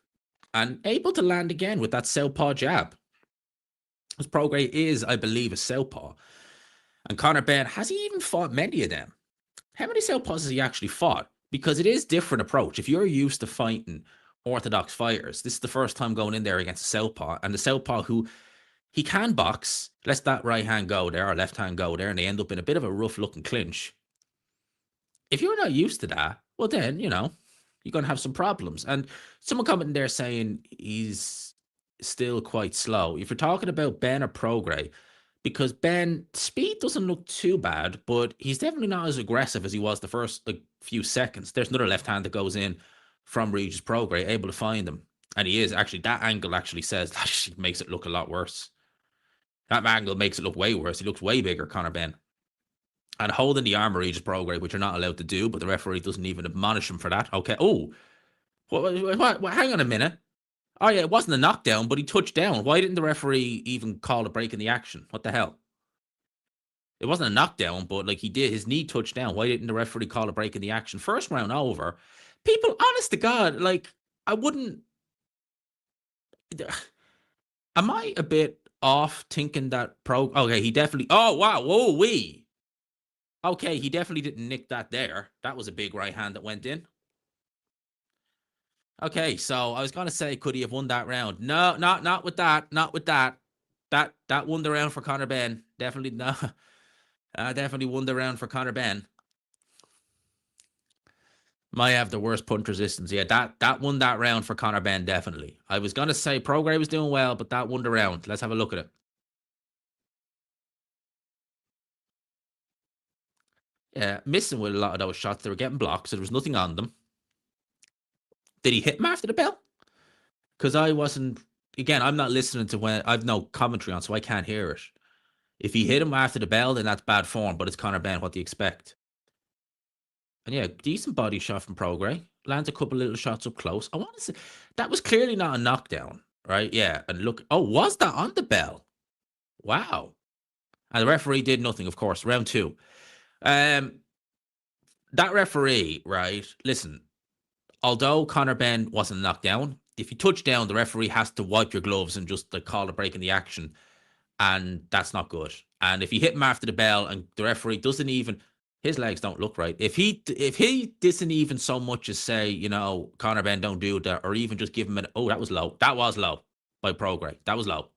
And able to land again with that southpaw jab. Because Prograis is, I believe, a southpaw. And Conor Ben, has he even fought many of them? How many southpaws has he actually fought? Because it is a different approach. If you're used to fighting orthodox fighters, this is the first time going in there against a southpaw. And the southpaw who, he can box, lets that right hand go there or left hand go there, and they end up in a bit of a rough looking clinch. If you're not used to that, well then, you're going to have some problems. And someone commenting there saying he's still quite slow. If you're talking about Ben or Prograis, because Ben, speed doesn't look too bad, but he's definitely not as aggressive as he was the first few seconds. There's another left hand that goes in from Regis Prograis, able to find him. And he is actually, that angle actually makes it look a lot worse. That angle makes it look way worse. He looks way bigger, Conor Ben. And holding the arm of Regis Prograis, which you're not allowed to do, but the referee doesn't even admonish him for that. Okay. Oh, what, hang on a minute. Oh, yeah, it wasn't a knockdown, but he touched down. Why didn't the referee even call a break in the action? What the hell? It wasn't a knockdown, but like his knee touched down. Why didn't the referee call a break in the action? First round over. People, honest to God, like I wouldn't. Am I a bit off thinking that Okay, he definitely. Oh wow, whoa wee. Okay, he definitely didn't nick that there. That was a big right hand that went in. Okay, so I was gonna say, could he have won that round? No, not with that. Not with that. That won the round for Conor Benn. Definitely no. Definitely won the round for Conor Benn. Might have the worst punch resistance. Yeah, that won that round for Conor Benn, definitely. I was gonna say Prograis was doing well, but that won the round. Let's have a look at it. Yeah, missing with a lot of those shots. They were getting blocked, so there was nothing on them. Did he hit him after the bell? Because I wasn't. Again, I'm not listening to when I've no commentary on, so I can't hear it. If he hit him after the bell, then that's bad form. But it's Conor Benn. What do you expect? And yeah, decent body shot from Prograis. Lands a couple little shots up close. I want to say that was clearly not a knockdown, right? Yeah, and look. Oh, was that on the bell? Wow. And the referee did nothing, of course. Round two. Um, that referee, right? Listen, although Conor Benn wasn't knocked down, if you touch down, the referee has to wipe your gloves and just like call a break in the action, and that's not good. And if you hit him after the bell, and the referee doesn't even, his legs don't look right. If he doesn't even so much as say, Conor Benn don't do that, or even just give him an that was low. That was low by Prograis. That was low.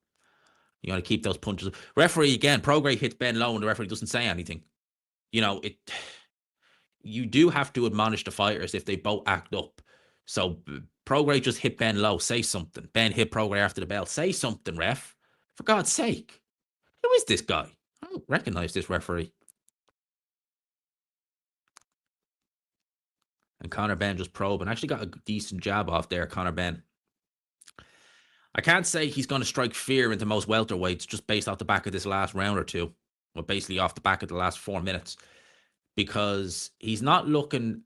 You got to keep those punches. Referee again. Prograis hits Benn low, and the referee doesn't say anything. It. You do have to admonish the fighters if they both act up. So Prograis just hit Benn low. Say something. Benn hit Prograis after the bell. Say something, ref. For God's sake. Who is this guy? I don't recognize this referee. And Conor Benn just probing. Actually got a decent jab off there, Conor Benn. I can't say he's going to strike fear into most welterweights just based off the back of this last round or two. Well, basically off the back of the last 4 minutes. Because he's not looking.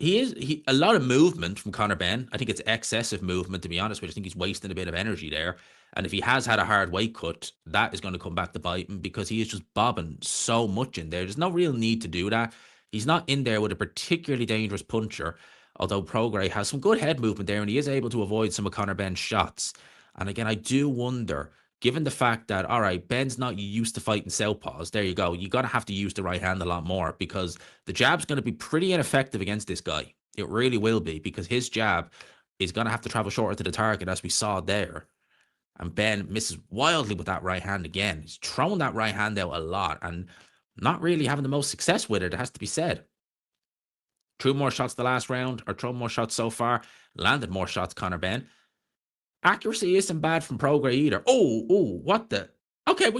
A lot of movement from Conor Benn. I think it's excessive movement, to be honest with you. I think he's wasting a bit of energy there. And if he has had a hard weight cut, that is going to come back to bite him because he is just bobbing so much in there. There's no real need to do that. He's not in there with a particularly dangerous puncher, although Prograis has some good head movement there and he is able to avoid some of Conor Benn's shots. And again, I do wonder, given the fact that, all right, Ben's not used to fighting southpaws, there you go. You're going to have to use the right hand a lot more because the jab's going to be pretty ineffective against this guy. It really will be because his jab is going to have to travel shorter to the target, as we saw there. And Benn misses wildly with that right hand again. He's throwing that right hand out a lot and not really having the most success with it, it has to be said. Threw more shots the last round, or thrown more shots so far. Landed more shots, Conor Benn. Accuracy isn't bad from Prograis either. Oh, what the? Okay,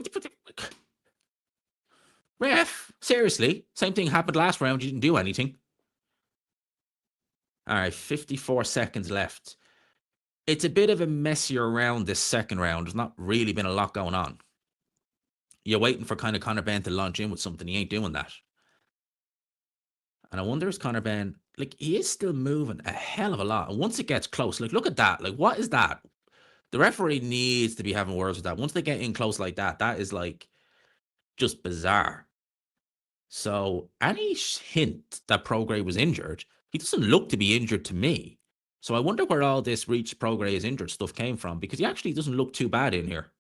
ref, seriously? Same thing happened last round. You didn't do anything. All right, 54 seconds left. It's a bit of a messier round this second round. There's not really been a lot going on. You're waiting for kind of Conor Benn to launch in with something. He ain't doing that. And I wonder is Conor Benn, like, he is still moving a hell of a lot. And once it gets close, like, look at that. Like, what is that? The referee needs to be having words with that. Once they get in close like that, that is like just bizarre. So any hint that Prograis was injured, he doesn't look to be injured to me. So I wonder where all this Reach Prograis injured stuff came from because he actually doesn't look too bad in here.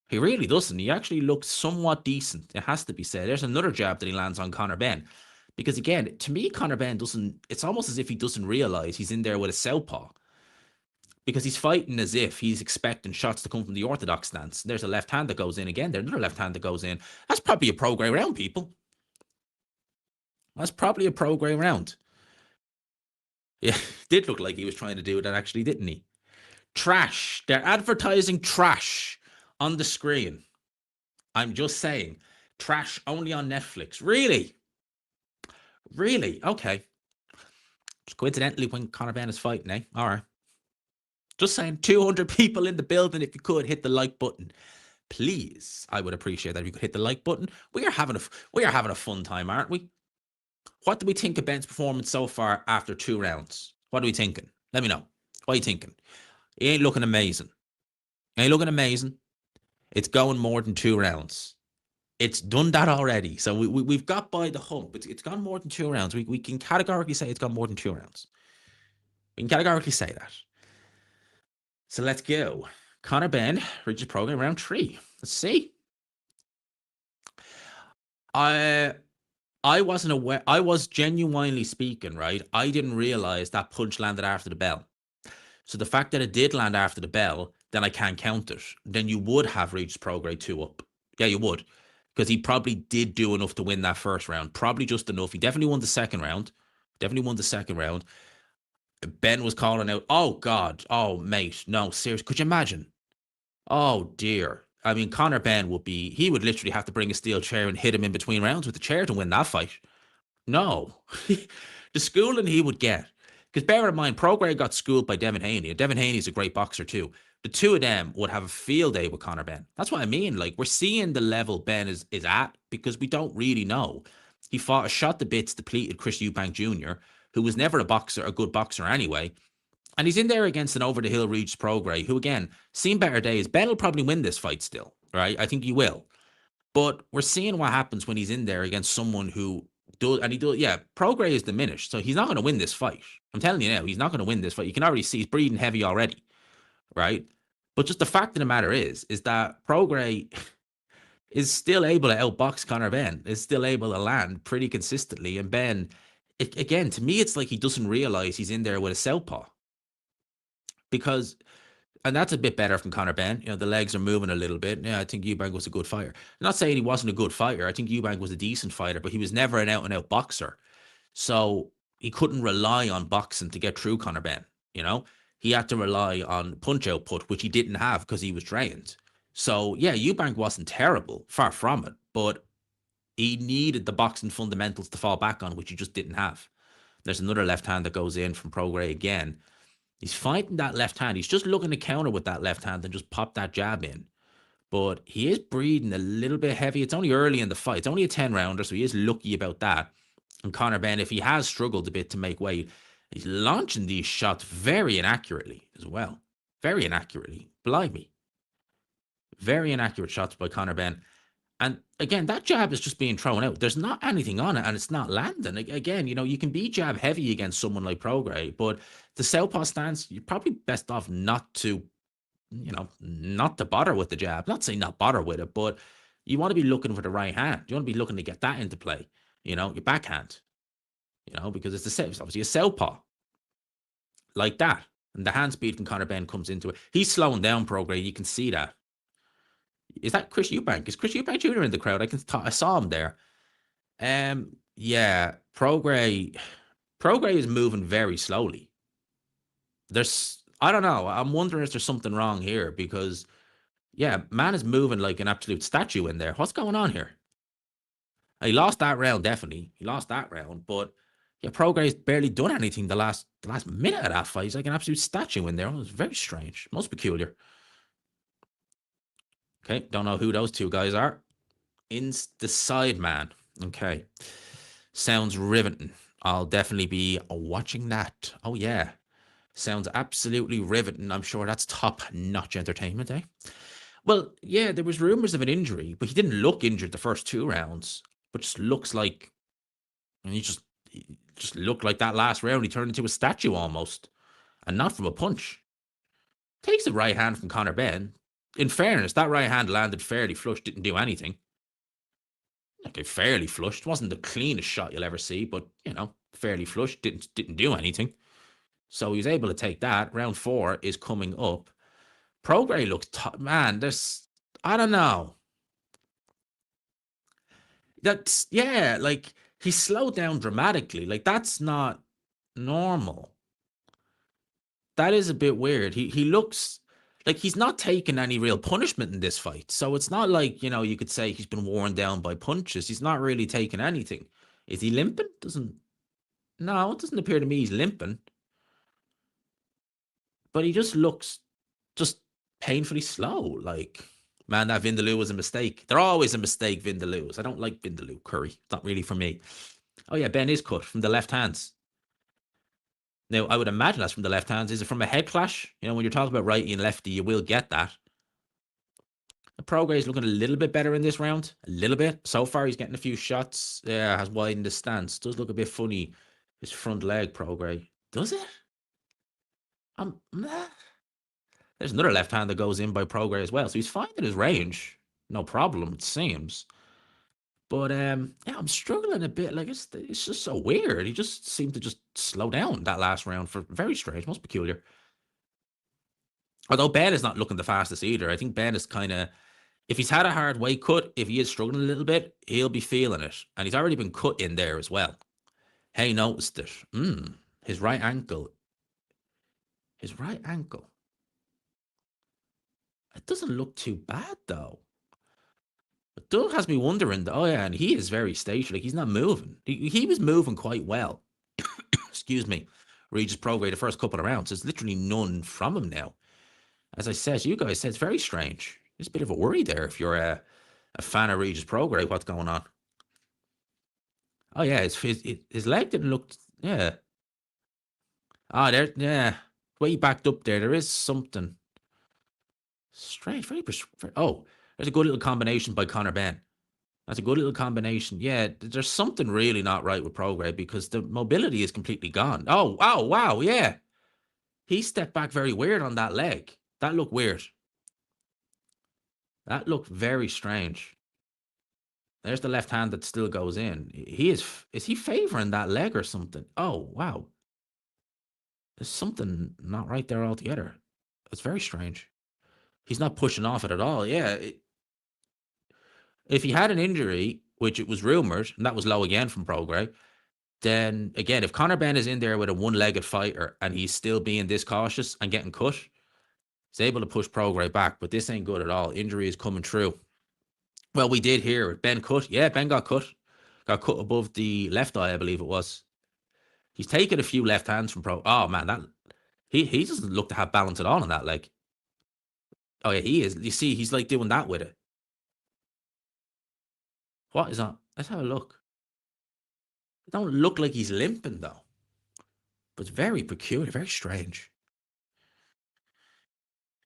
He really doesn't. He actually looks somewhat decent. It has to be said. There's another jab that he lands on Conor Benn. Because again, to me, Conor Benn doesn't, it's almost as if he doesn't realize he's in there with a southpaw. Because he's fighting as if he's expecting shots to come from the orthodox stance. There's a left hand that goes in again. There's another left hand that goes in. That's probably a Prograis round, people. That's probably a Prograis round. Yeah, did look like he was trying to do that actually, didn't he? Trash. They're advertising trash on the screen. I'm just saying. Trash only on Netflix. Really? Really? Okay. Just coincidentally when Conor Benn is fighting, eh? All right. Just saying, 200 people in the building. If you could hit the like button, please. I would appreciate that if you could hit the like button. We are having a fun time, aren't we? What do we think of Benn's performance so far after 2 rounds? What are we thinking? Let me know. What are you thinking? He ain't looking amazing. It's going more than 2 rounds. It's done that already. So we've got by the hump. It's gone more than 2 rounds. We can categorically say it's gone more than 2 rounds. We can categorically say that. So let's go. Conor Benn, Regis Prograis, round 3. Let's see. I wasn't aware. I was genuinely speaking, right? I didn't realize that punch landed after the bell. So the fact that it did land after the bell, then I can't count it. Then you would have reached Prograis 2 up. Yeah, you would. Because he probably did do enough to win that first round. Probably just enough. He definitely won the second round. Definitely won the second round. Ben was calling out, oh, God. Oh, mate. No, seriously. Could you imagine? Oh, dear. I mean, Conor Benn he would literally have to bring a steel chair and hit him in between rounds with the chair to win that fight. No. The schooling he would get. Because bear in mind, Prograis got schooled by Devin Haney, and Devin Haney's a great boxer too. The two of them would have a field day with Conor Benn. That's what I mean. Like, we're seeing the level Ben is at because we don't really know. He fought a shot to bits, depleted Chris Eubank Jr., who was never a good boxer anyway. And he's in there against an over-the-hill Regis Prograis, who, again, seen better days. Ben will probably win this fight still, right? I think he will. But we're seeing what happens when he's in there against someone who does, and he does, yeah, Prograis is diminished, so he's not going to win this fight. I'm telling you now, he's not going to win this fight. You can already see he's breathing heavy already, right? But just the fact of the matter is that Prograis is still able to outbox Conor Benn, is still able to land pretty consistently. And Ben, again, to me, it's like he doesn't realize he's in there with a southpaw. Because, and that's a bit better from Conor Benn. You know, the legs are moving a little bit. Yeah, I think Eubank was a good fighter. I'm not saying he wasn't a good fighter. I think Eubank was a decent fighter, but he was never an out-and-out boxer. So he couldn't rely on boxing to get through Conor Benn, you know? He had to rely on punch output, which he didn't have because he was drained. So, yeah, Eubank wasn't terrible, far from it, but he needed the boxing fundamentals to fall back on, which he just didn't have. There's another left hand that goes in from Prograis again. He's fighting that left hand. He's just looking to counter with that left hand and just pop that jab in. But he is breathing a little bit heavy. It's only early in the fight. It's only a 10-rounder, so he is lucky about that. And Conor Benn, if he has struggled a bit to make weight, he's launching these shots very inaccurately as well. Very inaccurately. Blimey. Very inaccurate shots by Conor Benn. And again, that jab is just being thrown out. There's not anything on it, and it's not landing. Again, you know, you can be jab heavy against someone like Prograis, but the southpaw stance, you're probably best off not to, you know, not to bother with the jab. Not saying not bother with it, but you want to be looking for the right hand. You want to be looking to get that into play. You know, your backhand. You know, because it's obviously a southpaw like that, and the hand speed from Conor Benn comes into it. He's slowing down Prograis. You can see that. Is that Chris Eubank? Is Chris Eubank Jr. in the crowd? I saw him there. Yeah, Prograis is moving very slowly. I don't know. I'm wondering if there's something wrong here because, yeah, man is moving like an absolute statue in there. What's going on here? He lost that round, definitely. He lost that round, but yeah, Prograis barely done anything the last minute of that fight. He's like an absolute statue in there. It was very strange, most peculiar. Okay, don't know who those two guys are. In the side man. Okay. Sounds riveting. I'll definitely be watching that. Oh, yeah. Sounds absolutely riveting. I'm sure that's top-notch entertainment, eh? Well, yeah, there was rumors of an injury, but he didn't look injured the first 2 rounds, but just looks like, and he just looked like that last round. He turned into a statue almost, and not from a punch. Takes the right hand from Conor Benn. In fairness, that right hand landed fairly flush, didn't do anything. Okay, fairly flushed. Wasn't the cleanest shot you'll ever see, but, you know, fairly flushed. Didn't do anything. So he was able to take that. Round 4 is coming up. Prograis looks tough. Man, I don't know. That's, yeah, like, he slowed down dramatically. Like, that's not normal. That is a bit weird. He looks like he's not taking any real punishment in this fight. So it's not like, you know, you could say he's been worn down by punches. He's not really taking anything. Is he limping? No, it doesn't appear to me he's limping. But he just looks just painfully slow. Like, man, that Vindaloo was a mistake. They're always a mistake, Vindaloos. I don't like Vindaloo curry. It's not really for me. Oh, yeah, Ben is cut from the left hands. Now, I would imagine that's from the left hands. Is it from a head clash? You know, when you're talking about righty and lefty, you will get that. Prograis looking a little bit better in this round. A little bit. So far, he's getting a few shots. Yeah, has widened the stance. Does look a bit funny. His front leg, Prograis. Does it? There's another left hand that goes in by Prograis as well. So he's finding his range. No problem, it seems. But yeah, I'm struggling a bit. Like it's just so weird. He just seemed to just slow down that last round for very strange, most peculiar. Although Ben is not looking the fastest either. I think Ben is kind of, if he's had a hard weight cut, if he is struggling a little bit, he'll be feeling it. And he's already been cut in there as well. Hey, noticed it. His right ankle. His right ankle. It doesn't look too bad though. It does has me wondering. Oh yeah, and he is very stationary. Like he's not moving. He was moving quite well. Excuse me. Regis Prograis the first couple of rounds. There's literally none from him now. As I said, you guys said it's very strange. There's a bit of a worry there if you're a fan of Regis Prograis. What's going on? Oh yeah, his leg didn't look. Yeah. Ah, there. Yeah. Way backed up there. There is something strange. Oh, there's a good little combination by Conor Benn. That's a good little combination. Yeah, there's something really not right with Prograis because the mobility is completely gone. Oh, wow. Yeah. He stepped back very weird on that leg. That looked weird. That looked very strange. There's the left hand that still goes in. Is he favoring that leg or something? Oh, wow. There's something not right there altogether. It's very strange. He's not pushing off it at all. Yeah. If he had an injury, which it was rumored, and that was low again from Prograis, then again, if Conor Benn is in there with a one-legged fighter and he's still being this cautious and getting cut, he's able to push Prograis back. But this ain't good at all. Injury is coming through. Well, we did hear it. Ben cut. Yeah, Ben got cut. Got cut above the left eye, I believe it was. He's taken a few left hands from Pro. Oh man, that he doesn't look to have balance at all on that leg. Oh yeah, he is. You see, he's like doing that with it. What is that? Let's have a look. It don't look like he's limping though. But it's very peculiar, very strange.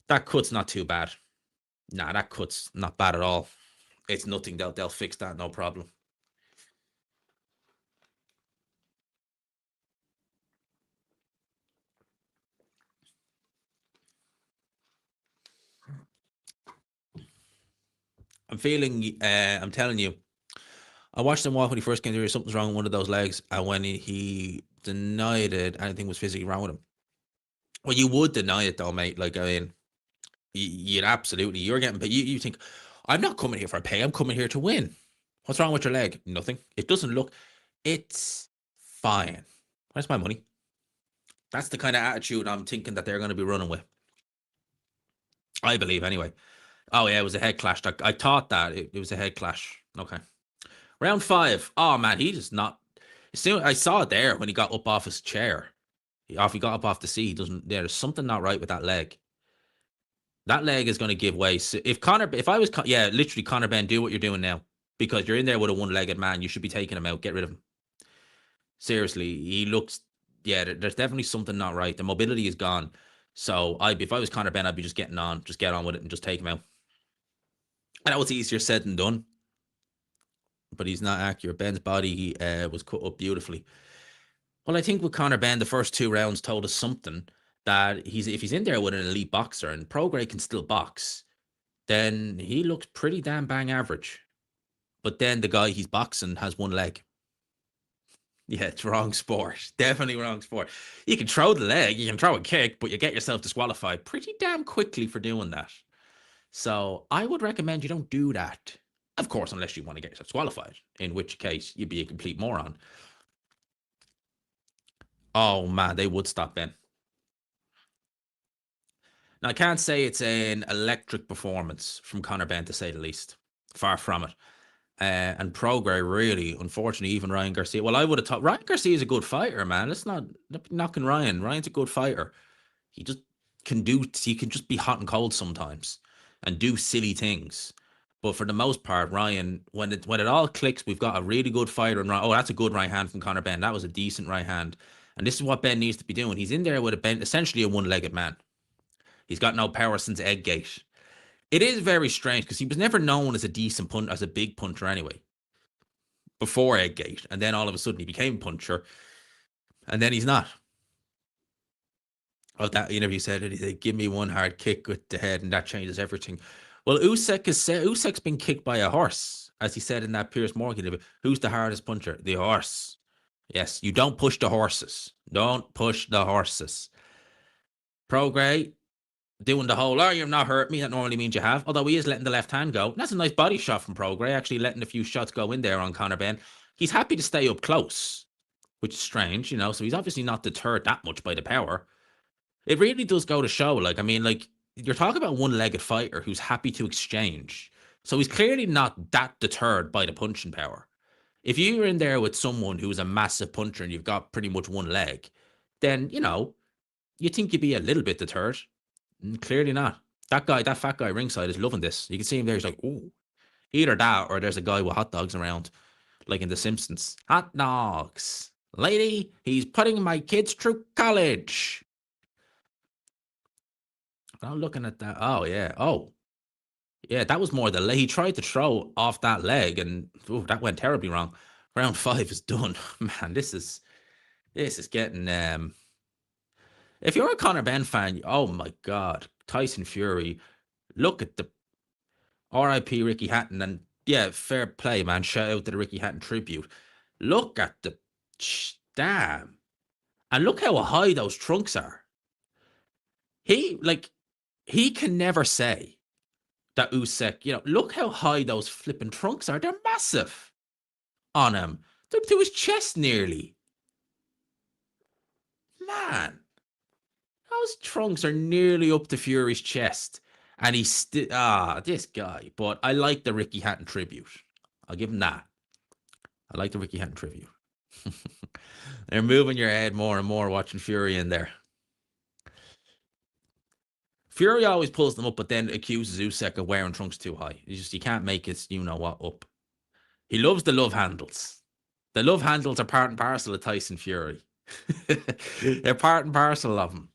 That cut's not too bad. Nah, that cut's not bad at all. It's nothing. They'll fix that, no problem. I'm telling you, I watched him walk when he first came through. Something's wrong with one of those legs. And when he denied it, anything was physically wrong with him. Well, you would deny it though, mate. Like, I mean, you'd absolutely, you're getting paid. You think, I'm not coming here for a pay. I'm coming here to win. What's wrong with your leg? Nothing. It doesn't look, it's fine. Where's my money? That's the kind of attitude I'm thinking that they're going to be running with. I believe anyway. Oh yeah, it was a head clash. I thought that it was a head clash. Okay. Round 5. Oh man, he just not. As soon I saw it there when he got up off his chair. He got up off the seat. He doesn't. There's something not right with that leg. That leg is going to give way. So if I was, yeah, literally, Conor Benn, do what you're doing now because you're in there with a one-legged man. You should be taking him out. Get rid of him. Seriously, he looks. Yeah, there's definitely something not right. The mobility is gone. So if I was Conor Benn, I'd be just get on with it and just take him out. I know it's easier said than done, but he's not accurate. Ben's body was cut up beautifully. Well, I think with Conor Benn, the first 2 rounds told us something that if he's in there with an elite boxer and Prograis can still box, then he looks pretty damn bang average. But then the guy he's boxing has one leg. Yeah, it's wrong sport. Definitely wrong sport. You can throw the leg, you can throw a kick, but you get yourself disqualified pretty damn quickly for doing that. So I would recommend you don't do that. Of course, unless you want to get yourself disqualified, in which case you'd be a complete moron. Oh man, they would stop Ben. Now I can't say it's an electric performance from Conor Benn to say the least. Far from it. And Prograis really, unfortunately, even Ryan Garcia. Well, I would have thought Ryan Garcia is a good fighter, man. Let's not knocking Ryan. Ryan's a good fighter. He just can just be hot and cold sometimes and do silly things. But for the most part, Ryan, when it all clicks, we've got a really good fighter. And oh, that's a good right hand from Conor Benn. That was a decent right hand. And this is what Ben needs to be doing. He's in there with essentially a one-legged man. He's got no power since Eggate. It is very strange because he was never known as a decent puncher, as a big puncher anyway, before Eggate. And then all of a sudden he became puncher. And then he's not. Oh, that interview said it. He said, "Give me one hard kick with the head, and that changes everything." Well, Usyk's been kicked by a horse, as he said in that Piers Morgan interview. Who's the hardest puncher? The horse. Yes, you don't push the horses. Don't push the horses. Prograis doing the whole, oh, you've not hurt me. That normally means you have. Although he is letting the left hand go. That's a nice body shot from Prograis, actually letting a few shots go in there on Conor Benn. He's happy to stay up close, which is strange, you know. So he's obviously not deterred that much by the power. It really does go to show. Like, I mean, like, you're talking about a one-legged fighter who's happy to exchange. So he's clearly not that deterred by the punching power. If you're in there with someone who's a massive puncher and you've got pretty much one leg, then, you know, you think you'd be a little bit deterred. Clearly not. That fat guy ringside is loving this. You can see him there. He's like, oh, either that or there's a guy with hot dogs around, like in The Simpsons. Hot dogs. Lady, he's putting my kids through college. I'm looking at that. Oh, yeah. Oh, yeah. That was more the leg. He tried to throw off that leg and that went terribly wrong. Round 5 is done. Man, this is getting if you're a Conor Benn fan, oh my God, Tyson Fury, look at the R.I.P. Ricky Hatton, and yeah, fair play, man. Shout out to the Ricky Hatton tribute. Look at the damn, and look how high those trunks are. He can never say that Usyk, you know, look how high those flipping trunks are. They're massive on him. They're to his chest nearly. Man. Those trunks are nearly up to Fury's chest. And he's still, this guy. But I like the Ricky Hatton tribute. I'll give him that. I like the Ricky Hatton tribute. They're moving your head more and more watching Fury in there. Fury always pulls them up, but then accuses Usyk of wearing trunks too high. You can't make it, you know what, up. He loves the love handles. The love handles are part and parcel of Tyson Fury. They're part and parcel of him.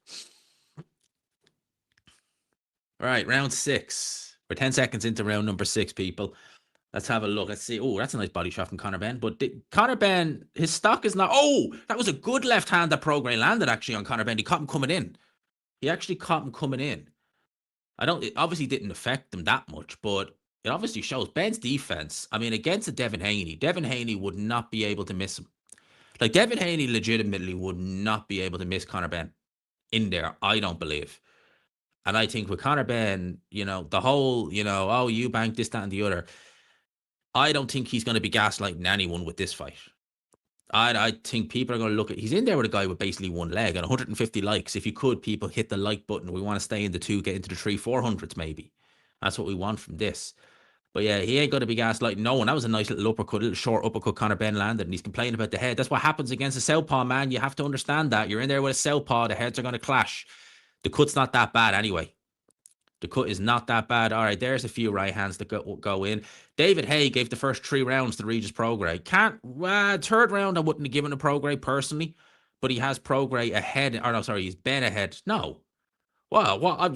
All right, round 6. We're 10 seconds into round number 6, people. Let's have a look. Let's see. Oh, that's a nice body shot from Conor Benn. But Conor Benn, his stock is not... Oh, that was a good left hand that Prograis landed, actually, on Conor Benn. He caught him coming in. He actually caught him coming in. It obviously didn't affect him that much, but it obviously shows Ben's defense. I mean, against a Devin Haney would not be able to miss him. Like, Devin Haney legitimately would not be able to miss Conor Benn in there, I don't believe. And I think with Conor Benn, you know, the whole, you know, oh, you bank this, that, and the other. I don't think he's going to be gaslighting anyone with this fight. I think people are going to look at... He's in there with a guy with basically one leg and 150 likes. If you could, people, hit the like button. We want to stay in the 2, get into the 3, 400s maybe. That's what we want from this. But yeah, he ain't going to be gaslighting no one. That was a nice little uppercut, little short uppercut Conor Benn landed, and he's complaining about the head. That's what happens against a southpaw, man. You have to understand that. You're in there with a southpaw. The heads are going to clash. The cut's not that bad anyway. The cut is not that bad. All right, there's a few right hands that go in. David Haye gave the first 3 rounds to Regis Prograis. Third round I wouldn't have given to Prograis personally, but he has Prograis ahead. Or no, sorry, he's Ben ahead. No. Wow,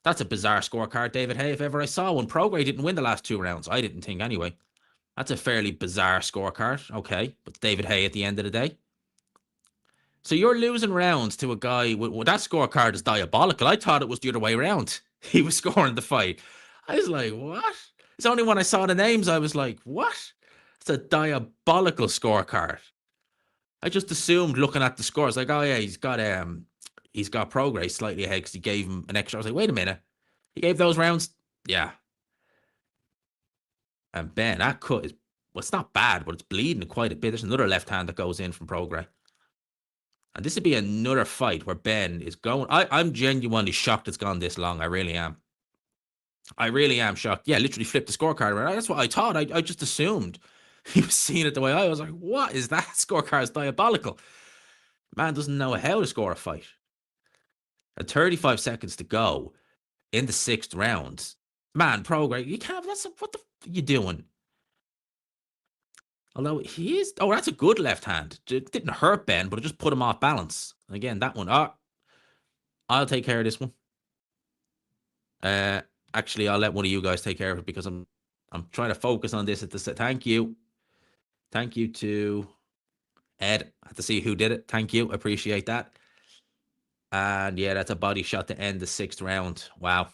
that's a bizarre scorecard, David Haye, if ever I saw one. Prograis didn't win the last 2 rounds. I didn't think anyway. That's a fairly bizarre scorecard. Okay, but David Haye at the end of the day. So you're losing rounds to a guy with that scorecard is diabolical. I thought it was the other way around. He was scoring the fight. I was like, what? It's only when I saw the names I was like, what? It's a diabolical scorecard. I just assumed looking at the scores, like, oh yeah, he's got Prograis slightly ahead because he gave him an extra. I was like, wait a minute. He gave those rounds? Yeah. And Ben, that cut is, well, it's not bad, but it's bleeding quite a bit. There's another left hand that goes in from Prograis. And this would be another fight where Ben is going... I'm genuinely shocked it's gone this long. I really am. I really am shocked. Yeah, literally flipped the scorecard around. That's what I thought. I just assumed he was seeing it the way I was like, what is that? Scorecard is diabolical. Man doesn't know how to score a fight. At 35 seconds to go in the 6th round. Man, Prograis, you can't... what the f are you doing? Although he is... Oh, that's a good left hand. It didn't hurt Ben, but it just put him off balance. Again, that one. I'll take care of this one. Actually, I'll let one of you guys take care of it because I'm trying to focus on this at the thank you. Thank you to Ed. I have to see who did it. Thank you. Appreciate that. And yeah, that's a body shot to end the 6th round. Wow.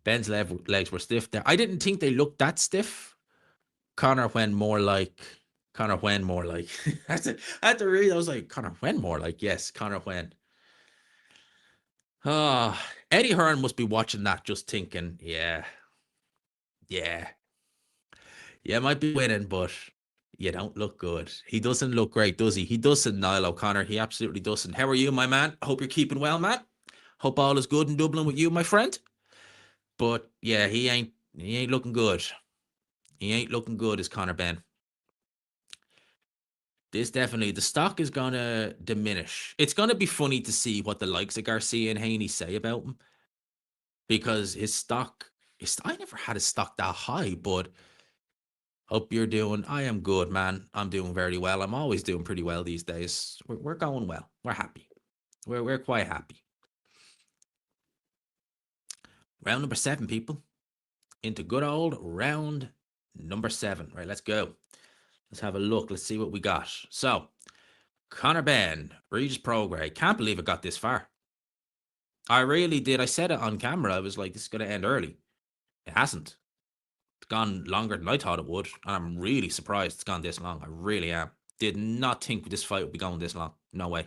Ben's legs were stiff there. I didn't think they looked that stiff. Connor went more like. Connor went more like. I had to read. I was like, Connor went more like. Yes, Connor went. Oh, Eddie Hearn must be watching that, just thinking, yeah, yeah, yeah, might be winning, but you don't look good. He doesn't look great, does he? He doesn't, Niall O'Connor. He absolutely doesn't. How are you, my man? Hope you're keeping well, Matt. Hope all is good in Dublin with you, my friend. But yeah, he ain't looking good. He ain't looking good as Conor Benn. This definitely, the stock is gonna diminish. It's gonna be funny to see what the likes of Garcia and Haney say about him because his stock. I never had his stock that high, but hope you're doing. I am good, man. I'm doing very well. I'm always doing pretty well these days. We're going well. We're happy. We're quite happy. Round number 7, people. Into good old round number 7. Right, let's go. Let's have a look. Let's see what we got. So, Conor Benn, Regis Prograis. Can't believe it got this far. I really did. I said it on camera. I was like, this is going to end early. It hasn't. It's gone longer than I thought it would. And I'm really surprised it's gone this long. I really am. Did not think this fight would be going this long. No way.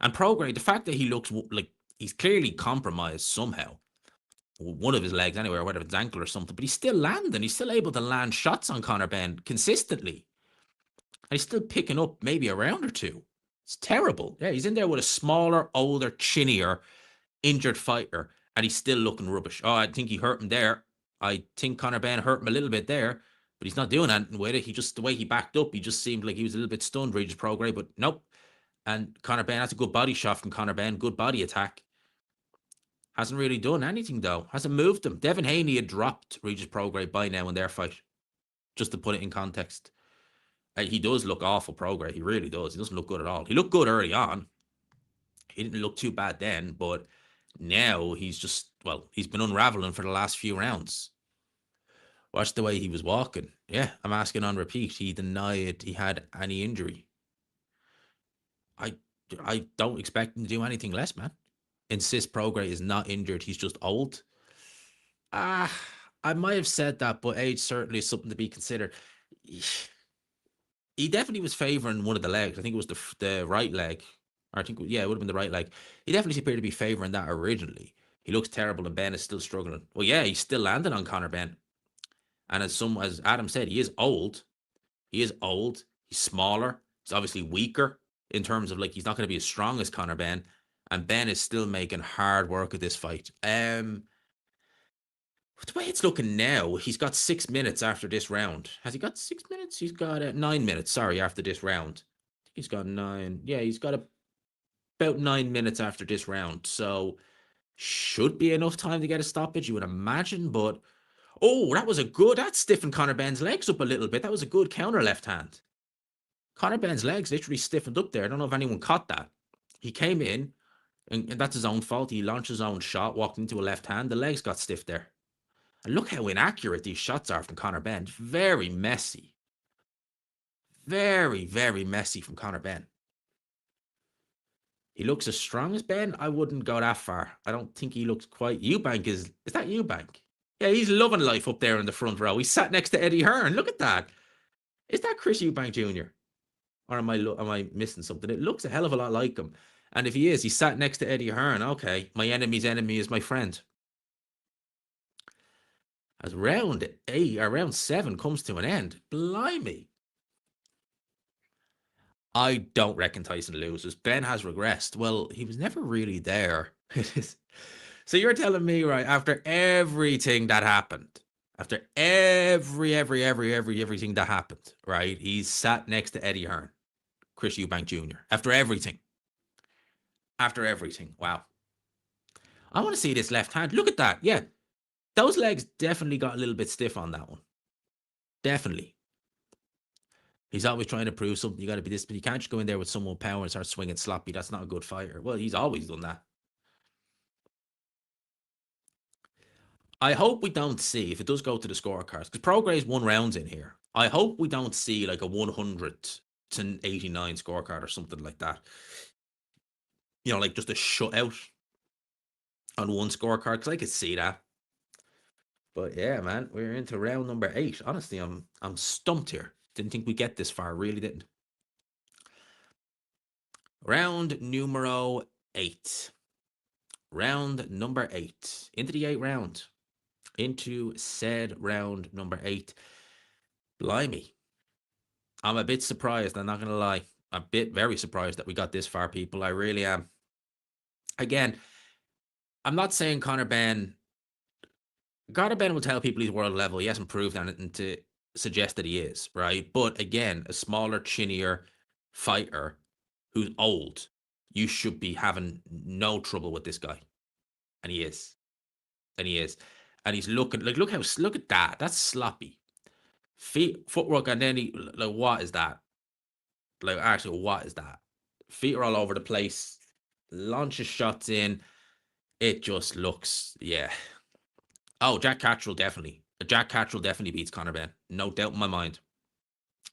And Prograis, the fact that he looks like he's clearly compromised somehow. One of his legs anyway, or whether it's ankle or something, but he's still landing. He's still able to land shots on Conor Benn consistently. And he's still picking up maybe a round or two. It's terrible. Yeah, he's in there with a smaller, older, chinnier, injured fighter, and he's still looking rubbish. Oh, I think he hurt him there. I think Conor Benn hurt him a little bit there, but he's not doing anything with it. He just, the way he backed up, he just seemed like he was a little bit stunned, Regis Prograis, but nope. And Conor Benn, that's a good body shot from Conor Benn, good body attack. Hasn't really done anything though. Hasn't moved him. Devin Haney had dropped Regis Prograis by now in their fight. Just to put it in context. He does look awful, Prograis. He really does. He doesn't look good at all. He looked good early on. He didn't look too bad then, but now he's just, well, he's been unraveling for the last few rounds. Watch the way he was walking. Yeah, I'm asking on repeat. He denied he had any injury. I I don't expect him to do anything less, man. Insist Prograis is not injured. He's just old. Ah, I might have said that, but age certainly is something to be considered. He definitely was favouring one of the legs. I think it was the right leg. Or I think, yeah, it would have been the right leg. He definitely appeared to be favouring that originally. He looks terrible, and Ben is still struggling. Well, yeah, he's still landing on Conor Benn. And as Adam said, he is old. He is old. He's smaller. He's obviously weaker in terms of like he's not going to be as strong as Conor Benn. And Ben is still making hard work of this fight. The way it's looking now, he's got 6 minutes after this round. Has he got 6 minutes? He's got 9 minutes. Sorry, after this round, I think he's got 9. Yeah, he's got about 9 minutes after this round. So should be enough time to get a stoppage, you would imagine. But oh, that stiffened Conor Benn's legs up a little bit. That was a good counter left hand. Conor Benn's legs literally stiffened up there. I don't know if anyone caught that. He came in, and that's his own fault. He launched his own shot, walked into a left hand. The legs got stiff there. And look how inaccurate these shots are from Conor Benn. Very messy. Very, very messy from Conor Benn. He looks as strong as Ben. I wouldn't go that far. I don't think he looks quite. Eubank is that Eubank? Yeah, he's loving life up there in the front row. He sat next to Eddie Hearn. Look at that. Is that Chris Eubank Jr.? Or am I missing something? It looks a hell of a lot like him. And if he is, he sat next to Eddie Hearn. Okay, my enemy's enemy is my friend. As round 7 comes to an end, blimey. I don't reckon Tyson loses. Ben has regressed. Well, he was never really there. So you're telling me, right, after everything that happened, after everything that happened, right, he's sat next to Eddie Hearn, Chris Eubank Jr., after everything. After everything. Wow. I want to see this left hand. Look at that. Yeah. Those legs definitely got a little bit stiff on that one. Definitely. He's always trying to prove something. You got to be this, but you can't just go in there with someone power and start swinging sloppy. That's not a good fighter. Well, he's always done that. I hope we don't see, if it does go to the scorecards, because Prograis won rounds in here. I hope we don't see like a 100 to 89 scorecard or something like that. You know, like just a shutout on one scorecard, because I could see that. But yeah, man, we're into round number 8. Honestly, I'm stumped here. Didn't think we'd get this far. Really didn't. Round numero 8. Round number 8. Into the 8th round. Into said round number 8. Blimey. I'm a bit surprised. I'm not going to lie. A bit very surprised that we got this far, people. I really am. Again, I'm not saying Conor Ben will tell people he's world level. He hasn't proved anything to suggest that he is, right? But again, a smaller, chinnier fighter who's old, you should be having no trouble with this guy. And he is. And he is. And he's looking, like, look at that. That's sloppy. Footwork, and then like, what is that? Like, actually, what is that? Feet are all over the place. Launches shots in. It just looks, yeah. Oh, Jack Catterall definitely. Jack Catterall definitely beats Conor Ben. No doubt in my mind.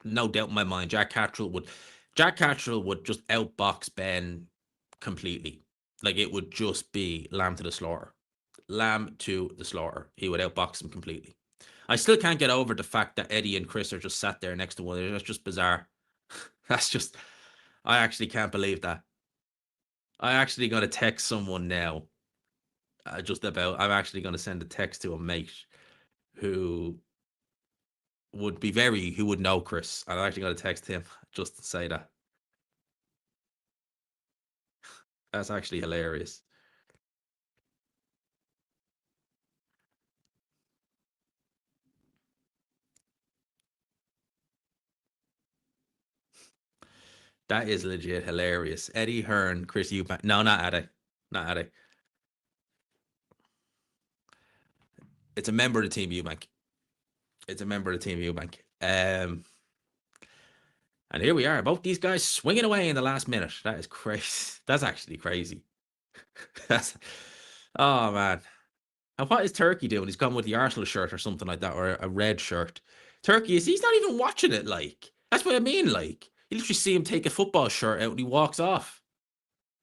No doubt in my mind. Jack Catterall would just outbox Ben completely. Like, it would just be lamb to the slaughter. Lamb to the slaughter. He would outbox him completely. I still can't get over the fact that Eddie and Chris are just sat there next to one another. That's just bizarre. That's just, I actually can't believe that. I actually got to text someone now. I'm actually going to send a text to a mate who who would know Chris. I'm actually going to text him just to say that. That's actually hilarious. That is legit hilarious. Eddie Hearn, Chris Eubank. No, not Eddie. Not Eddie. It's a member of the team Eubank. It's a member of the team Eubank. And here we are. Both these guys swinging away in the last minute. That is crazy. That's actually crazy. That's, oh, man. And what is Turkey doing? He's gone with the Arsenal shirt or something like that, or a red shirt. He's not even watching it, like. That's what I mean, like. You literally see him take a football shirt out and he walks off.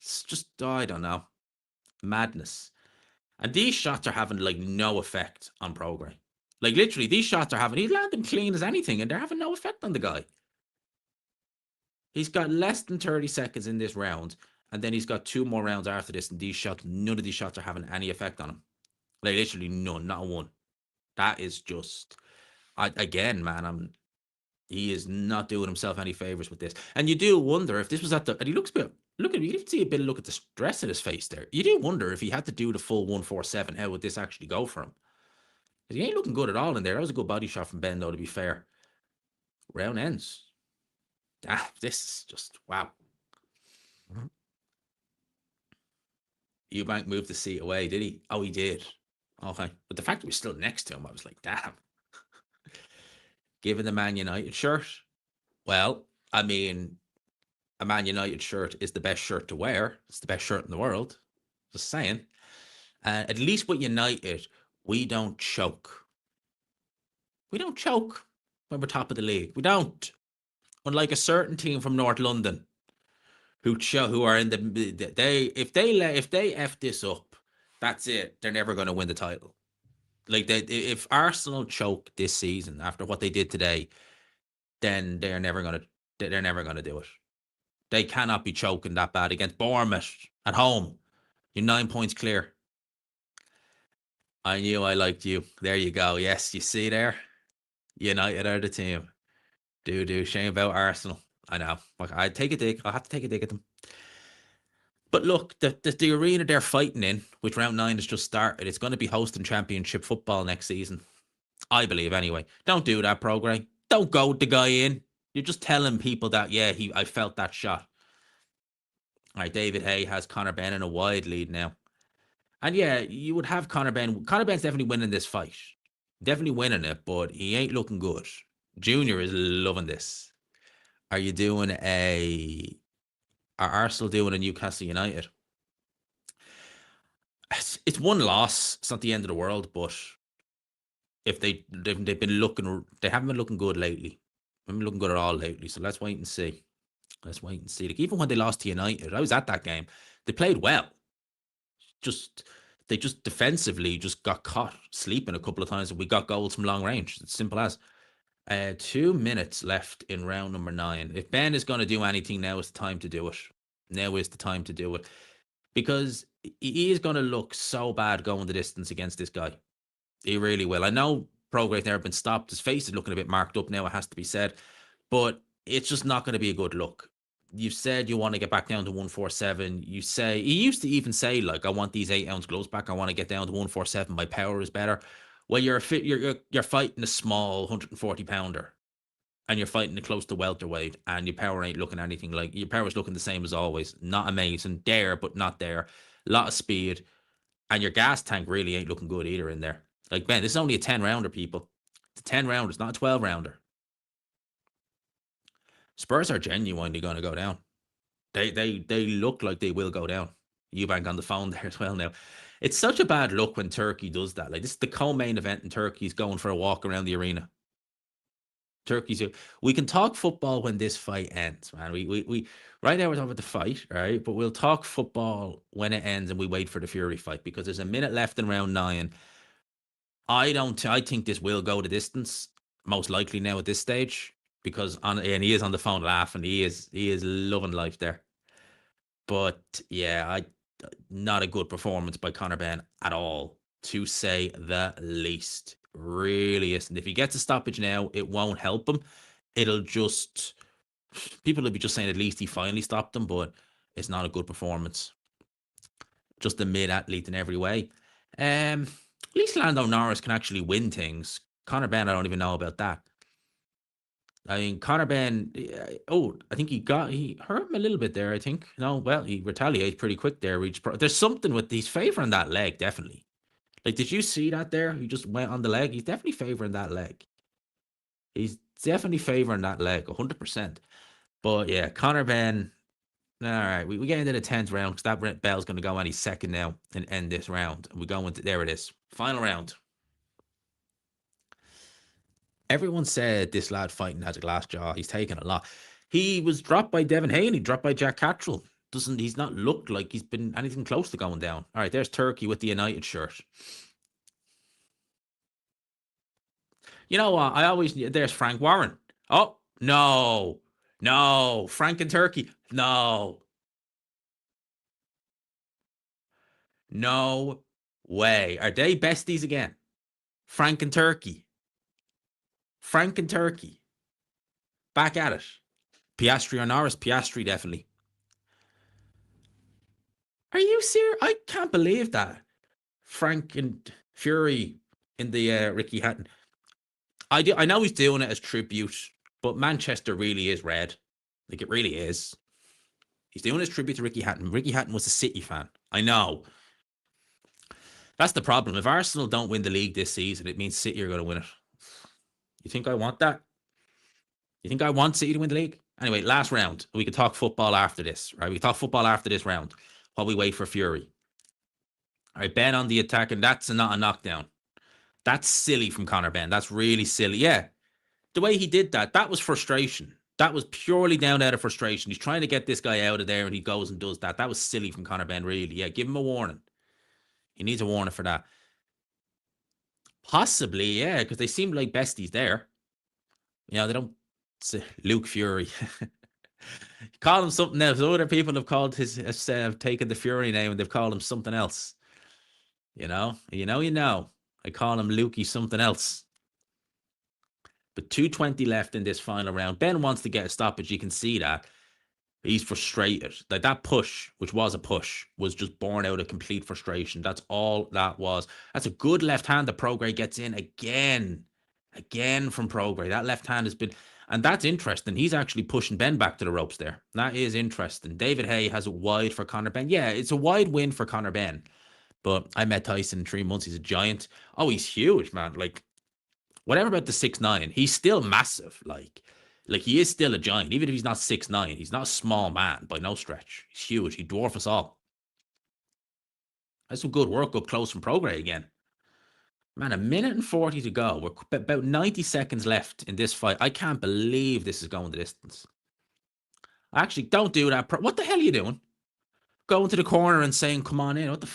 It's just, I don't know. Madness. And these shots are having, like, no effect on Prograis. Like, literally, these shots are having, he's landing clean as anything, and they're having no effect on the guy. He's got less than 30 seconds in this round, and then he's got 2 more rounds after this, and none of these shots are having any effect on him. Like, literally none, not one. That is just, again, man, he is not doing himself any favors with this. And you do wonder if this was and he looks a bit, you can see a bit of look at the stress in his face there. You do wonder if he had to do the full 147, how would this actually go for him? Because he ain't looking good at all in there. That was a good body shot from Ben, though, to be fair. Round ends. This is just, wow. Eubank moved the seat away, did he? Oh, he did. Okay. But the fact that we're still next to him, I was like, damn. Given the Man United shirt, well, I mean, a Man United shirt is the best shirt to wear. It's the best shirt in the world. Just saying. At least with United, we don't choke. We don't choke when we're top of the league. We don't. Unlike a certain team from North London who are in if they f this up, that's it. They're never going to win the title. Like, if Arsenal choke this season after what they did today, then they're never going to do it. They cannot be choking that bad against Bournemouth at home. You're 9 points clear. I knew I liked you. There you go. Yes, you see there? United are the team. Shame about Arsenal. I know. I'd take a dig. I'll have to take a dig at them. But look, the arena they're fighting in, which round 9 has just started, it's going to be hosting championship football next season. I believe, anyway. Don't do that, Prograis. Don't goad the guy in. You're just telling people that, yeah, I felt that shot. All right, David Hay has Conor Ben in a wide lead now. And yeah, you would have Conor Ben. Conor Ben's definitely winning this fight. Definitely winning it, but he ain't looking good. Junior is loving this. Are you doing Are Arsenal doing a Newcastle United? It's one loss. It's not the end of the world, but if they've been looking, they haven't been looking good lately. They haven't been looking good at all lately. So let's wait and see. Let's wait and see. Like even when they lost to United, I was at that game. They played well. Just they just defensively just got caught sleeping a couple of times, and we got goals from long range. It's simple as. 2 minutes left in round number 9. If Ben is going to do anything, now is the time to do it. Now is the time to do it because he is going to look so bad going the distance against this guy. He really will. I know Prograis never been stopped. His face is looking a bit marked up now, it has to be said. But it's just not going to be a good look. You said you want to get back down to 147. You say, he used to even say, like, I want these 8-ounce gloves back. I want to get down to 147. My power is better. Well, you're fighting a small 140-pounder. And you're fighting it close to welterweight, and your power ain't looking anything like, your power's looking the same as always. Not amazing. There, but not there. A lot of speed. And your gas tank really ain't looking good either in there. Like, Ben, this is only a 10-rounder, people. It's a 10-rounder. It's not a 12-rounder. Spurs are genuinely going to go down. They look like they will go down. Eubank on the phone there as well now. It's such a bad look when Turkey does that. Like, this is the co-main event in Turkey. He's going for a walk around the arena. We can talk football when this fight ends, man. We right now we're talking about the fight, right? But we'll talk football when it ends and we wait for the Fury fight because there's a minute left in round 9. I think this will go the distance, most likely now at this stage, because and he is on the phone laughing. He is loving life there. But yeah, not a good performance by Conor Benn at all, to say the least. Really isn't. If he gets a stoppage now, it won't help him. It'll just, people will be just saying at least he finally stopped him, but it's not a good performance. Just a mid-athlete in every way. At least Lando Norris can actually win things. Conor Benn, I don't even know about that. I mean, Conor Benn, I think he hurt him a little bit there, I think. No, well, he retaliates pretty quick there. There's something with, he's favoring that leg, definitely. Like, did you see that there? He just went on the leg. He's definitely favoring that leg. He's definitely favoring that leg, 100%. But yeah, Conor Benn. All right, we get into the 10th round because that bell's going to go any second now and end this round. And we go into, there it is, final round. Everyone said this lad fighting has a glass jaw. He's taken a lot. He was dropped by Devin Haney, dropped by Jack Cattrall. He's not looked like he's been anything close to going down. All right, there's Turkey with the United shirt. You know what? There's Frank Warren. Oh, no. No. Frank and Turkey. No. No way. Are they besties again? Frank and Turkey. Frank and Turkey. Back at it. Piastri or Norris? Piastri, definitely. Are you serious? I can't believe that. Frank and Fury in the Ricky Hatton. I know he's doing it as tribute, but Manchester really is red. Like, it really is. He's doing his tribute to Ricky Hatton. Ricky Hatton was a City fan. I know. That's the problem. If Arsenal don't win the league this season, it means City are going to win it. You think I want that? You think I want City to win the league? Anyway, last round. We can talk football after this, right? We can talk football after this round while we wait for Fury. All right, Ben on the attack, and that's not a knockdown. That's silly from Conor Benn. That's really silly. Yeah. The way he did that was frustration. That was purely down out of frustration. He's trying to get this guy out of there, and he goes and does that. That was silly from Conor Benn, really. Yeah, give him a warning. He needs a warning for that. Possibly, yeah, because they seem like besties there. You know, they don't. Luke Fury. Call him something else. Other people have called have taken the Fury name and they've called him something else. You know. I call him Lukey something else. But 2:20 left in this final round. Ben wants to get a stoppage. You can see that. He's frustrated. Like, that push, which was a push, was just born out of complete frustration. That's all that was. That's a good left hand that Prograis gets in again. Again from Prograis. That left hand has been... And that's interesting. He's actually pushing Ben back to the ropes there. That is interesting. David Haye has a wide for Conor Benn. Yeah, it's a wide win for Conor Benn. But I met Tyson in 3 months. He's a giant. Oh, he's huge, man. Like, whatever about the 6'9", he's still massive. Like he is still a giant. Even if he's not 6'9", he's not a small man by no stretch. He's huge. He dwarfs us all. That's some good work up close from Prograis again. Man, 1:40 to go. We're about 90 seconds left in this fight. I can't believe this is going the distance. Actually, don't do that. What the hell are you doing? Going to the corner and saying, come on in. What the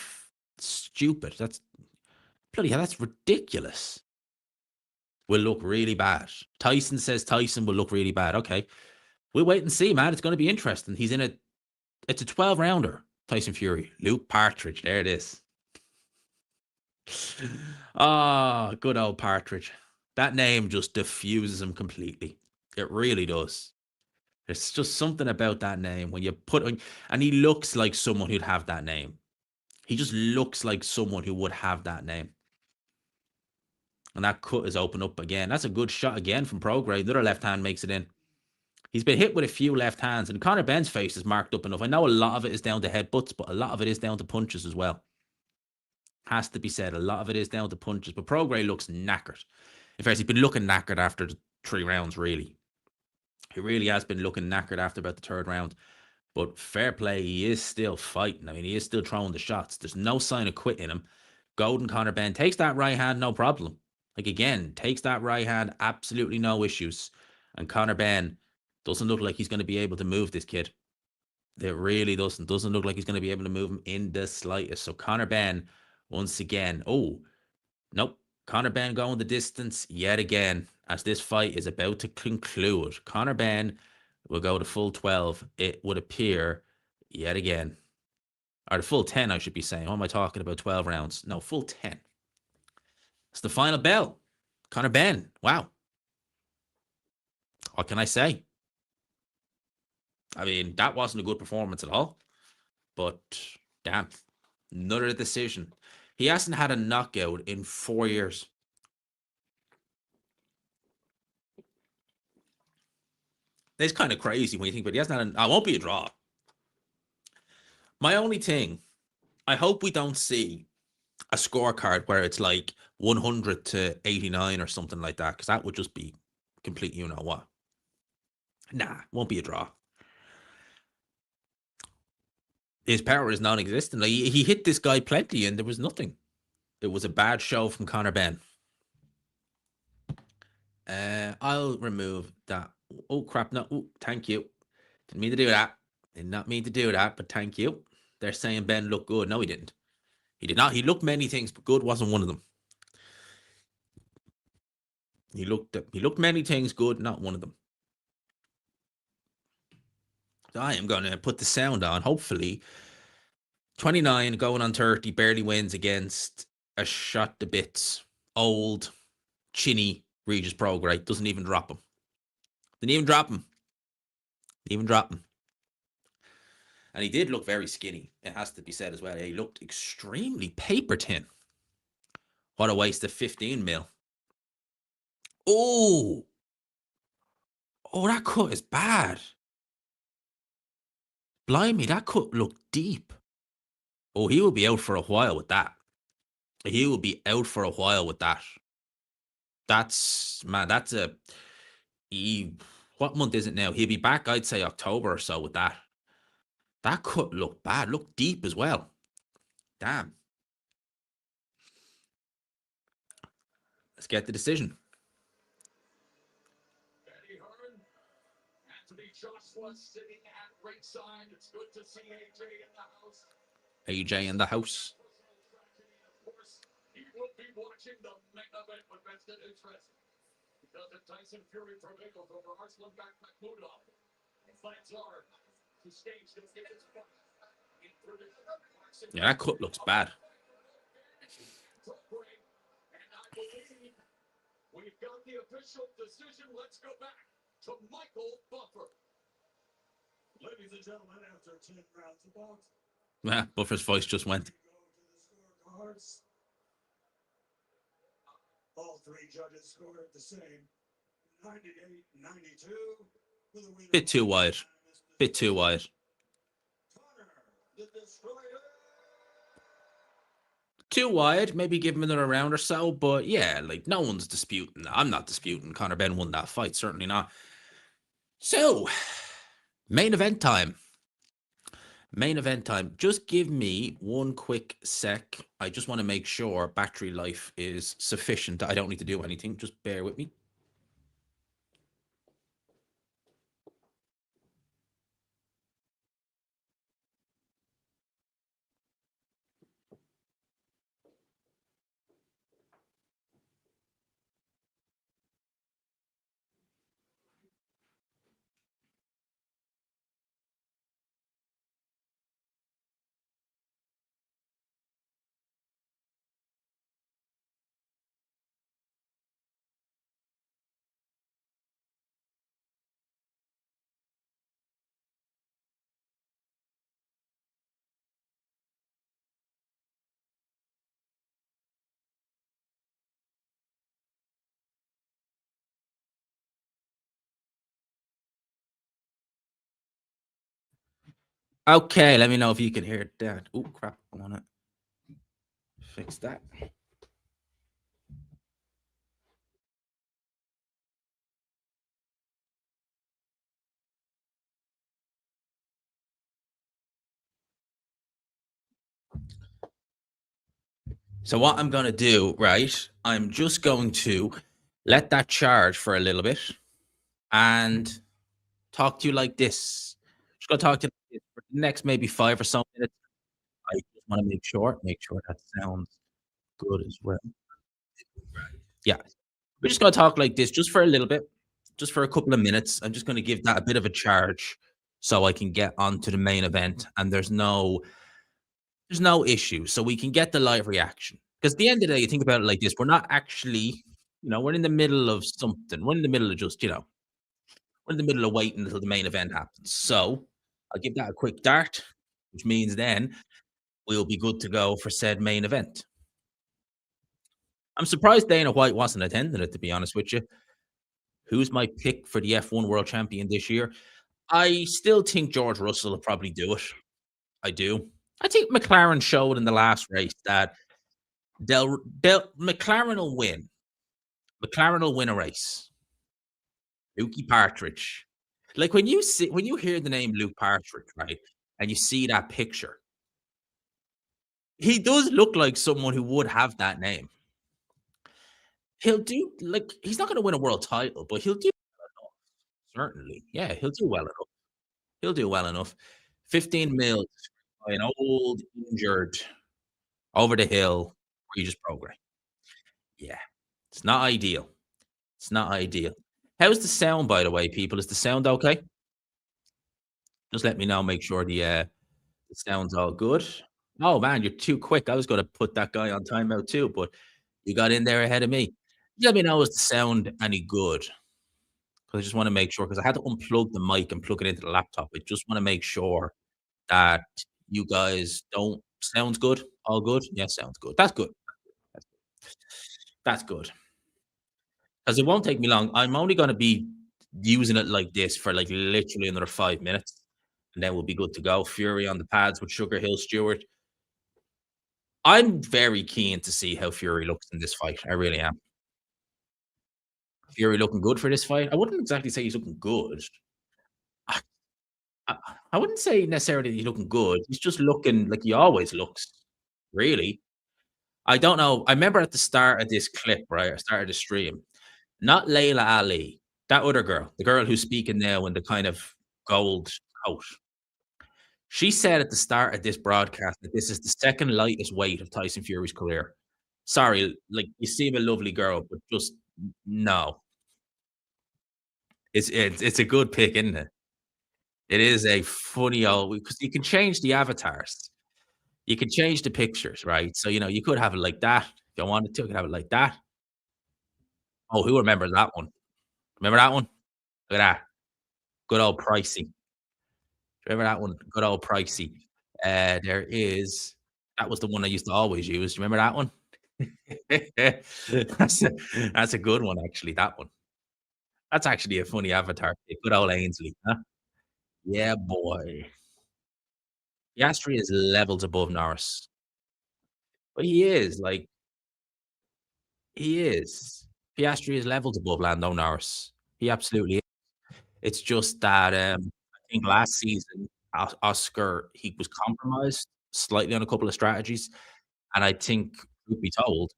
stupid. That's bloody hell. That's ridiculous. Will look really bad. Tyson says Tyson will look really bad. Okay. We'll wait and see, man. It's going to be interesting. It's a 12 rounder. Tyson Fury. Luke Partridge. There it is. Ah, good old Partridge. That name just diffuses him completely. It really does. There's just something about that name when you put on, and he looks like someone who'd have that name. He just looks like someone who would have that name. And that cut is open up again. That's a good shot again from Prograis. Another left hand makes it in. He's been hit with a few left hands, and Conor Benn's face is marked up enough. I know a lot of it is down to headbutts, but a lot of it is down to punches as well. Has to be said, a lot of it is down to punches. But Prograis looks knackered. In fact, he's been looking knackered after the 3 rounds, really. He really has been looking knackered after about the 3rd round. But fair play, he is still fighting. I mean, he is still throwing the shots. There's no sign of quitting him. Golden Conor Benn takes that right hand, no problem. Like, again, takes that right hand, absolutely no issues. And Conor Benn doesn't look like he's going to be able to move this kid. It really doesn't. Doesn't look like he's going to be able to move him in the slightest. So Conor Benn, once again, nope. Conor Benn going the distance yet again as this fight is about to conclude. Conor Benn will go to full 12, it would appear, yet again. Or the full 10, I should be saying. What am I talking about? 12 rounds. No, full 10. It's the final bell. Conor Benn. Wow. What can I say? I mean, that wasn't a good performance at all. But, damn. Another decision. He hasn't had a knockout in 4 years. It's kind of crazy when you think, but he hasn't had I won't be a draw. My only thing, I hope we don't see a scorecard where it's like 100 to 89 or something like that, because that would just be complete you know what. Nah, won't be a draw. His power is non-existent. Like, he hit this guy plenty and there was nothing. It was a bad show from Conor Benn. I'll remove that. Oh, crap. No. Oh, thank you. Didn't mean to do that. Did not mean to do that, but thank you. They're saying Ben looked good. No, he didn't. He did not. He looked many things, but good wasn't one of them. He looked many things good, not one of them. So I am going to put the sound on. Hopefully, 29 going on 30, barely wins against a shot to bits, old, chinny Regis Prograis. Doesn't even drop him. Didn't even drop him. Didn't even drop him. And he did look very skinny. It has to be said as well. He looked extremely paper thin. What a waste of 15 mil. Oh, that cut is bad. Blimey, that cut looked deep. Oh, he will be out for a while with that. He will be out for a while with that. That's, man, that's what month is it now? He'll be back, I'd say October or so with that. That cut looked bad, looked deep as well. Damn. Let's get the decision. Sitting at ringside. It's good to see AJ in the house. AJ in the house. Of course, he will be watching the main event with vested interest. Because if Tyson Fury prevails over Arslanbek Makhmudov, the fights are to stage the biggest fight. Yeah, that cut looks bad. And I believe we've got the official decision. Let's go back to Michael Buffer. Ladies and gentlemen, after 10 rounds of bout, Buffer's voice just went. All 3 judges scored the same, 98-92. Bit too wide. Bit too wide. Too wide. Maybe give him another round or so. But yeah, like, no one's disputing. I'm not disputing Conor Benn won that fight. Certainly not. So, main event time. Main event time. Just give me one quick sec. I just want to make sure battery life is sufficient. I don't need to do anything. Just bear with me. Okay, let me know if you can hear that. Oh crap! I want to fix that. So what I'm going to do, right? I'm just going to let that charge for a little bit and talk to you like this. Just gonna talk to you like this for the next maybe 5 or so minutes. I just want to make sure that sounds good as well. Yeah, we're just gonna talk like this just for a little bit, just for a couple of minutes. I'm just gonna give that a bit of a charge so I can get on to the main event, and there's no issue, so we can get the live reaction. Because at the end of the day, you think about it like this: we're not actually, we're in the middle of something. We're in the middle of just, we're in the middle of waiting until the main event happens. So I'll give that a quick dart, which means then we'll be good to go for said main event. I'm surprised Dana White wasn't attending it, to be honest with you. Who's my pick for the F1 world champion this year? I still think George Russell will probably do it. I do. I think McLaren showed in the last race that McLaren will win. McLaren will win a race. Lukey Partridge. Like when you hear the name Luke Partridge, right, and you see that picture, he does look like someone who would have that name. He'll do like he's not going to win a world title, but he'll do certainly. Yeah, he'll do well enough. He'll do well enough. 15 mil by an old injured over the hill Regis Prograis. Yeah, it's not ideal. It's not ideal. How's the sound, by the way, people? Is the sound okay? Just let me know. Make sure the sound's all good. Oh man, you're too quick. I was going to put that guy on timeout too, but you got in there ahead of me. Let me know is the sound any good? Because I just want to make sure because I had to unplug the mic and plug it into the laptop. I just want to make sure that you guys don't sounds good? All good? Yeah, sounds good. That's good. That's that's good. Because it won't take me long. I'm only gonna be using it like this for, like, literally another 5 minutes, and then we'll be good to go. Fury on the pads with Sugar Hill Stewart. I'm very keen to see how Fury looks in this fight. I really am. Fury looking good for this fight? I wouldn't exactly say he's looking good. I I I wouldn't say necessarily he's looking good. He's just looking like he always looks, really. I don't know. I remember at the start of this clip, right? I started the stream. Not Layla Ali, that other girl, the girl who's speaking now in the kind of gold coat. She said at the start of this broadcast that this is the second lightest weight of Tyson Fury's career. Sorry, like you seem a lovely girl, but just no. It's a good pick, isn't it? It is a funny old because you can change the avatars. You can change the pictures, right? So you could have it like that. If you wanted to, you could have it like that. Oh, who remembers that one? Remember that one? Look at that. Good old pricey. Remember that one? Good old pricey. There is that was the one I used to always use. Remember that one? That's a that's a good one, actually, that one. That's actually a funny avatar pic. Good old Ainsley, huh? Yeah, boy. Piastri is levels above Norris, but he is, like, he is. Piastri is levels above Lando Norris. He absolutely is. It's just that, I think last season Oscar, he was compromised slightly on a couple of strategies, and I think, truth be told,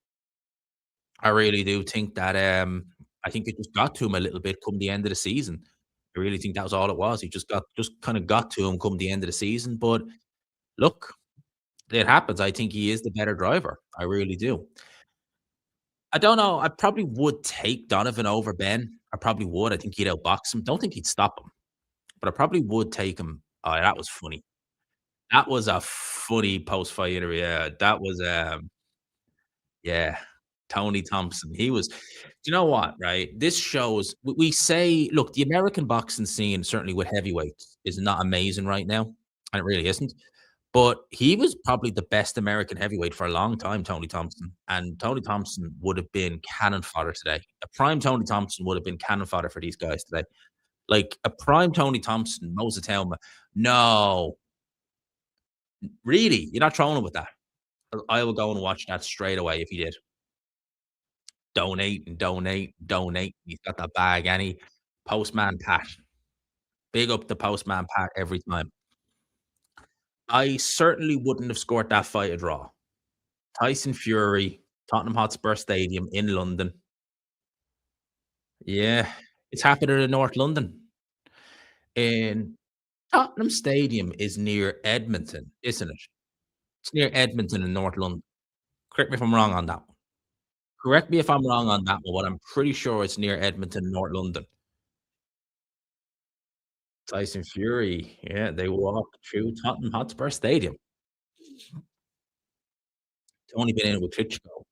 I really do think that, I think it just got to him a little bit come the end of the season. I really think that was all it was. He just kinda got to him come the end of the season, but look, it happens. I think he is the better driver. I really do. I don't know. I probably would take Donovan over Ben. I probably would. I think he'd outbox him. Don't think he'd stop him, but I probably would take him. Oh, that was funny. That was a funny post-fight interview. Yeah, that was, yeah, Tony Thompson. He was, do you know what, right? This shows we say, look, the American boxing scene, certainly with heavyweights, is not amazing right now, and it really isn't. But he was probably the best American heavyweight for a long time, Tony Thompson. And Tony Thompson would have been cannon fodder today. A prime Tony Thompson would have been cannon fodder for these guys today. Like a prime Tony Thompson, Moses Helma. No, really, you're not trolling with that. I will go and watch that straight away if he did. Donate and donate, donate. He's got that bag, and he Postman Pat. Big up the Postman Pat every time. I certainly wouldn't have scored that fight a draw. Tyson Fury, Tottenham Hotspur Stadium in London. Yeah, it's happening in North London. And Tottenham Stadium is near Edmonton, isn't it? It's near Edmonton in North London. Correct me if I'm wrong on that one. Correct me if I'm wrong on that one, but I'm pretty sure it's near Edmonton, North London. Tyson Fury, yeah, they walked through Tottenham Hotspur Stadium. Tony been in with Klitschko.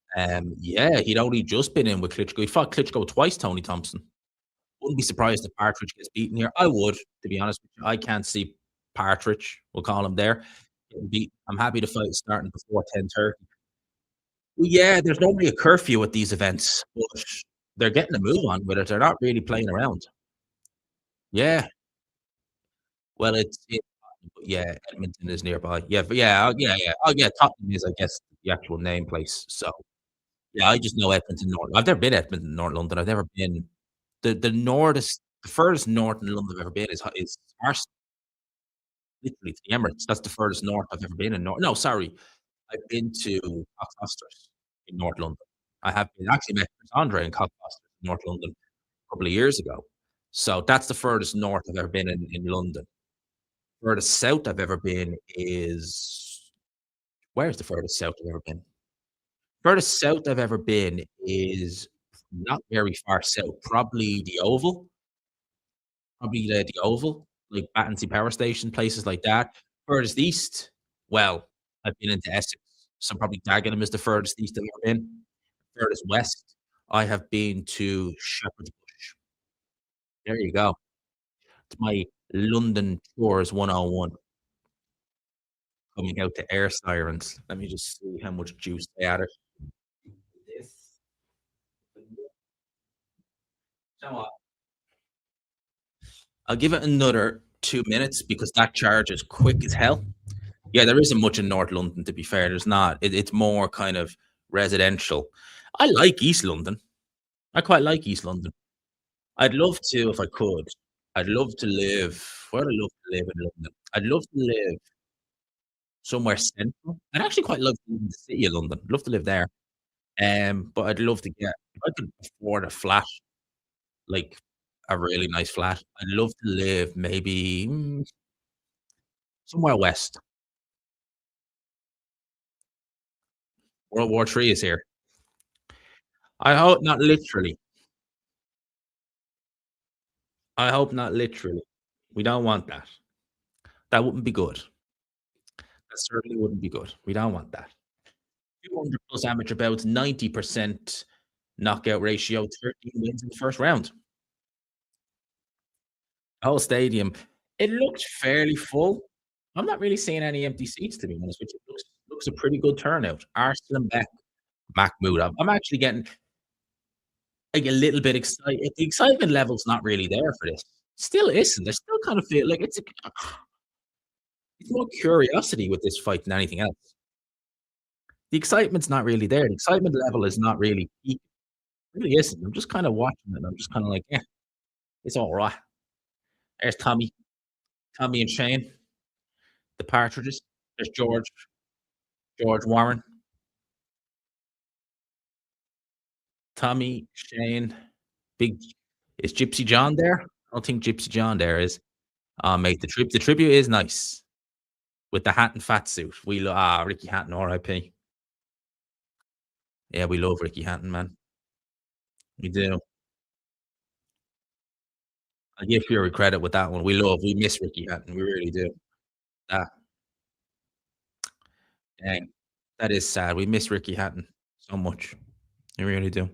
Yeah, he'd only just been in with Klitschko. He fought Klitschko twice, Tony Thompson. Wouldn't be surprised if Partridge gets beaten here. I would, to be honest with you. I can't see Partridge, we'll call him there, getting beat. I'm happy the fight is starting before 10:30. Well, yeah, there's normally a curfew at these events, but they're getting a move on with it. They're not really playing around. Yeah, well, yeah, Edmonton is nearby. Yeah, but yeah, yeah, yeah. Oh, yeah, Tottenham is, I guess, the actual name place. So, yeah, I just know Edmonton North. I've never been Edmonton, North London. I've never been the furthest north in London I've ever been is Arsenal, literally to the Emirates. That's the furthest north I've ever been in North. No, sorry, I've been to Cockfosters in North London. I have been actually met Chris Andre in Cockfosters in North London a couple of years ago. So that's the furthest north I've ever been in London. Furthest south I've ever been is where's the furthest south I've ever been? Furthest south I've ever been is not very far south, probably the Oval. Probably the Oval, like Battersea Power Station, places like that. Furthest east, well, I've been into Essex, so probably Dagenham is the furthest east I've ever been. Furthest west, I have been to Shepherd's Bush. There you go. It's my London Tours 101 coming out to Air Sirens. Let me just see how much juice they added. This, you know what? I'll give it another 2 minutes because that charge is quick as hell. Yeah, there isn't much in North London, to be fair. There's not. It's more kind of residential. I like East London. I quite like East London. I'd love to if I could. I'd love to live where would I love to live in London? I'd love to live somewhere central. I'd actually quite love to live in the city of London. I'd love to live there. But I'd love to get if I could afford a flat, like a really nice flat, I'd love to live maybe, somewhere west. World War III is here. I hope not literally. I hope not literally. We don't want that. That wouldn't be good. That certainly wouldn't be good. We don't want that. 200 plus amateur bouts, 90% knockout ratio, 13 wins in the first round. The whole stadium, it looked fairly full. I'm not really seeing any empty seats, to be honest with you. Looks a pretty good turnout. Arslanbek Makhmudov. I'm actually getting like a little bit excited. The excitement level's not really there for this. Still isn't. I still kind of feel like it's more curiosity with this fight than anything else. The excitement's not really there. The excitement level is not really peak. It really isn't. I'm just kind of watching it and I'm just kind of like, yeah, it's all right. There's Tommy and Shane. The Partridges. There's George Warren, Tommy, Shane, Big is Gypsy John there? I don't think Gypsy John there is. Mate, the tribute is nice with the hat and fat suit. Ricky Hatton, RIP. Yeah, we love Ricky Hatton, man. We do. I give Fury credit with that one. We miss Ricky Hatton. We really do. Ah, dang. That is sad. We miss Ricky Hatton so much. We really do.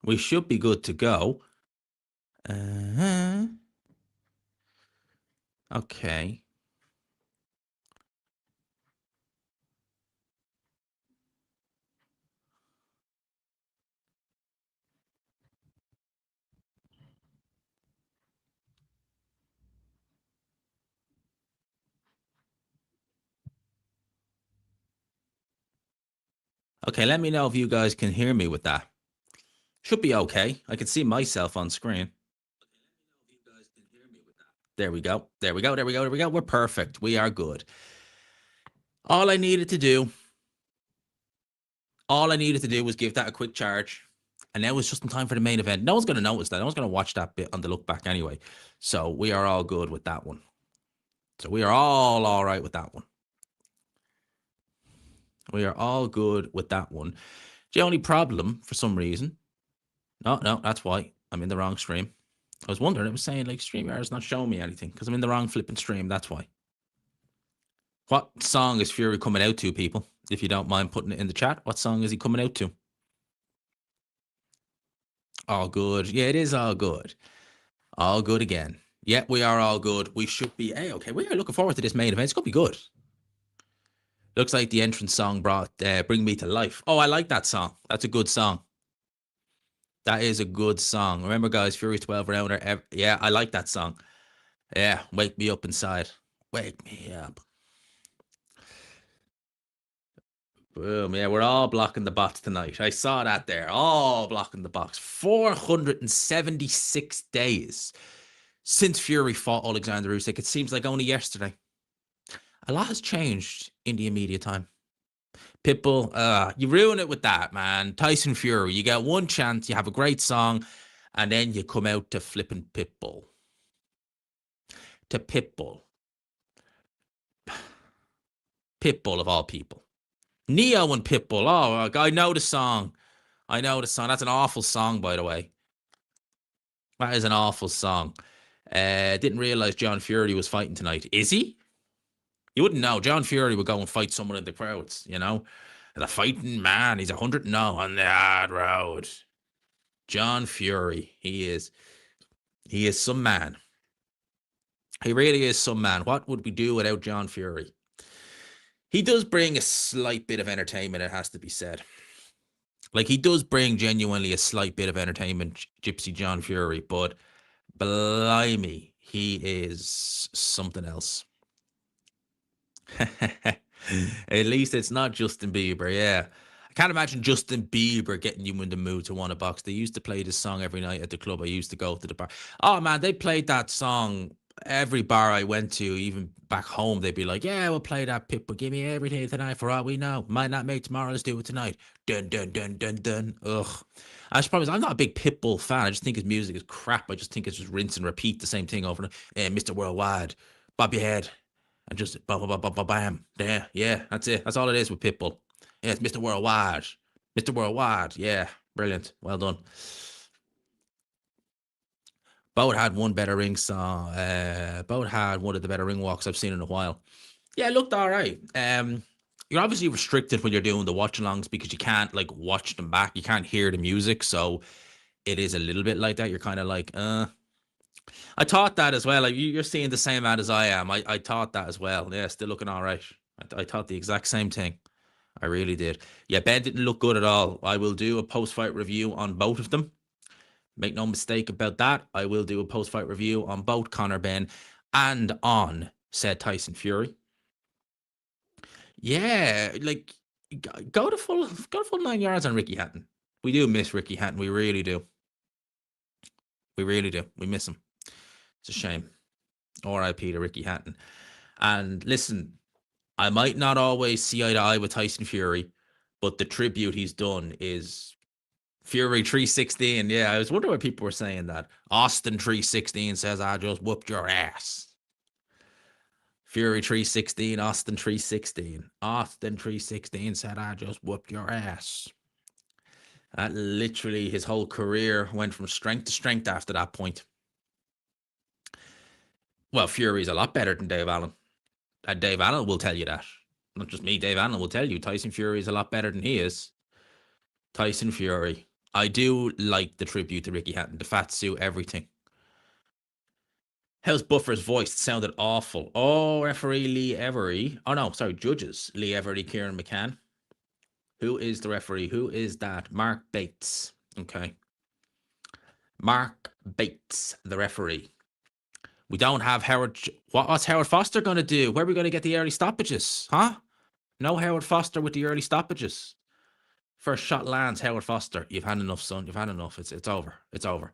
We should be good to go. Uh-huh. Okay. Okay, let me know if you guys can hear me with that. Should be okay. I can see myself on screen. There we go. There we go. There we go. There we go. We're perfect. We are good. All I needed to do, all I needed to do was give that a quick charge. And now it's just in time for the main event. No one's going to notice that. No one's going to watch that bit on the look back anyway. So we are all good with that one. So we are all right with that one. We are all good with that one. The only problem, for some reason, no, that's why I'm in the wrong stream. I was wondering, it was saying like StreamYard is not showing me anything because I'm in the wrong flipping stream. That's why. What song is Fury coming out to, people? If you don't mind putting it in the chat, what song is he coming out to? All good. Yeah, it is all good. All good again. Yeah, we are all good. We should be okay. We are looking forward to this main event. It's gonna be good. Looks like the entrance song brought "Bring Me to Life." Oh, I like that song. That's a good song. That is a good song. Remember, guys, Fury's 12 rounder. Yeah, I like that song. Yeah, wake me up inside. Wake me up. Boom. Yeah, we're all blocking the box tonight. I saw that there. All blocking the box. 476 days since Fury fought Alexander Usyk. It seems like only yesterday. A lot has changed in the immediate time. Pitbull, you ruin it with that, man. Tyson Fury, you get one chance, you have a great song, and then you come out to flipping Pitbull. To Pitbull. Pitbull of all people. Neo and Pitbull. Oh, I know the song. I know the song. That's an awful song, by the way. That is an awful song. Didn't realize John Fury was fighting tonight. Is he? You wouldn't know. John Fury would go and fight someone in the crowds, you know? The fighting man. He's 100 0 on the hard road. John Fury. He is. He is some man. He really is some man. What would we do without John Fury? He does bring a slight bit of entertainment, it has to be said. Like, he does bring genuinely a slight bit of entertainment, Gypsy John Fury, but blimey, he is something else. At least it's not Justin Bieber, yeah. I can't imagine Justin Bieber getting you in the mood to want to box. They used to play this song every night at the club I used to go to the bar. Oh man, they played that song every bar I went to, even back home. They'd be like, "Yeah, we'll play that Pitbull. Give me everything tonight for all we know. Might not make tomorrow. Let's do it tonight." Dun dun dun dun dun. Ugh. I should promise I'm not a big Pitbull fan. I just think his music is crap. I just think it's just rinse and repeat the same thing over and over. Mr. Worldwide, bob your head, and just bam. There, yeah, that's it. That's all it is with Pitbull. Yeah, it's Mr. Worldwide. Mr. Worldwide. Yeah, brilliant. Well done. Bout had one better ring song. Bout had one of the better ring walks I've seen in a while. Yeah, it looked all right. You're obviously restricted when you're doing the watch-alongs because you can't like watch them back. You can't hear the music, so it is a little bit like that. You're kind of like, I thought that as well. Like you're seeing the same ad as I am. I thought that as well. Yeah, still looking all right. I thought the exact same thing. I really did. Yeah, Ben didn't look good at all. I will do a post-fight review on both of them. Make no mistake about that. I will do a post-fight review on both Conor Benn and on said Tyson Fury. Yeah, like go to full 9 yards on Ricky Hatton. We do miss Ricky Hatton. We really do. We really do. We miss him. It's a shame. R.I.P. to Ricky Hatton. And listen, I might not always see eye to eye with Tyson Fury, but the tribute he's done is Fury 316. Yeah, I was wondering why people were saying that. Austin 316 says, "I just whooped your ass." Fury 316, Austin 316. Austin 316 said, "I just whooped your ass." That literally, his whole career went from strength to strength after that point. Well, Fury's a lot better than Dave Allen. And Dave Allen will tell you that. Not just me, Dave Allen will tell you Tyson Fury is a lot better than he is. Tyson Fury. I do like the tribute to Ricky Hatton, the fat suit, everything. How's Buffer's voice? It sounded awful. Oh, referee Lee Every. Oh, no, sorry, judges. Lee Every, Kieran McCann. Who is the referee? Who is that? Mark Bates. Okay. Mark Bates, the referee. We don't have Howard. What's Howard Foster going to do? Where are we going to get the early stoppages? Huh? No Howard Foster with the early stoppages. First shot lands, Howard Foster. You've had enough, son. You've had enough. It's over. It's over.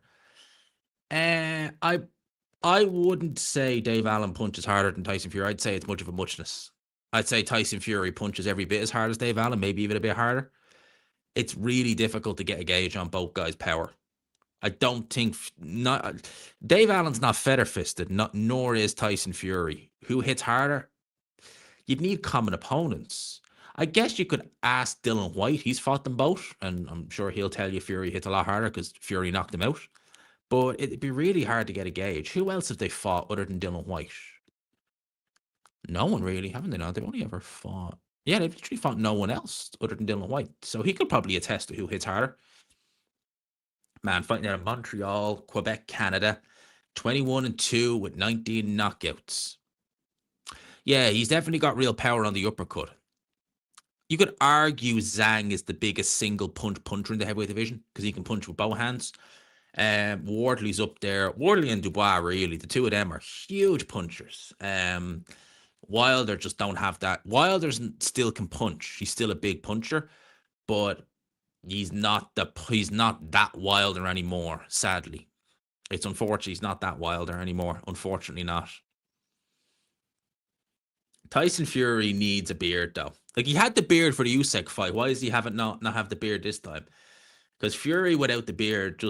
I wouldn't say Dave Allen punches harder than Tyson Fury. I'd say it's much of a muchness. I'd say Tyson Fury punches every bit as hard as Dave Allen, maybe even a bit harder. It's really difficult to get a gauge on both guys' power. I don't think Dave Allen's not feather fisted, nor is Tyson Fury. Who hits harder? You'd need common opponents. I guess you could ask Dylan White. He's fought them both, and I'm sure he'll tell you Fury hits a lot harder because Fury knocked him out. But it'd be really hard to get a gauge. Who else have they fought other than Dylan White? No one really, haven't they? Now they've only ever fought. Yeah, they've literally fought no one else other than Dylan White. So he could probably attest to who hits harder. Man, fighting out of Montreal, Quebec, Canada, 21-2 with 19 knockouts. Yeah, he's definitely got real power on the uppercut. You could argue Zhang is the biggest single puncher in the heavyweight division because he can punch with both hands. Wardley's up there. Wardley and Dubois, really, the two of them are huge punchers. Wilder just don't have that. Wilder still can punch. He's still a big puncher, but he's not that Wilder anymore. Sadly, it's unfortunate he's not that Wilder anymore. Unfortunately, not. Tyson Fury needs a beard though. Like he had the beard for the Usyk fight. Why does he not have the beard this time? Because Fury without the beard,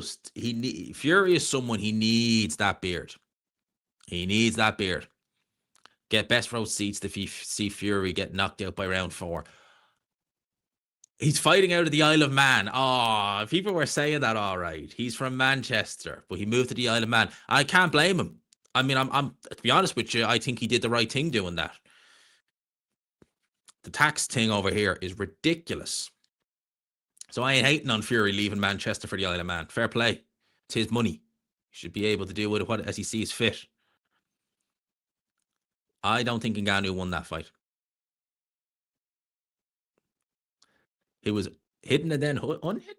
Fury is someone he needs that beard. He needs that beard. Get best row seats to see Fury get knocked out by round 4. He's fighting out of the Isle of Man. Oh, people were saying that all right. He's from Manchester, but he moved to the Isle of Man. I can't blame him. I mean, I'm to be honest with you, I think he did the right thing doing that. The tax thing over here is ridiculous. So I ain't hating on Fury leaving Manchester for the Isle of Man. Fair play. It's his money. He should be able to do with it as he sees fit. I don't think Ngannou won that fight. He was hidden and then unhidden?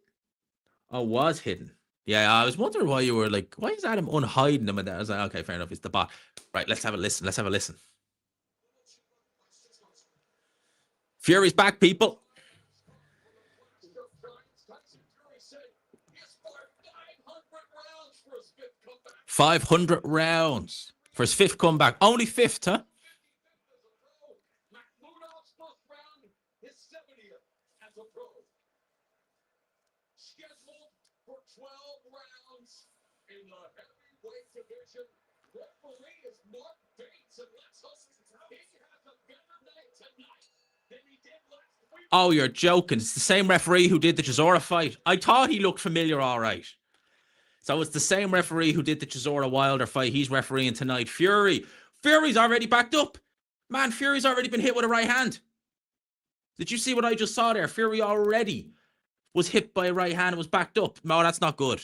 Oh, was hidden. Yeah, I was wondering why you were like, why is Adam unhiding him? And I was like, okay, fair enough. It's the bot. Right, let's have a listen. Let's have a listen. Fury's back, people. 500 rounds for his fifth comeback. Only fifth, huh? Oh, you're joking. It's the same referee who did the Chisora fight. I thought he looked familiar all right. So it's the same referee who did the Chisora Wilder fight. He's refereeing tonight. Fury's already backed up. Man, Fury's already been hit with a right hand. Did you see what I just saw there? Fury already was hit by a right hand and was backed up. No, that's not good.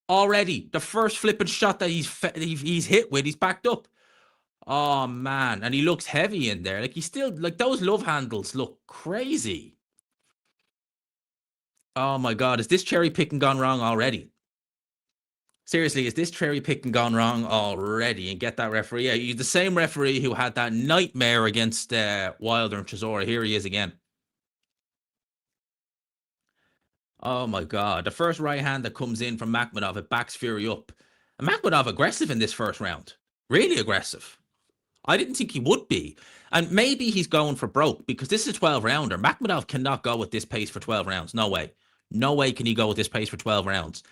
Already, the first flipping shot that he's hit with, he's backed up. Oh, man. And he looks heavy in there. Like, he's still, like, those love handles look crazy. Oh, my God. Is this cherry picking gone wrong already? Seriously, is this cherry picking gone wrong already? And get that referee. Yeah, he's the same referee who had that nightmare against Wilder and Chisora. Here he is again. Oh, my God. The first right hand that comes in from Makhmudov, it backs Fury up. And Makhmudov aggressive in this first round. Really aggressive. I didn't think he would be. And maybe he's going for broke because this is a 12-rounder. Makhmudov cannot go at this pace for 12 rounds. No way. No way can he go at this pace for 12 rounds.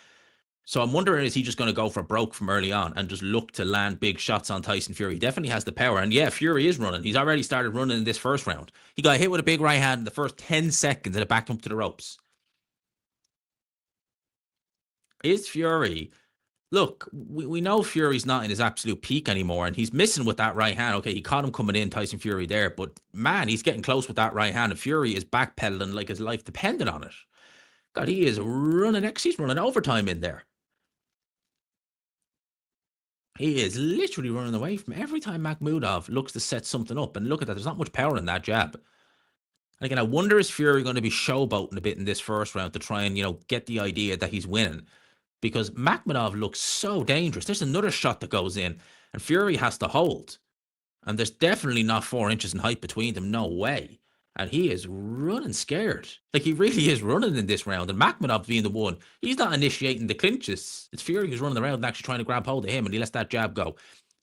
So I'm wondering, is he just going to go for broke from early on and just look to land big shots on Tyson Fury? He definitely has the power. And yeah, Fury is running. He's already started running in this first round. He got hit with a big right hand in the first 10 seconds and it backed him to the ropes. Is Fury... Look, we know Fury's not in his absolute peak anymore, and he's missing with that right hand. Okay, he caught him coming in, Tyson Fury there, but man, he's getting close with that right hand, and Fury is backpedaling like his life depended on it. God, he is running, he's running overtime in there. He is literally running away from every time Makhmudov looks to set something up, and look at that, there's not much power in that jab. And again, I wonder, is Fury going to be showboating a bit in this first round to try and, get the idea that he's winning? Because Makhmudov looks so dangerous. There's another shot that goes in, and Fury has to hold. And there's definitely not 4 inches in height between them. No way. And he is running scared. Like, he really is running in this round. And Makhmudov being the one, he's not initiating the clinches. It's Fury who's running around and actually trying to grab hold of him, and he lets that jab go.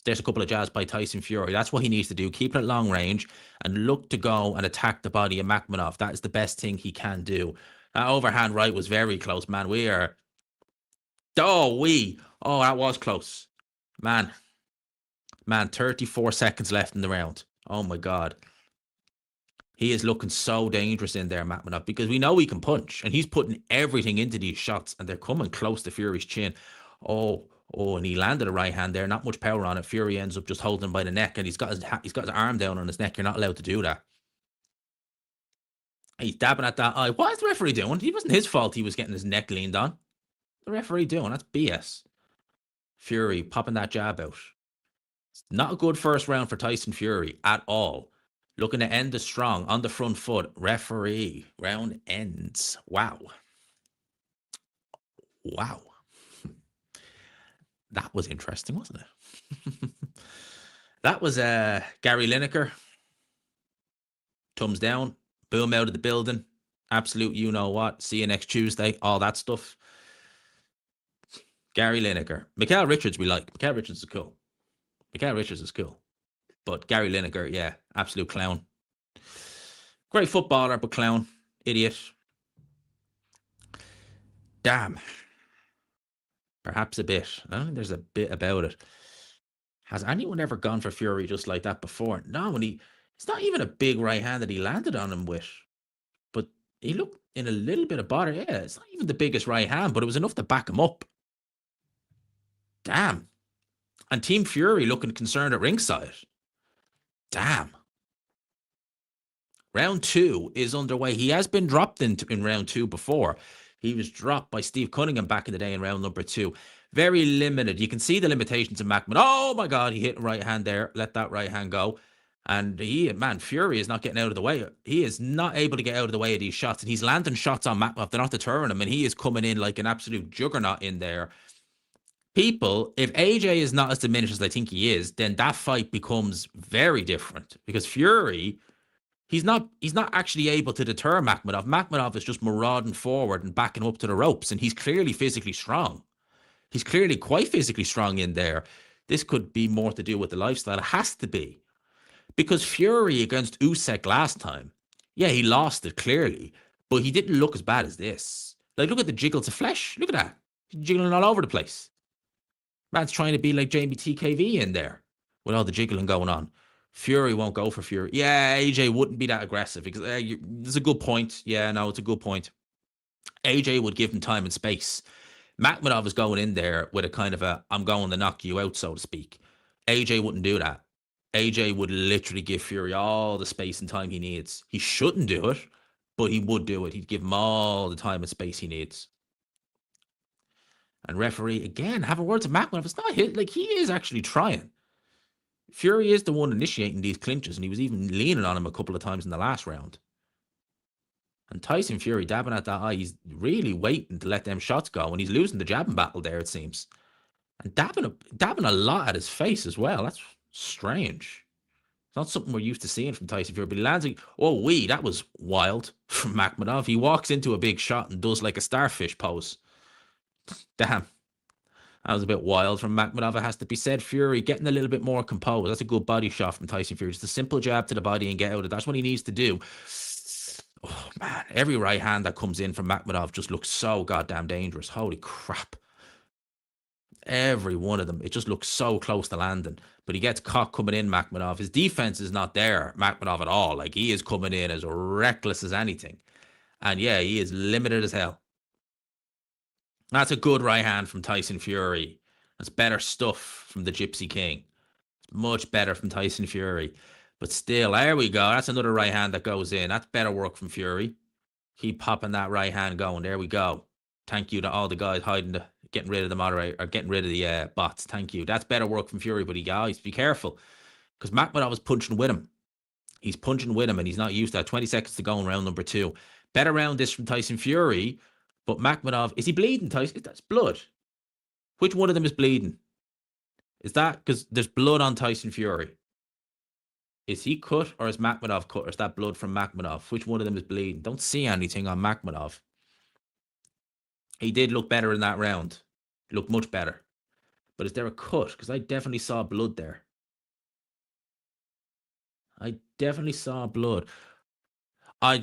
There's a couple of jabs by Tyson Fury. That's what he needs to do. Keep it at long range and look to go and attack the body of Makhmudov. That is the best thing he can do. That overhand right was very close, man. Oh, that was close. Man, 34 seconds left in the round. Oh, my God. He is looking so dangerous in there, Makhmudov, because we know he can punch, and he's putting everything into these shots, and they're coming close to Fury's chin. Oh, and he landed a right hand there. Not much power on it. Fury ends up just holding him by the neck, and he's got his arm down on his neck. You're not allowed to do that. He's dabbing at that eye. What is the referee doing? It wasn't his fault he was getting his neck leaned on. The referee doing? That's BS. Fury popping that jab out. It's not a good first round for Tyson Fury at all. Looking to end the strong on the front foot. Referee. Round ends. Wow. That was interesting, wasn't it? That was Gary Lineker. Thumbs down. Boom out of the building. Absolute you know what. See you next Tuesday. All that stuff. Gary Lineker. Mikael Richards we like. Mikael Richards is cool. But Gary Lineker, yeah, absolute clown. Great footballer, but clown. Idiot. Damn. Perhaps a bit. I don't think there's a bit about it. Has anyone ever gone for Fury just like that before? No, it's not even a big right hand that he landed on him with. But he looked in a little bit of bother. Yeah, it's not even the biggest right hand, but it was enough to back him up. Damn. And Team Fury looking concerned at ringside. Damn. Round 2 is underway. He has been dropped in round 2 before. He was dropped by Steve Cunningham back in the day in round number 2. Very limited. You can see the limitations of Makhmudov. Oh, my God. He hit a right hand there. Let that right hand go. And man, Fury is not getting out of the way. He is not able to get out of the way of these shots. And he's landing shots on Makhmudov. They're not deterring him. And he is coming in like an absolute juggernaut in there. People, if AJ is not as diminished as I think he is, then that fight becomes very different. Because Fury, he's not actually able to deter Makhmudov. Makhmudov is just marauding forward and backing up to the ropes. And he's clearly physically strong. He's clearly quite physically strong in there. This could be more to do with the lifestyle. It has to be. Because Fury against Usyk last time, yeah, he lost it clearly, but he didn't look as bad as this. Like, look at the jiggles of flesh. Look at that. He's jiggling all over the place. Man's trying to be like Jamie TKV in there with all the jiggling going on. Fury won't go for Fury. Yeah, AJ wouldn't be that aggressive because it's a good point. Yeah, no, it's a good point. AJ would give him time and space. Makhmudov is going in there with a kind of a, I'm going to knock you out, so to speak. AJ wouldn't do that. AJ would literally give Fury all the space and time he needs. He shouldn't do it, but he would do it. He'd give him all the time and space he needs. And referee, again, have a word to Makhmudov. It's not hit. Like, he is actually trying. Fury is the one initiating these clinches, and he was even leaning on him a couple of times in the last round. And Tyson Fury dabbing at that eye. He's really waiting to let them shots go, and he's losing the jabbing battle there, it seems. And dabbing a lot at his face as well. That's strange. It's not something we're used to seeing from Tyson Fury, but he lands that was wild from Makhmudov. He walks into a big shot and does like a starfish pose. Damn. That was a bit wild from Makhmudov, it has to be said. Fury getting a little bit more composed. That's a good body shot from Tyson Fury. Just a simple jab to the body and get out of it. That's what he needs to do. Oh, man. Every right hand that comes in from Makhmudov just looks so goddamn dangerous. Holy crap. Every one of them. It just looks so close to landing. But he gets caught coming in, Makhmudov. His defense is not there, Makhmudov, at all. Like, he is coming in as reckless as anything. And yeah, he is limited as hell. That's a good right hand from Tyson Fury. That's better stuff from the Gypsy King. It's much better from Tyson Fury. But still, there we go. That's another right hand that goes in. That's better work from Fury. Keep popping that right hand going. There we go. Thank you to all the guys getting rid of the moderator, or getting rid of the bots. Thank you. That's better work from Fury, but guys, be careful. Because Makhmudov is punching with him. He's punching with him, and he's not used to that. 20 seconds to go in round number 2. Better round this from Tyson Fury. But Makhmudov, is he bleeding, Tyson? That's blood. Which one of them is bleeding? Is that because there's blood on Tyson Fury? Is he cut, or is Makhmudov cut, or is that blood from Makhmudov? Which one of them is bleeding? Don't see anything on Makhmudov. He did look better in that round. He looked much better. But is there a cut? Because I definitely saw blood there. I definitely saw blood. I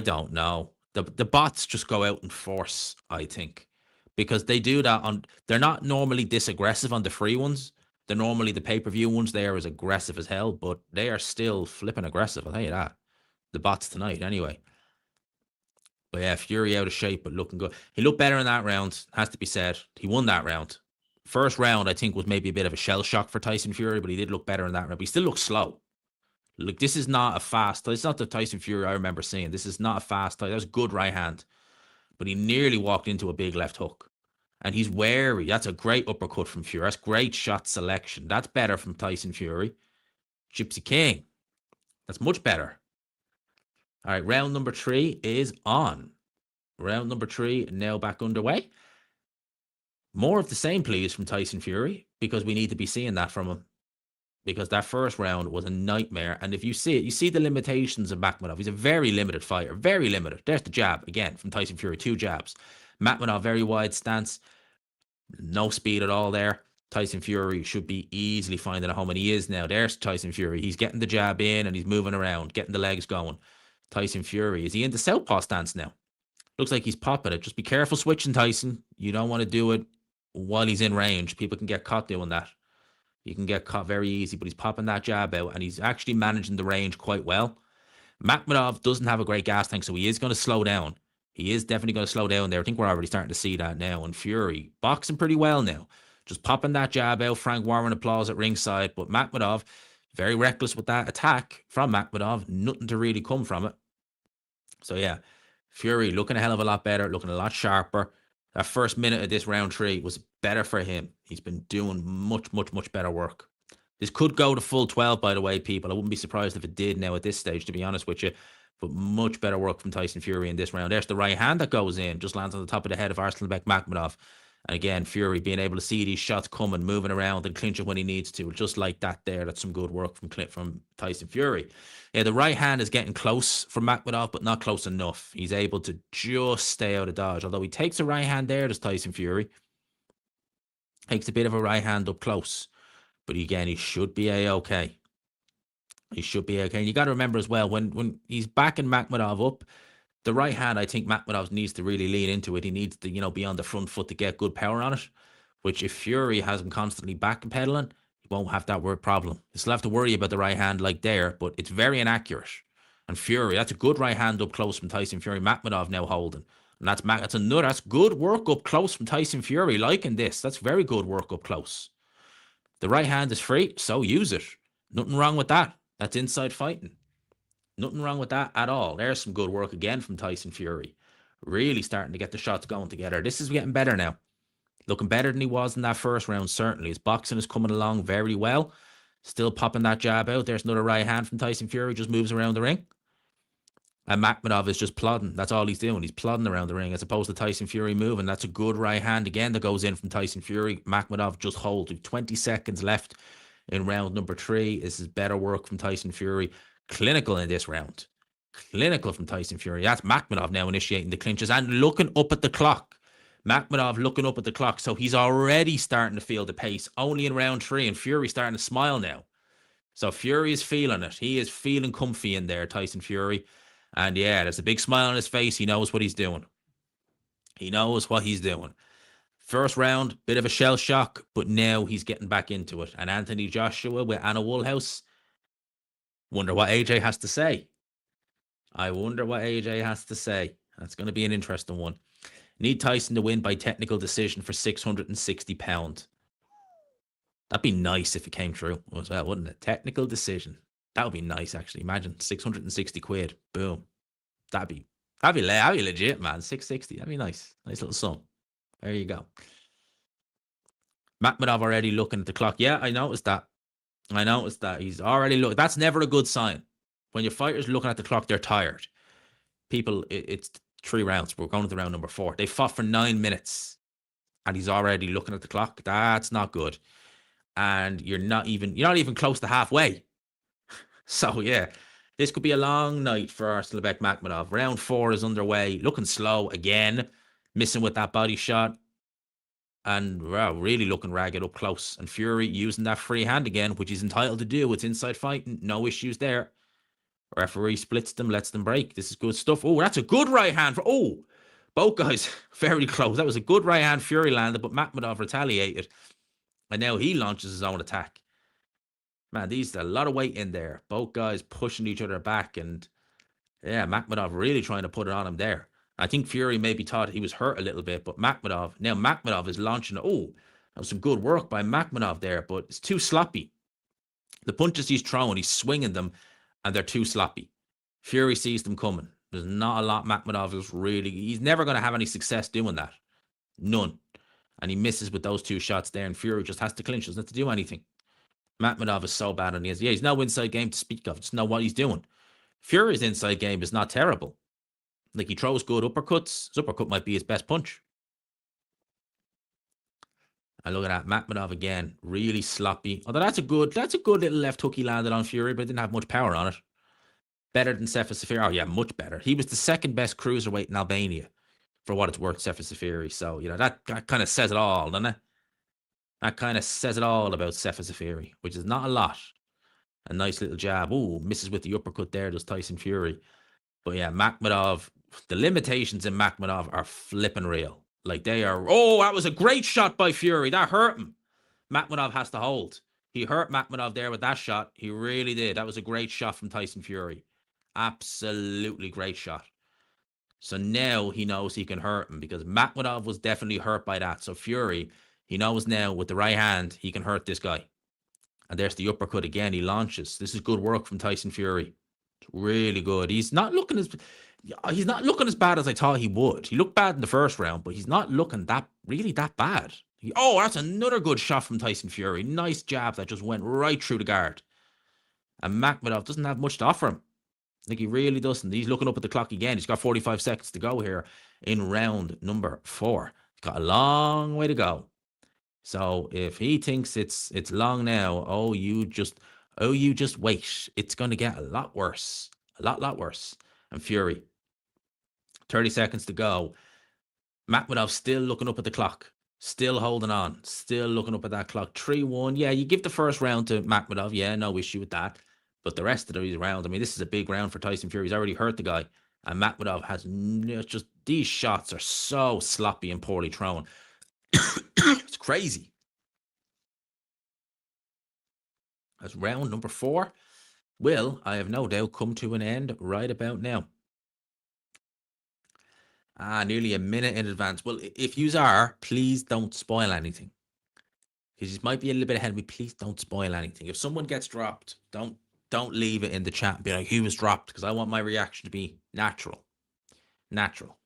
don't know. The bots just go out in force, I think. Because they do that on... They're not normally this aggressive on the free ones. They're normally the pay-per-view ones. They are as aggressive as hell, but they are still flipping aggressive. I'll tell you that. The bots tonight, anyway. But yeah, Fury out of shape, but looking good. He looked better in that round, has to be said. He won that round. First round, I think, was maybe a bit of a shell shock for Tyson Fury, but he did look better in that round. But he still looks slow. Look, this is not a fast... It's not the Tyson Fury I remember seeing. This is not a fast... That was good right hand. But he nearly walked into a big left hook. And he's wary. That's a great uppercut from Fury. That's great shot selection. That's better from Tyson Fury. Gypsy King. That's much better. All right, round number 3 is on. Round number 3 now back underway. More of the same, please, from Tyson Fury, because we need to be seeing that from him. Because that first round was a nightmare. And if you see it, you see the limitations of Makhmudov. He's a very limited fighter. Very limited. There's the jab, again, from Tyson Fury. 2 jabs. Makhmudov, very wide stance. No speed at all there. Tyson Fury should be easily finding a home, and he is now. There's Tyson Fury. He's getting the jab in, and he's moving around, getting the legs going. Tyson Fury. Is he in the southpaw stance now? Looks like he's popping it. Just be careful switching, Tyson. You don't want to do it while he's in range. People can get caught doing that. You can get caught very easy, but he's popping that jab out, and he's actually managing the range quite well. Makhmudov doesn't have a great gas tank, so he is going to slow down. He is definitely going to slow down there. I think we're already starting to see that now. And Fury boxing pretty well now. Just popping that jab out. Frank Warren applause at ringside. But Makhmudov, very reckless with that attack from Makhmudov. Nothing to really come from it. So yeah, Fury looking a hell of a lot better, looking a lot sharper. That first minute of this round 3 was better for him. He's been doing much, much, much better work. This could go to full 12, by the way, people. I wouldn't be surprised if it did now at this stage, to be honest with you. But much better work from Tyson Fury in this round. There's the right hand that goes in, just lands on the top of the head of Arslanbek Makhmudov. And again, Fury being able to see these shots coming, moving around and clinching when he needs to. Just like that there. That's some good work from Tyson Fury. Yeah, the right hand is getting close from Makhmudov, but not close enough. He's able to just stay out of dodge. Although he takes a right hand there, does Tyson Fury. Takes a bit of a right hand up close. But again, he should be A-okay. He should be okay. And you got to remember as well, when he's backing Makhmudov up, the right hand, I think Makhmudov needs to really lean into it. He needs to, be on the front foot to get good power on it, which if Fury has him constantly backpedaling, he won't have that word problem. He'll still have to worry about the right hand like there, but it's very inaccurate. And Fury, that's a good right hand up close from Tyson Fury. Makhmudov now holding. And that's good work up close from Tyson Fury. Liking this. That's very good work up close. The right hand is free, so use it. Nothing wrong with that. That's inside fighting. Nothing wrong with that at all. There's some good work again from Tyson Fury. Really starting to get the shots going together. This is getting better now. Looking better than he was in that first round, certainly. His boxing is coming along very well. Still popping that jab out. There's another right hand from Tyson Fury. Just moves around the ring. And Makhmudov is just plodding. That's all he's doing. He's plodding around the ring as opposed to Tyson Fury moving. That's a good right hand again that goes in from Tyson Fury. Makhmudov just holds with 20 seconds left in round number 3. This is better work from Tyson Fury. Clinical in this round. Clinical from Tyson Fury. That's Makhmudov now initiating the clinches and looking up at the clock. Makhmudov looking up at the clock. So he's already starting to feel the pace. Only in round 3 and Fury starting to smile now. So Fury is feeling it. He is feeling comfy in there, Tyson Fury. And yeah, there's a big smile on his face. He knows what he's doing. He knows what he's doing. First round, bit of a shell shock, but now he's getting back into it. And Anthony Joshua with Anna Woolhouse. Wonder what AJ has to say. I wonder what AJ has to say. That's going to be an interesting one. Need Tyson to win by technical decision for £660. That'd be nice if it came true as well, wouldn't it? Technical decision. That would be nice, actually. Imagine 660 quid. Boom. That'd be legit, man. 660. That'd be nice. Nice little sum. There you go. Makhmudov already looking at the clock. Yeah, I noticed that. He's already looking. That's never a good sign. When your fighter's looking at the clock, they're tired. People, it's 3 rounds. We're going to round number 4. They fought for 9 minutes. And he's already looking at the clock. That's not good. And you're not even close to halfway. So, yeah, this could be a long night for Arslanbek Makhmudov. Round 4 is underway. Looking slow again. Missing with that body shot. And really looking ragged up close. And Fury using that free hand again, which he's entitled to do. It's inside fighting. No issues there. Referee splits them, lets them break. This is good stuff. Oh, that's a good right hand. Both guys very close. That was a good right hand Fury landed, but Makhmudov retaliated. And now he launches his own attack. Man, there's a lot of weight in there. Both guys pushing each other back. And Makhmudov really trying to put it on him there. I think Fury maybe thought he was hurt a little bit, but Makhmudov is launching. Oh, that was some good work by Makhmudov there, but it's too sloppy. The punches he's throwing, he's swinging them, and they're too sloppy. Fury sees them coming. There's not a lot Makhmudov is really... He's never going to have any success doing that. None. And he misses with those 2 shots there, and Fury just has to clinch. Doesn't have to do anything. Makhmudov is so bad on his... he's no inside game to speak of. Just know what he's doing. Fury's inside game is not terrible. Like, he throws good uppercuts. His uppercut might be his best punch. And look at that. Makhmudov again. Really sloppy. Although that's a good little left hook he landed on Fury, but it didn't have much power on it. Better than Sefasafiri. Oh, yeah, much better. He was the 2nd best cruiserweight in Albania, for what it's worth, Sefasafiri. So, that kind of says it all, doesn't it? That kind of says it all about Sefasafiri, which is not a lot. A nice little jab. Ooh, misses with the uppercut there, does Tyson Fury. But yeah, Makhmudov, the limitations in Makhmudov are flipping real. Like they are. Oh, that was a great shot by Fury. That hurt him. Makhmudov has to hold. He hurt Makhmudov there with that shot. He really did. That was a great shot from Tyson Fury. Absolutely great shot. So now he knows he can hurt him because Makhmudov was definitely hurt by that. So Fury, he knows now with the right hand, he can hurt this guy. And there's the uppercut again. He launches. This is good work from Tyson Fury. It's really good. He's not looking as bad as I thought he would. He looked bad in the first round, but he's not looking that bad. Oh, that's another good shot from Tyson Fury. Nice jab that just went right through the guard. And Makhmudov doesn't have much to offer him. Like, he really doesn't. He's looking up at the clock again. He's got 45 seconds to go here in round number 4. He's got a long way to go. So if he thinks it's long now, you just wait. It's going to get a lot worse. A lot worse. And Fury, 30 seconds to go. Makhmudov still looking up at the clock. Still holding on. Still looking up at that clock. 3-1. Yeah, you give the first round to Makhmudov. Yeah, no issue with that. But the rest of these rounds, I mean, this is a big round for Tyson Fury. He's already hurt the guy. And Makhmudov has just, these shots are so sloppy and poorly thrown. It's crazy. As round number 4 will, I have no doubt, come to an end right about now. Nearly a minute in advance. Well, if yous are, please don't spoil anything. Because you might be a little bit ahead of me. Please don't spoil anything. If someone gets dropped, don't leave it in the chat and be like, he was dropped, because I want my reaction to be natural. Natural.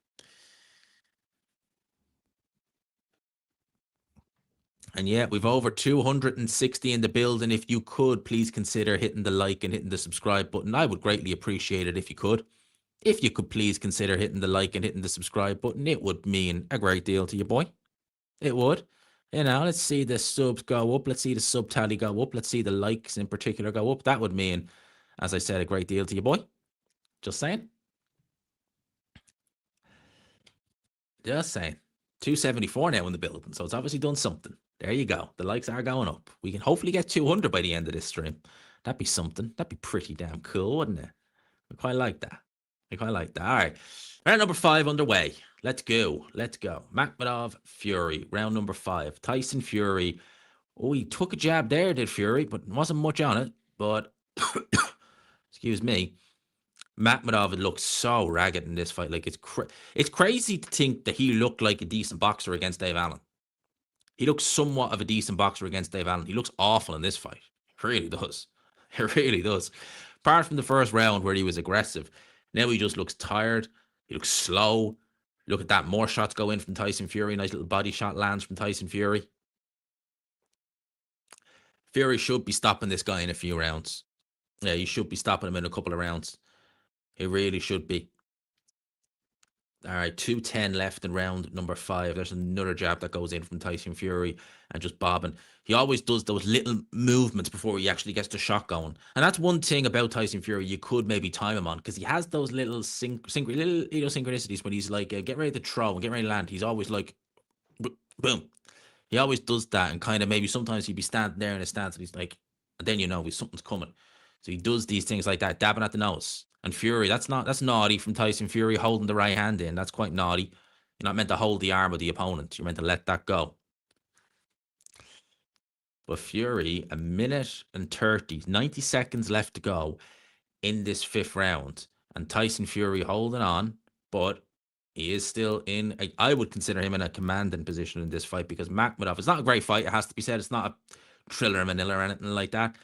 And yeah, we've over 260 in the building. If you could, please consider hitting the like and hitting the subscribe button. I would greatly appreciate it if you could. If you could please consider hitting the like and hitting the subscribe button, it would mean a great deal to you, boy. It would. You know, let's see the subs go up. Let's see the sub tally go up. Let's see the likes in particular go up. That would mean, as I said, a great deal to you, boy. Just saying. Just saying. 274 now in the building, so it's obviously done something. There you go. The likes are going up. We can hopefully get 200 by the end of this stream. That'd be something. That'd be pretty damn cool, wouldn't it? I quite like that. I quite like that. All right. Round number 5 underway. Let's go. Let's go. Makhmudov, Fury. Round number 5. Tyson Fury. Oh, he took a jab there, did Fury, but wasn't much on it. But, excuse me, Makhmudov looked so ragged in this fight. Like, it's crazy to think that he looked like a decent boxer against Dave Allen. He looks somewhat of a decent boxer against Dave Allen. He looks awful in this fight. It really does. It really does. Apart from the first round where he was aggressive, now he just looks tired. He looks slow. Look at that. More shots go in from Tyson Fury. Nice little body shot lands from Tyson Fury. Fury should be stopping this guy in a few rounds. Yeah, he should be stopping him in a couple of rounds. He really should be. All right, 2:10 left in round number 5. There's another jab that goes in from Tyson Fury and just bobbing. He always does those little movements before he actually gets the shot going. And that's one thing about Tyson Fury you could maybe time him on, because he has those little little idiosyncrasies when he's like, get ready to throw and get ready to land. He's always like, boom. He always does that, and kind of maybe sometimes he'd be standing there in a stance and he's like, and then you know something's coming. So he does these things like that, dabbing at the nose. And Fury, that's naughty from Tyson Fury, holding the right hand in. That's quite naughty. You're not meant to hold the arm of the opponent. You're meant to let that go. But Fury, 1:30, 90 seconds left to go in this 5th round. And Tyson Fury holding on, but he is still in, I would consider him in a commanding position in this fight, because Makhmudov, it's not a great fight, it has to be said. It's not a thriller manila or anything like that.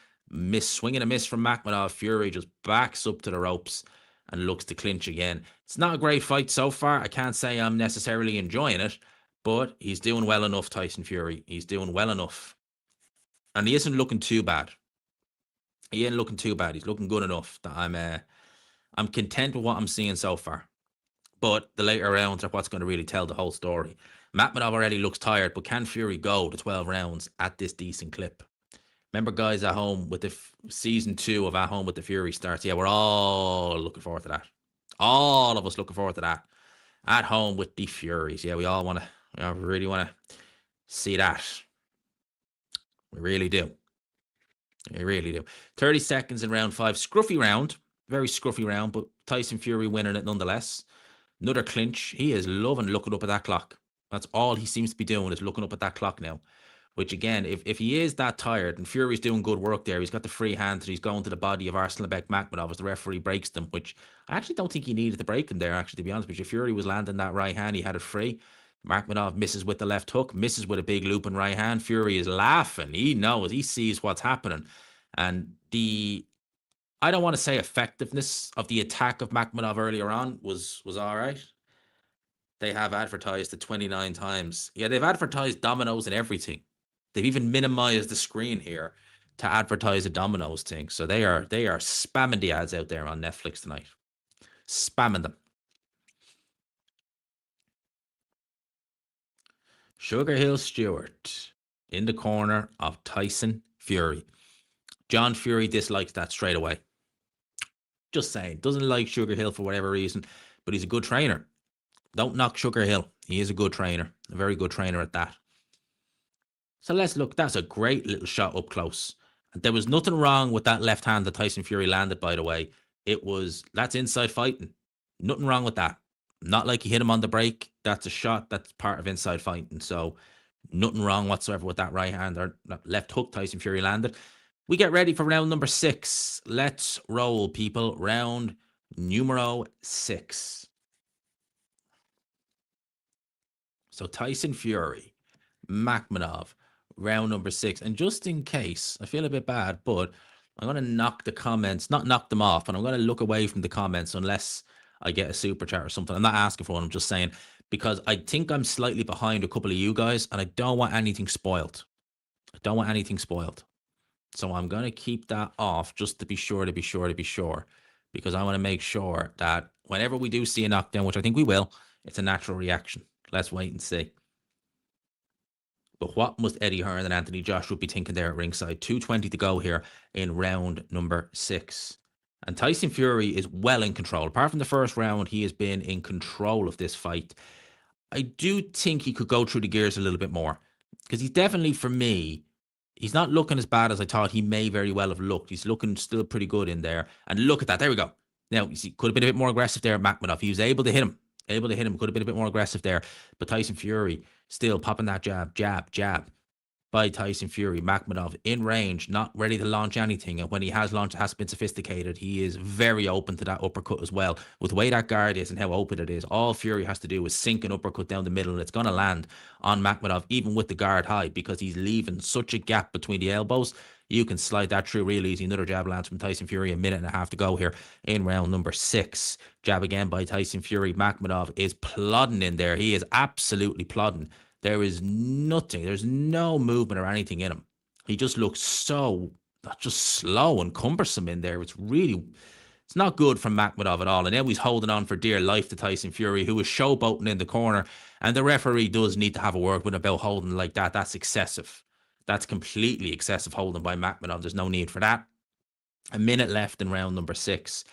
Swinging a miss from Makhmudov. Fury just backs up to the ropes and looks to clinch again. It's not a great fight so far. I can't say I'm necessarily enjoying it, but he's doing well enough, Tyson Fury. He's doing well enough. And he isn't looking too bad. He ain't looking too bad. He's looking good enough that I'm content with what I'm seeing so far. But the later rounds are what's going to really tell the whole story. Makhmudov already looks tired, but can Fury go to 12 rounds at this decent clip? Remember, guys, at home with the season 2 of At Home with the Fury starts. Yeah, we're all looking forward to that. All of us looking forward to that. At Home with the Furies. Yeah, we all want to, we really want to see that. We really do. We really do. 30 seconds in round 5. Scruffy round. Very scruffy round, but Tyson Fury winning it nonetheless. Another clinch. He is loving looking up at that clock. That's all he seems to be doing, is looking up at that clock now. Which, again, if he is that tired, and Fury's doing good work there, he's got the free hand, and he's going to the body of Arslanbek Makhmudov as the referee breaks them, which I actually don't think he needed to break him there, actually, to be honest with you. Fury was landing that right hand. He had it free. Makhmudov misses with the left hook, misses with a big looping right hand. Fury is laughing. He knows. He sees what's happening. And I don't want to say effectiveness of the attack of Makhmudov earlier on was all right. They have advertised it 29 times. Yeah, they've advertised dominoes and everything. They've even minimized the screen here to advertise a dominoes thing. So they are spamming the ads out there on Netflix tonight. Spamming them. Sugar Hill Stewart in the corner of Tyson Fury. John Fury dislikes that straight away. Just saying. Doesn't like Sugar Hill for whatever reason, but he's a good trainer. Don't knock Sugar Hill. He is a good trainer. A very good trainer at that. So let's look. That's a great little shot up close. And there was nothing wrong with that left hand that Tyson Fury landed, by the way. That's inside fighting. Nothing wrong with that. Not like he hit him on the break. That's a shot. That's part of inside fighting. So nothing wrong whatsoever with that right hand or left hook Tyson Fury landed. We get ready for round number 6. Let's roll, people. Round numero 6. So Tyson Fury, Makhmudov, round number 6. And just in case, I feel a bit bad, but I'm going to knock the comments, not knock them off, but I'm going to look away from the comments unless I get a super chat or something. I'm not asking for one. I'm just saying, because I think I'm slightly behind a couple of you guys and I don't want anything spoiled. I don't want anything spoiled. So I'm going to keep that off just to be sure, because I want to make sure that whenever we do see a knockdown, which I think we will, it's a natural reaction. Let's wait and see. But what must Eddie Hearn and Anthony Joshua be thinking there at ringside? 2:20 to go here in round number 6. And Tyson Fury is well in control. Apart from the first round, he has been in control of this fight. I do think he could go through the gears a little bit more. Because he's definitely, for me, he's not looking as bad as I thought he may very well have looked. He's looking still pretty good in there. And look at that. There we go. Now, you see, could have been a bit more aggressive there at Makhmudov. He was able to hit him. Could have been a bit more aggressive there. But Tyson Fury still popping that jab by Tyson Fury. Makhmudov in range, not ready to launch anything. And when he has launched, it has been sophisticated. He is very open to that uppercut as well. With the way that guard is and how open it is, all Fury has to do is sink an uppercut down the middle, and it's going to land on Makhmudov, even with the guard high, because he's leaving such a gap between the elbows. You can slide that through real easy. Another jab lands from Tyson Fury. 1.5 minutes to go here in round number 6. Jab again by Tyson Fury. Makhmudov is plodding in there. He is absolutely plodding. There is nothing. There's no movement or anything in him. He just looks so just slow and cumbersome in there. It's not good from Makhmudov at all. And now he's holding on for dear life to Tyson Fury, who is showboating in the corner. And the referee does need to have a word with him about holding like that. That's excessive. That's completely excessive holding by Makhmudov. There's no need for that. 1 minute left in round number 6.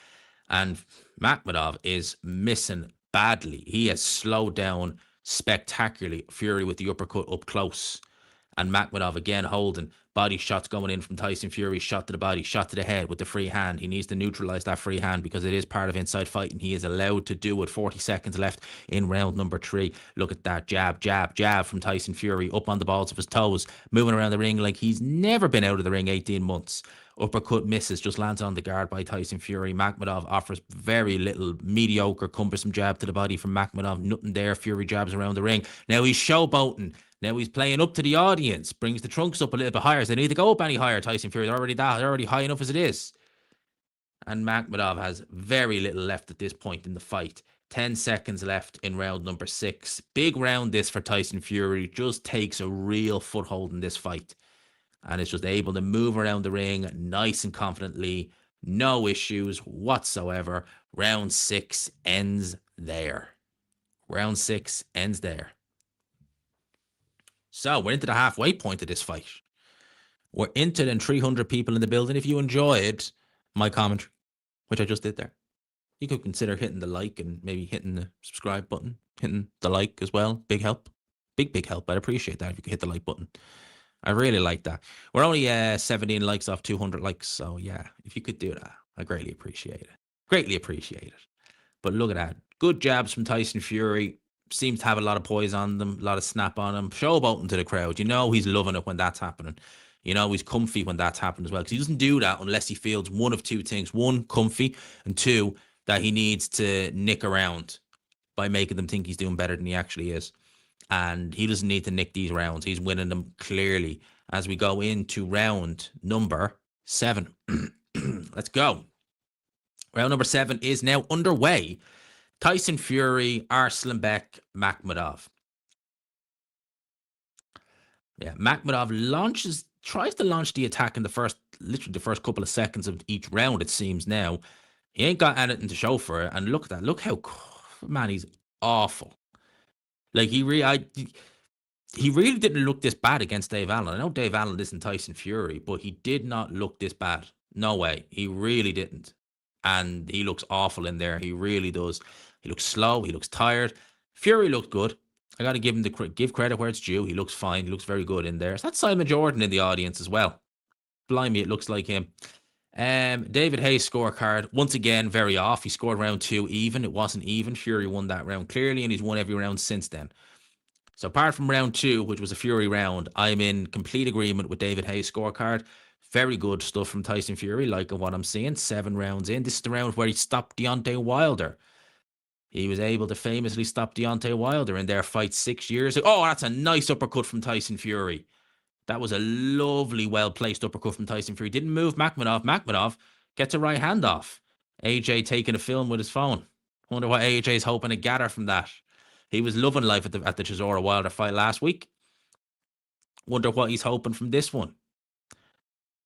And Makhmudov is missing badly. He has slowed down spectacularly. Fury with the uppercut up close. And Makhmudov again holding. Body shots going in from Tyson Fury. Shot to the body, shot to the head with the free hand. He needs to neutralize that free hand because it is part of inside fighting. He is allowed to do it. 40 seconds left in round number 3. Look at that jab from Tyson Fury up on the balls of his toes, moving around the ring like he's never been out of the ring 18 months. Uppercut misses, just lands on the guard by Tyson Fury. Makhmudov offers very little, mediocre, cumbersome jab to the body from Makhmudov. Nothing there. Fury jabs around the ring. Now he's showboating. Now he's playing up to the audience. Brings the trunks up a little bit higher. So they need to go up any higher, Tyson Fury. They're already high enough as it is. And Makhmudov has very little left at this point in the fight. 10 seconds left in round number 6. Big round this for Tyson Fury. Just takes a real foothold in this fight. And is just able to move around the ring nice and confidently. No issues whatsoever. Round 6 ends there. So we're into the halfway point of this fight. We're into the 300 people in the building. If you enjoyed my commentary, which I just did there, you could consider hitting the like and maybe hitting the subscribe button, hitting the like as well. Big help. Big help. I'd appreciate that if you could hit the like button. I really like that. We're only 17 likes off 200 likes. So yeah, if you could do that, I greatly appreciate it. But look at that. Good jabs from Tyson Fury. Seems to have a lot of poise on them, a lot of snap on him. Showboating to the crowd. You know he's loving it when that's happening. You know he's comfy when that's happening as well. Because he doesn't do that unless he feels one of two things. 1, comfy. And 2, that he needs to nick around by making them think he's doing better than he actually is. And he doesn't need to nick these rounds. He's winning them clearly as we go into round number 7. Let's go. Round number 7 is now underway. Tyson Fury, Arslanbek Makhmudov. Yeah, Makhmudov tries to launch the attack in literally the first couple of seconds of each round, it seems now. He ain't got anything to show for it. And look at that. Look how, man, he's awful. Like, he really didn't look this bad against Dave Allen. I know Dave Allen isn't Tyson Fury, but he did not look this bad. No way. He really didn't. And he looks awful in there. He really does. He looks slow. He looks tired. Fury looked good. I got to give credit where it's due. He looks fine. He looks very good in there. So that's Simon Jordan in the audience as well. Blimey, it looks like him. David Hayes scorecard, once again, very off. He scored round 2 even. It wasn't even. Fury won that round clearly, and he's won every round since then. So apart from round 2, which was a Fury round, I'm in complete agreement with David Hayes' scorecard. Very good stuff from Tyson Fury, like what I'm seeing. 7 rounds in. This is the round where he stopped Deontay Wilder. He was able to famously stop Deontay Wilder in their fight 6 years ago. Oh, that's a nice uppercut from Tyson Fury. That was a lovely, well-placed uppercut from Tyson Fury. Didn't move Makhmudov. Makhmudov gets a right hand off. AJ taking a film with his phone. Wonder what AJ's hoping to gather from that. He was loving life at the Chisora Wilder fight last week. Wonder what he's hoping from this one.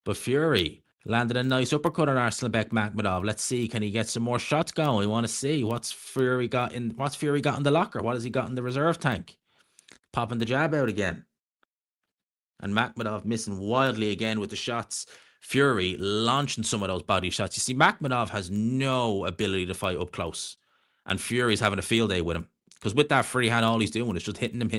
But Fury landed a nice uppercut on Arslanbek Makhmudov. Let's see, can he get some more shots going? We want to see what's Fury got in the locker. What has he got in the reserve tank? Popping the jab out again. And Makhmudov missing wildly again with the shots. Fury launching some of those body shots. You see, Makhmudov has no ability to fight up close. And Fury's having a field day with him. Because with that free hand, all he's doing is just hitting him.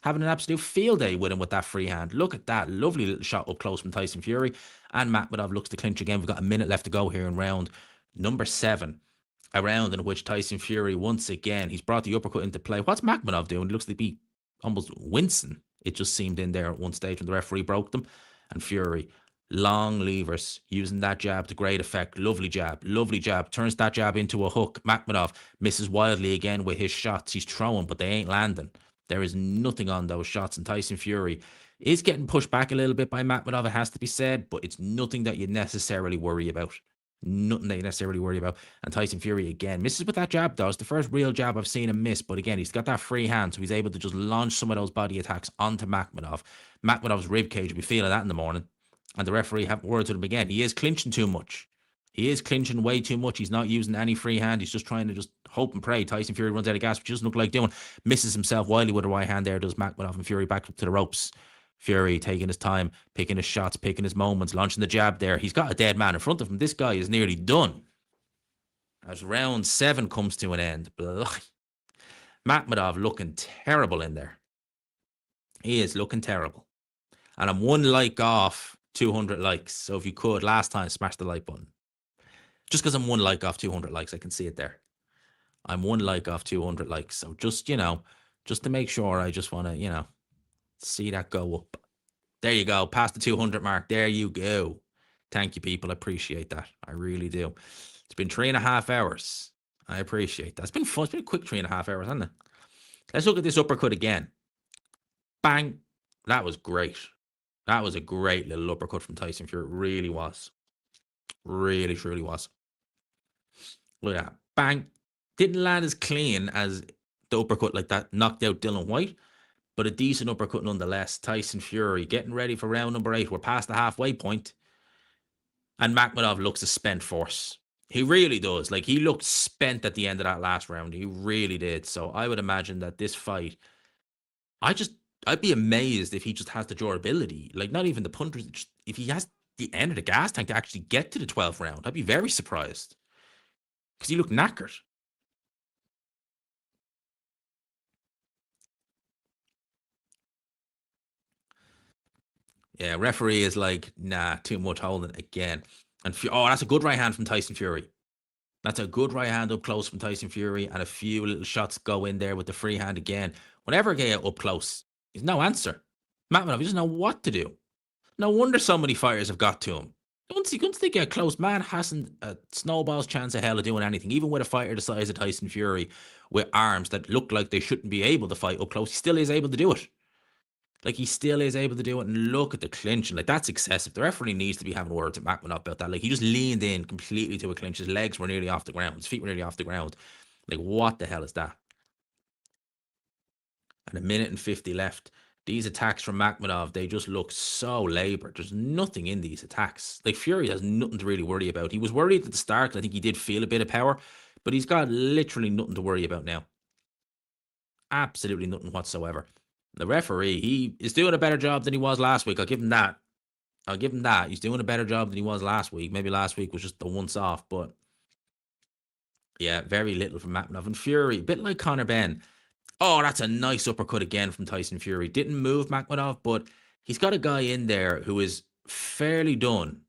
Having an absolute field day with him with that free hand. Look at that. Lovely little shot up close from Tyson Fury. And Makhmudov looks to clinch again. We've got a minute left to go here in round number 7. A round in which Tyson Fury, once again, he's brought the uppercut into play. What's Makhmudov doing? It looks to be almost wincing. It just seemed in there at one stage when the referee broke them. And Fury, long levers, using that jab to great effect. Lovely jab. Turns that jab into a hook. Makhmudov misses wildly again with his shots. He's throwing, but they ain't landing. There is nothing on those shots. And Tyson Fury is getting pushed back a little bit by Makhmudov, it has to be said, but it's nothing that you necessarily worry about. And Tyson Fury again misses with that jab, though. It's the first real jab I've seen him miss. But again, he's got that free hand, so he's able to just launch some of those body attacks onto Makhmudov. Makhmudov's ribcage will be feeling that in the morning. And the referee have words with him again. He is clinching too much. He is clinching way too much. He's not using any free hand. He's just trying to just hope and pray. Tyson Fury runs out of gas, which he doesn't look like doing. Misses himself wildly with a right hand there. Does Makhmudov, and Fury back up to the ropes. Fury taking his time, picking his shots, picking his moments, launching the jab there. He's got a dead man in front of him. This guy is nearly done. As round 7 comes to an end. Makhmudov looking terrible in there. He is looking terrible. And I'm 1 like off 200 likes. So if you could, last time, smash the like button. Just because I'm 1 like off 200 likes, I can see it there. I'm 1 like off 200 likes. So just, just to make sure, I just want to, see that go up. There you go. Past the 200 mark. There you go. Thank you, people. I appreciate that. I really do. It's been 3.5 hours. I appreciate that. It's been fun. It's been a quick 3.5 hours, hasn't it? Let's look at this uppercut again. Bang. That was great. That was a great little uppercut from Tyson Fury. It really was. Really, truly was. Look at that. Bang. Didn't land as clean as the uppercut like that knocked out Dillian Whyte, but a decent uppercut nonetheless. Tyson Fury getting ready for round number 8. We're past the halfway point. And Makhmudov looks a spent force. He really does. Like, he looked spent at the end of that last round. He really did. So I would imagine that this fight, I'd be amazed if he just has the durability. Like, not even the punters. If he has the end of the gas tank to actually get to the 12th round, I'd be very surprised. Because he looked knackered. Yeah, referee is like, nah, too much holding again. And that's a good right hand from Tyson Fury. That's a good right hand up close from Tyson Fury, and a few little shots go in there with the free hand again. Whenever he get up close, there's no answer. Makhmudov, he doesn't know what to do. No wonder so many fighters have got to him. Once they get close, man hasn't a snowball's chance of hell of doing anything. Even with a fighter the size of Tyson Fury, with arms that look like they shouldn't be able to fight up close, he still is able to do it. Like, he still is able to do it. And look at the clinching. Like, that's excessive. The referee needs to be having words with Makhmudov about that. Like, he just leaned in completely to a clinch. His legs were nearly off the ground. His feet were nearly off the ground. Like, what the hell is that? And 1:50 left. These attacks from Makhmudov, they just look so laboured. There's nothing in these attacks. Like, Fury has nothing to really worry about. He was worried at the start. I think he did feel a bit of power, but he's got literally nothing to worry about now. Absolutely nothing whatsoever. The referee, he is doing a better job than he was last week. I'll give him that. I'll give him that. He's doing a better job than he was last week. Maybe last week was just the once off, but yeah, very little from Makhmudov. And Fury, a bit like Conor Benn. Oh, that's a nice uppercut again from Tyson Fury. Didn't move Makhmudov, but he's got a guy in there who is fairly done.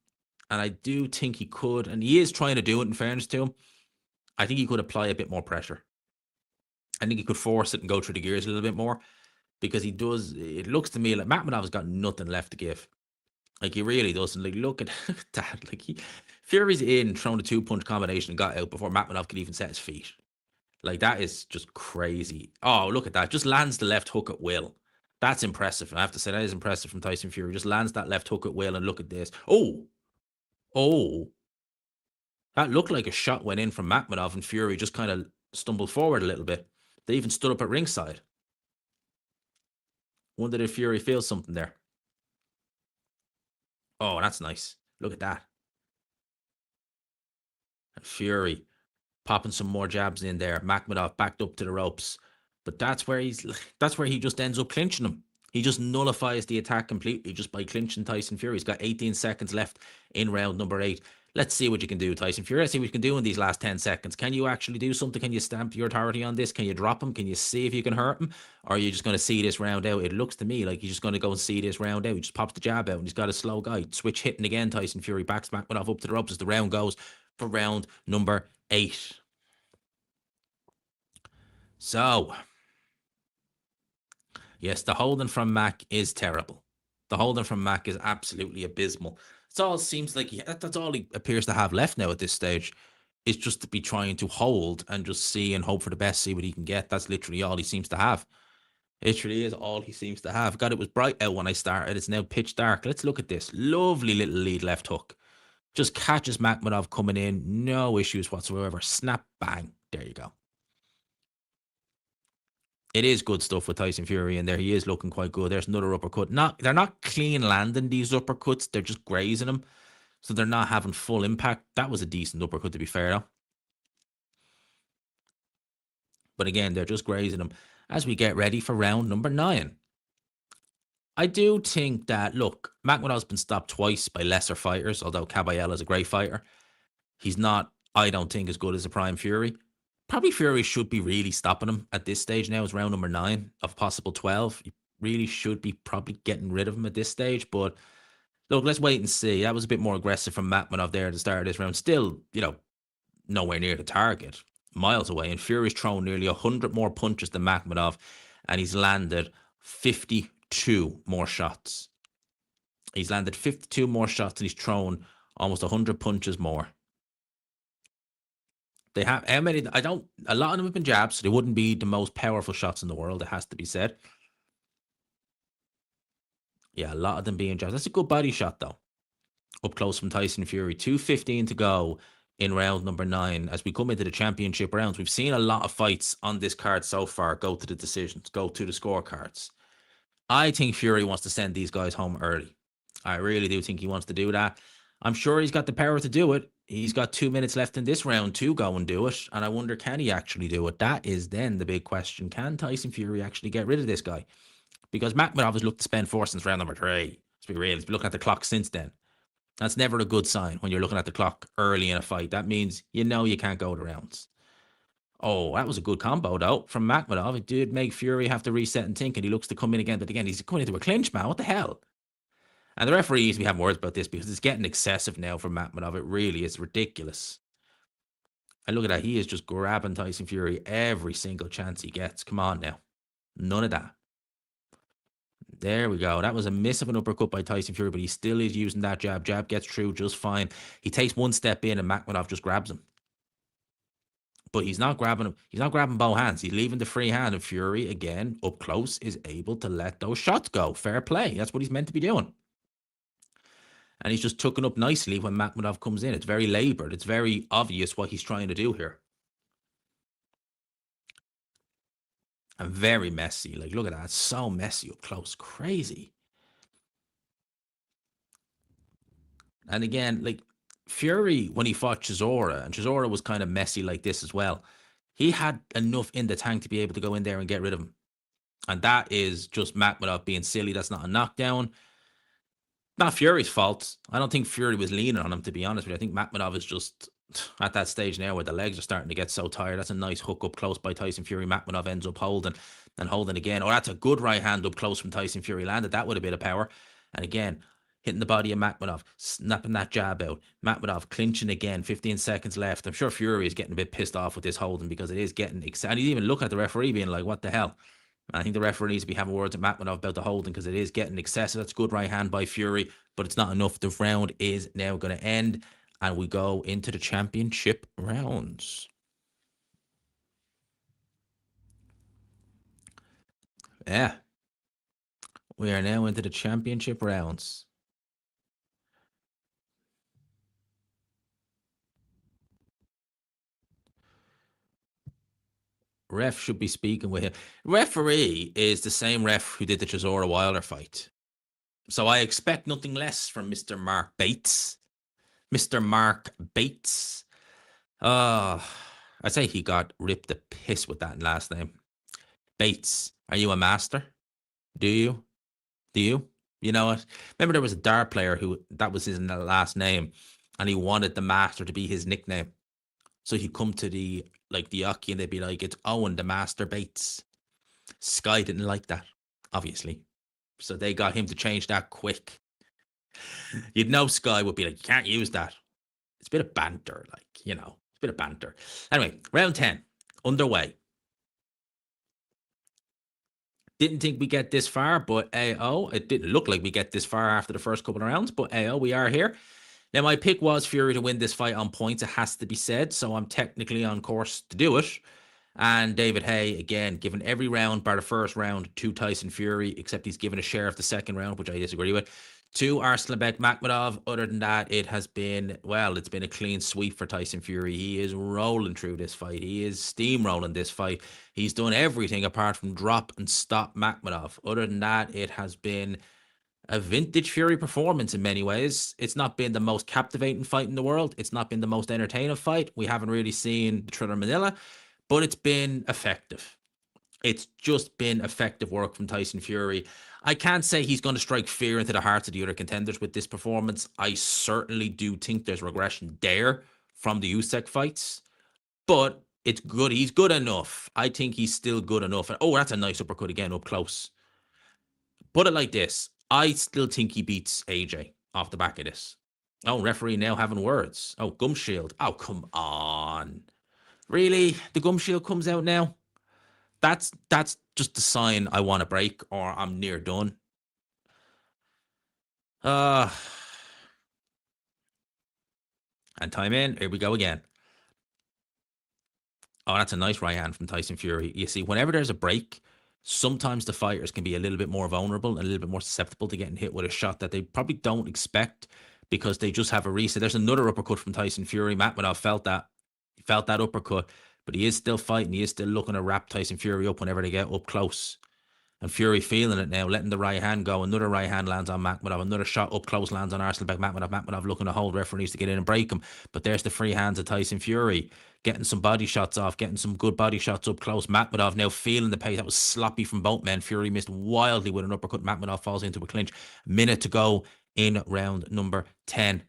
And I do think he could, and he is trying to do it in fairness to him. I think he could apply a bit more pressure. I think he could force it and go through the gears a little bit more, because he does. It looks to me like Makhmudov's got nothing left to give. Like, he really doesn't. Like, look at that. Like, Fury's in, thrown a 2-punch combination and got out before Makhmudov could even set his feet. Like, that is just crazy. Oh, look at that. Just lands the left hook at will. That's impressive. I have to say, that is impressive from Tyson Fury. Just lands that left hook at will, and look at this. Oh, that looked like a shot went in from Makhmudov, and Fury just kind of stumbled forward a little bit. They even stood up at ringside. Wonder if Fury feels something there. Oh, that's nice. Look at that. And Fury popping some more jabs in there. Makhmudov backed up to the ropes. But that's where he just ends up clinching him. He just nullifies the attack completely just by clinching Tyson Fury. He's got 18 seconds left in round number 8. Let's see what you can do, Tyson Fury. Let's see what you can do in these last 10 seconds. Can you actually do something? Can you stamp your authority on this? Can you drop him? Can you see if you can hurt him? Or are you just going to see this round out? It looks to me like he's just going to go and see this round out. He just pops the jab out, and he's got a slow guy. Switch hitting again, Tyson Fury. Backs Makhmudov up to the ropes as the round goes for round number 8. So, yes, the holding from Mac is terrible. The holding from Mac is absolutely abysmal. It's all seems like that's all he appears to have left now at this stage, is just to be trying to hold and just see and hope for the best, see what he can get. That's literally all he seems to have. Literally is all he seems to have. God, it was bright out when I started. It's now pitch dark. Let's look at this. Lovely little lead left hook. Just catches Makhmudov coming in. No issues whatsoever. Snap, bang. There you go. It is good stuff with Tyson Fury in there. He is looking quite good. There's another uppercut. They're not clean landing these uppercuts. They're just grazing them. So they're not having full impact. That was a decent uppercut, to be fair, though. But again, they're just grazing them as we get ready for round number 9. I do think that, look, Makhmudov's been stopped twice by lesser fighters, although Caballero is a great fighter. He's not, I don't think, as good as a prime Fury. Probably Fury should be really stopping him at this stage now. It's round number 9 of possible 12. You really should be probably getting rid of him at this stage. But look, let's wait and see. That was a bit more aggressive from Makhmudov there at the start of this round. Still, nowhere near the target. Miles away. And Fury's thrown nearly 100 more punches than Makhmudov. And he's landed 52 more shots. He's landed 52 more shots, and he's thrown almost 100 punches more. They have how many? A lot of them have been jabs, so they wouldn't be the most powerful shots in the world. It has to be said. Yeah, a lot of them being jabs. That's a good body shot, though. Up close from Tyson Fury. 2:15 to go in round number 9. As we come into the championship rounds, we've seen a lot of fights on this card so far go to the decisions, go to the scorecards. I think Fury wants to send these guys home early. I really do think he wants to do that. I'm sure he's got the power to do it. He's got 2 minutes left in this round to go and do it. And I wonder, can he actually do it? That is then the big question. Can Tyson Fury actually get rid of this guy? Because Makhmudov has looked to spend force since round number 3. Let's be real. He's been looking at the clock since then. That's never a good sign when you're looking at the clock early in a fight. That means you can't go to rounds. Oh, that was a good combo, though, from Makhmudov. It did make Fury have to reset and think, and he looks to come in again. But again, he's coming into a clinch, man. What the hell? And the referee needs to be having words about this, because it's getting excessive now from Makhmudov. It really is ridiculous. And look at that. He is just grabbing Tyson Fury every single chance he gets. Come on now. None of that. There we go. That was a miss of an uppercut by Tyson Fury, but he still is using that jab. Jab gets through just fine. He takes one step in, and Makhmudov just grabs him. but he's not grabbing him. He's not grabbing both hands. He's leaving the free hand, and Fury, again, up close, is able to let those shots go. Fair play. That's what he's meant to be doing. And he's just tucking up nicely when Makhmudov comes in. It's very labored. It's very obvious what he's trying to do here. And very messy. Like, look at that. It's so messy up close. Crazy. And again, like, Fury, when he fought Chisora, and Chisora was kind of messy like this as well, he had enough in the tank to be able to go in there and get rid of him. And that is just Makhmudov being silly. That's not a knockdown. Not Fury's fault. I don't think Fury was leaning on him, to be honest with you. I think Makhmudov is just at that stage now where the legs are starting to get so tired. That's a nice hook up close by Tyson Fury. Makhmudov ends up holding and holding again. Oh, that's a good right hand up close from Tyson Fury. Landed that with a bit of power. And again, hitting the body of Makhmudov, snapping that jab out. Makhmudov clinching again, 15 seconds left. I'm sure Fury is getting a bit pissed off with this holding because it is getting exciting. He's even looking at the referee being like, what the hell? I think the referee needs to be having words with Makhmudov about the holding because it is getting excessive. That's good right hand by Fury, but it's not enough. The round is now going to end, and we go into the championship rounds. Yeah. We are now into the championship rounds. Ref should be speaking with him. Referee is the same ref who did the Chisora Wilder fight. So I expect nothing less from Mr. Mark Bates. Mr. Mark Bates. I'd say he got ripped the piss with that last name. Bates, are you a master? Do you? You know what? Remember there was a dart player who that was his last name, and he wanted the master to be his nickname. So he'd come to the Aki and they'd be like, it's Owen the Master Bates. Sky didn't like that, obviously. So they got him to change that quick. You'd know Sky would be like, you can't use that. It's a bit of banter, it's a bit of banter. Anyway, round 10, underway. Didn't think we get this far, but it didn't look like we get this far after the first couple of rounds, but we are here. Now, my pick was Fury to win this fight on points. It has to be said, so I'm technically on course to do it. And David Haye, again, given every round bar the first round to Tyson Fury, except he's given a share of the second round, which I disagree with, to Arslanbek Makhmudov. Other than that, it has been, it's been a clean sweep for Tyson Fury. He is rolling through this fight. He is steamrolling this fight. He's done everything apart from drop and stop Makhmudov. Other than that, it has been a vintage Fury performance in many ways. It's not been the most captivating fight in the world. It's not been the most entertaining fight. We haven't really seen the Thriller Manila, but it's been effective. It's just been effective work from Tyson Fury. I can't say he's going to strike fear into the hearts of the other contenders with this performance. I certainly do think there's regression there from the Usyk fights, but it's good. He's good enough. I think he's still good enough. And, that's a nice uppercut again up close. Put it like this. I still think he beats AJ off the back of this. Oh, referee now having words. Oh, gum shield. Oh, come on. Really? The gum shield comes out now? That's just a sign I want to break or I'm near done. And time in. Here we go again. Oh, that's a nice right hand from Tyson Fury. You see, whenever there's a break, sometimes the fighters can be a little bit more vulnerable and a little bit more susceptible to getting hit with a shot that they probably don't expect because they just have a reset. There's another uppercut from Tyson Fury. Makhmudov felt that. He felt that uppercut, but he is still fighting. He is still looking to wrap Tyson Fury up whenever they get up close. And Fury feeling it now, letting the right hand go. Another right hand lands on Makhmudov. Another shot up close lands on Arslanbek Makhmudov. Makhmudov looking to hold. Referee needs to get in and break him. But there's the free hands of Tyson Fury. Getting some body shots off. Getting some good body shots up close. Makhmudov now feeling the pace. That was sloppy from both men. Fury missed wildly with an uppercut. Makhmudov falls into a clinch. Minute to go in round number 10.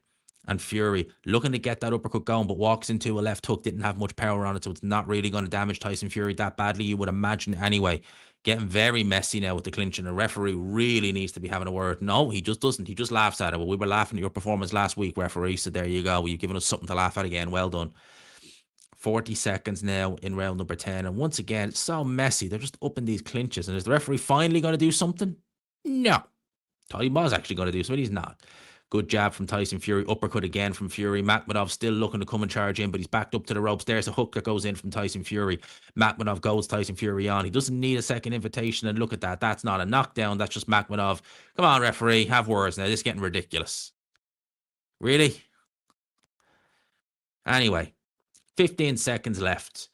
And Fury looking to get that uppercut going, but walks into a left hook. Didn't have much power on it, so it's not really going to damage Tyson Fury that badly, you would imagine anyway. Getting very messy now with the clinch, and the referee really needs to be having a word. No, he just doesn't. He just laughs at it. Well, we were laughing at your performance last week, referee, so there you go. Well, you've given us something to laugh at again. Well done. 40 seconds now in round number 10. And once again, it's so messy. They're just up in these clinches. And is the referee finally going to do something? No. Thought he was actually going to do something. He's not. Good jab from Tyson Fury. Uppercut again from Fury. Makhmudov still looking to come and charge in, but he's backed up to the ropes. There's a hook that goes in from Tyson Fury. Makhmudov goes Tyson Fury on. He doesn't need a second invitation, and look at that. That's not a knockdown. That's just Makhmudov. Come on, referee. Have words now. This is getting ridiculous. Really? Anyway, 15 seconds left,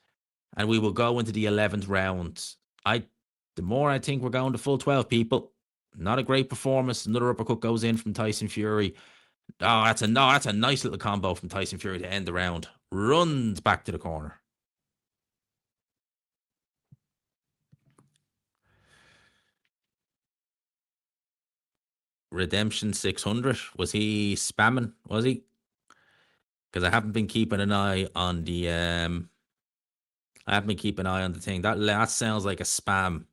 and we will go into the 11th round. The more I think we're going to full 12, people. Not a great performance. Another uppercut goes in from Tyson Fury. Oh, that's a nice little combo from Tyson Fury to end the round. Runs back to the corner. Redemption 600. Was he spamming? Was he? Because I haven't been keeping an eye on the thing. That sounds like a spam.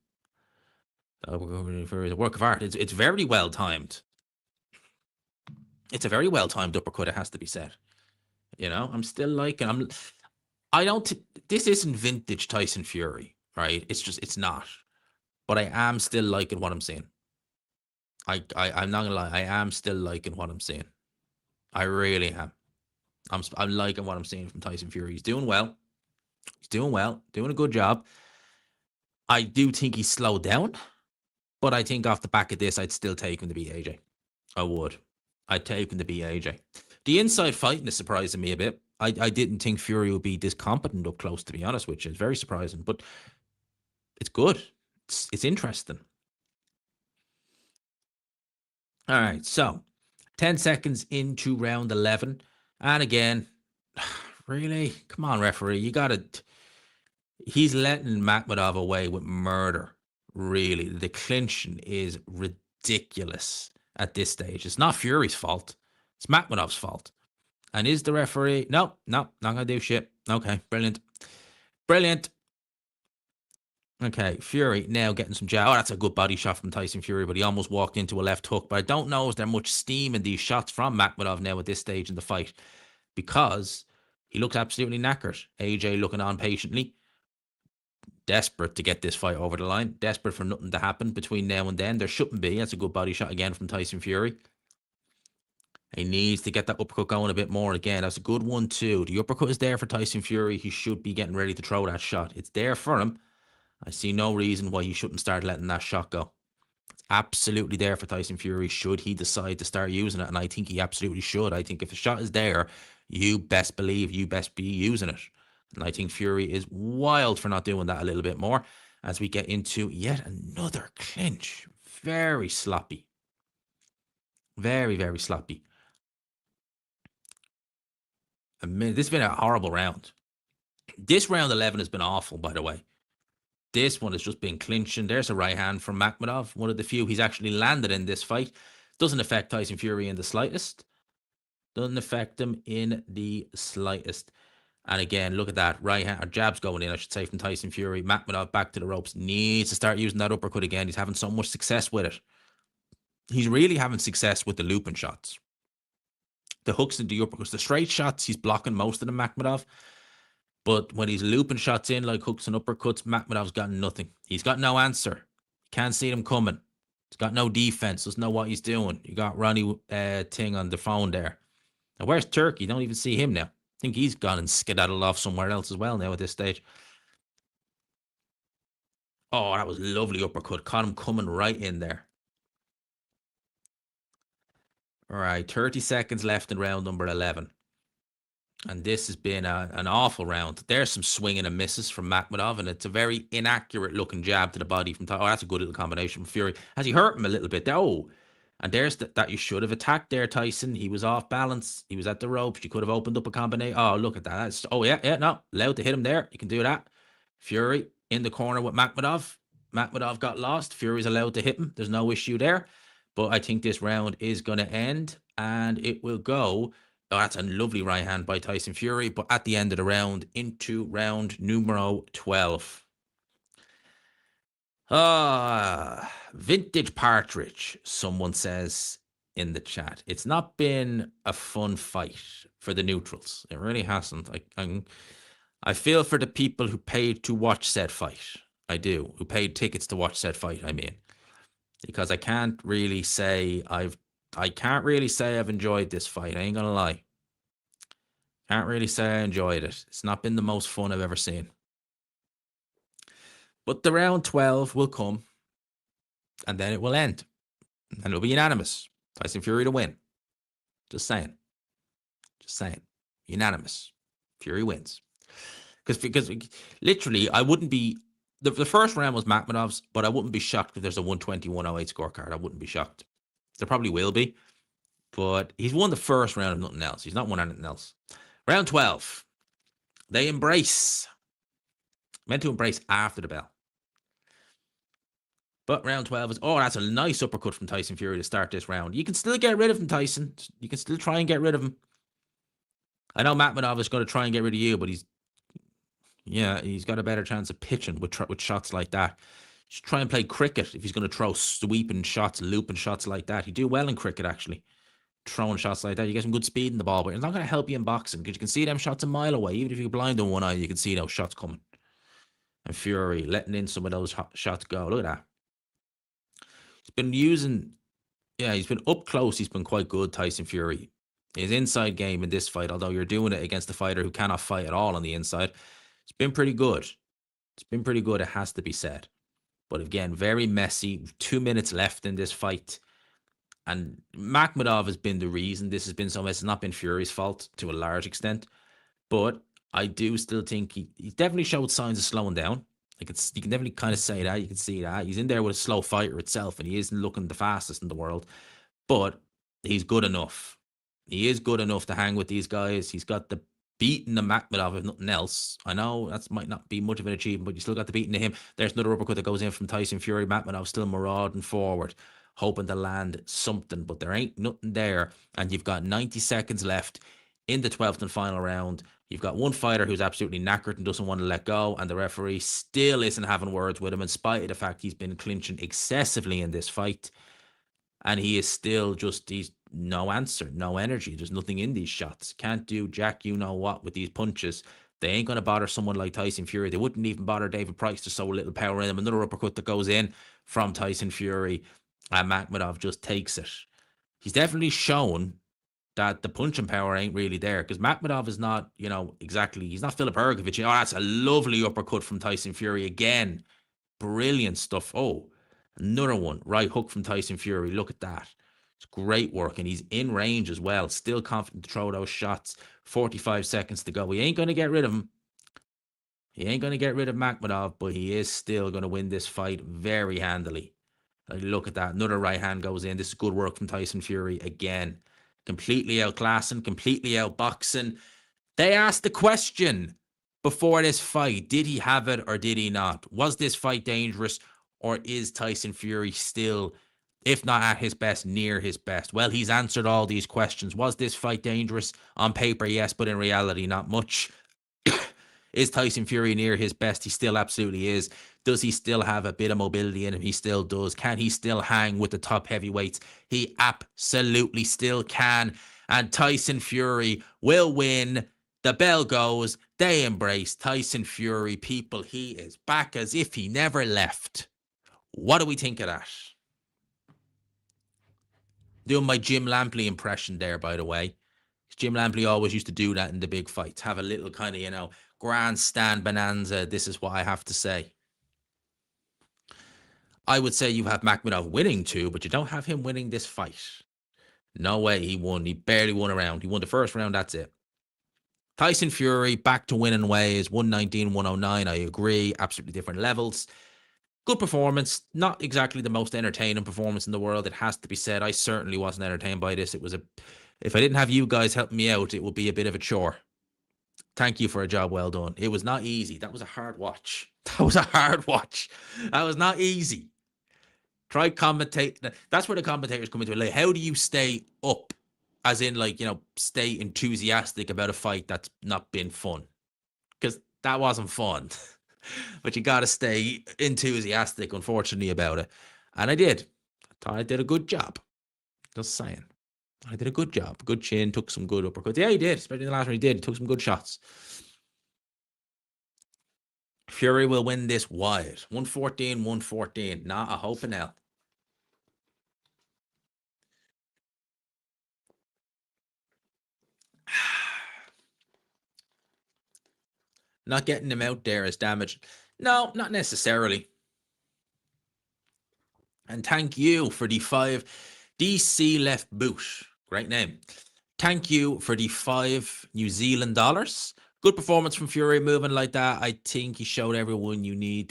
For a work of art. It's very well timed. It's a very well timed uppercut, it has to be said. You know, I'm still liking. This isn't vintage Tyson Fury, right? It's not. But I am still liking what I'm seeing. I'm not gonna lie, I am still liking what I'm seeing. I really am. I'm liking what I'm seeing from Tyson Fury. He's doing well. Doing a good job. I do think he's slowed down, but I think off the back of this, I'd still take him to beat AJ. I would. I'd take him to beat AJ. The inside fighting is surprising me a bit. I didn't think Fury would be this competent up close, to be honest, which is very surprising, but it's good. It's interesting. All right, so 10 seconds into round 11. And again, really? Come on, referee. You got to... He's letting Makhmudov away with murder, really. The clinching is ridiculous at this stage. It's not Fury's fault. It's Makhmudov's fault. And is the referee... No, not going to do shit. Okay, brilliant. Okay, Fury now getting some jab. Oh, that's a good body shot from Tyson Fury, but he almost walked into a left hook. But I don't know, is there much steam in these shots from Makhmudov now at this stage in the fight? Because he looks absolutely knackered. AJ looking on patiently. Desperate to get this fight over the line. Desperate for nothing to happen between now and then. There shouldn't be. That's a good body shot again from Tyson Fury. He needs to get that uppercut going a bit more. Again, that's a good one too. The uppercut is there for Tyson Fury. He should be getting ready to throw that shot. It's there for him. I see no reason why he shouldn't start letting that shot go. It's absolutely there for Tyson Fury should he decide to start using it. And I think he absolutely should. I think if the shot is there, you best believe you best be using it. And I think Fury is wild for not doing that a little bit more as we get into yet another clinch. Very sloppy. Very, very sloppy. This has been a horrible round. This round 11 has been awful, by the way. This one has just been clinching. There's a right hand from Makhmudov. One of the few he's actually landed in this fight. Doesn't affect Tyson Fury in the slightest. Doesn't affect him in the slightest. And again, look at that. Right hand, or jabs going in, I should say, from Tyson Fury. Makhmudov back to the ropes. Needs to start using that uppercut again. He's having so much success with it. He's really having success with the looping shots. The hooks and the uppercuts. The straight shots, he's blocking most of them, Makhmudov. But when he's looping shots in like hooks and uppercuts, Makhmudov's got nothing. He's got no answer. Can't see them coming. He's got no defense. Doesn't know what he's doing. You got Ronnie Ting on the phone there. Now, where's Turkey? Don't even see him now. I think he's gone and skedaddled off somewhere else as well now at this stage. Oh, that was a lovely uppercut. Caught him coming right in there. All right, 30 seconds left in round number 11. And this has been an awful round. There's some swinging and misses from Makhmudov, and it's a very inaccurate looking jab to the body from top. Oh, that's a good little combination from Fury. Has he hurt him a little bit? Oh, and there's that you should have attacked there, Tyson. He was off balance. He was at the ropes. You could have opened up a combination. Oh, look at that. No. Allowed to hit him there. You can do that. Fury in the corner with Makhmudov. Makhmudov got lost. Fury's allowed to hit him. There's no issue there. But I think this round is going to end, and it will go... Oh, that's a lovely right hand by Tyson Fury. But at the end of the round, into round numero 12. Vintage Partridge, someone says in the chat. It's not been a fun fight for the neutrals. It really hasn't. I feel for the people who paid to watch said fight. I do. Who paid tickets to watch said fight, I mean. Because I can't really say I've I can't really say I've enjoyed this fight. I ain't gonna lie. Can't really say I enjoyed it. It's not been the most fun I've ever seen. But the round 12 will come, and then it will end. And it'll be unanimous. Tyson Fury to win. Just saying. Just saying. Unanimous. Fury wins. Because literally, I wouldn't be. The first round was Makhmudov's, but I wouldn't be shocked if there's a 120, 108 scorecard. I wouldn't be shocked. There probably will be. But he's won the first round of nothing else. He's not won anything else. Round 12. They embrace. Meant to embrace after the bell. But round 12 is, oh, that's a nice uppercut from Tyson Fury to start this round. You can still get rid of him, Tyson. You can still try and get rid of him. I know Makhmudov is going to try and get rid of you, but he's got a better chance of pitching with shots like that. Just try and play cricket if he's going to throw sweeping shots, looping shots like that. He'd do well in cricket, actually. Throwing shots like that. You get some good speed in the ball, but it's not going to help you in boxing because you can see them shots a mile away. Even if you blind in one eye, you can see those shots coming. And Fury letting in some of those shots go. Look at that. He's been he's been up close. He's been quite good, Tyson Fury. His inside game in this fight, although you're doing it against a fighter who cannot fight at all on the inside, it's been pretty good. It's been pretty good, it has to be said. But again, very messy. 2 minutes left in this fight. And Makhmudov has been the reason this has been so messy. It's not been Fury's fault to a large extent. But I do still think he definitely showed signs of slowing down. You can definitely kind of say that. You can see that. He's in there with a slow fighter itself, and he isn't looking the fastest in the world. But he's good enough. He is good enough to hang with these guys. He's got the beating the Makhmudov, if nothing else. I know that might not be much of an achievement, but you still got the beating to him. There's another uppercut that goes in from Tyson Fury. Makhmudov still marauding forward, hoping to land something, but there ain't nothing there. And you've got 90 seconds left in the 12th and final round. You've got one fighter who's absolutely knackered and doesn't want to let go, and the referee still isn't having words with him in spite of the fact he's been clinching excessively in this fight. And he is still he's no answer, no energy. There's nothing in these shots. Can't do jack you know what with these punches. They ain't going to bother someone like Tyson Fury. They wouldn't even bother David Price. There's so little power in him. Another uppercut that goes in from Tyson Fury, and Makhmudov just takes it. He's definitely shown that the punching power ain't really there, because Makhmudov is not, exactly, he's not Filip Hrgovic. Oh, that's a lovely uppercut from Tyson Fury again. Brilliant stuff. Oh, another one. Right hook from Tyson Fury. Look at that. It's great work, and he's in range as well. Still confident to throw those shots. 45 seconds to go. He ain't going to get rid of him. He ain't going to get rid of Makhmudov, but he is still going to win this fight very handily. Look at that. Another right hand goes in. This is good work from Tyson Fury again. Completely outclassing, completely outboxing. They asked the question before this fight, did he have it or did he not? Was this fight dangerous, or is Tyson Fury still, if not at his best, near his best? Well, he's answered all these questions. Was this fight dangerous? On paper, yes, but in reality, not much. Is Tyson Fury near his best? He still absolutely is. Does he still have a bit of mobility in him? He still does. Can he still hang with the top heavyweights? He absolutely still can. And Tyson Fury will win. The bell goes. They embrace Tyson Fury. People, he is back as if he never left. What do we think of that? Doing my Jim Lampley impression there, by the way. Jim Lampley always used to do that in the big fights. Have a little kind of, grandstand bonanza. This is what I have to say. I would say you have Makhmudov winning too, but you don't have him winning this fight. No way he won. He barely won a round. He won the first round. That's it. Tyson Fury back to winning ways. 119, 109. I agree. Absolutely different levels. Good performance. Not exactly the most entertaining performance in the world. It has to be said. I certainly wasn't entertained by this. If I didn't have you guys helping me out, it would be a bit of a chore. Thank you for a job well done. It was not easy. That was a hard watch. That was not easy. Try commentate. That's where the commentators come into it. Like, how do you stay up? As in, stay enthusiastic about a fight that's not been fun. Because that wasn't fun. But you got to stay enthusiastic, unfortunately, about it. And I did. I thought I did a good job. Just saying. I did a good job. Good chin, took some good uppercuts. Yeah, he did. Especially in the last one, he did. He took some good shots. Fury will win this wide. 114, 114. Not a hope in hell. Not getting him out there is damage. No, not necessarily. And thank you for the 5 DC Left Boot. Great name. Thank you for the 5 New Zealand dollars. Good performance from Fury moving like that. I think he showed everyone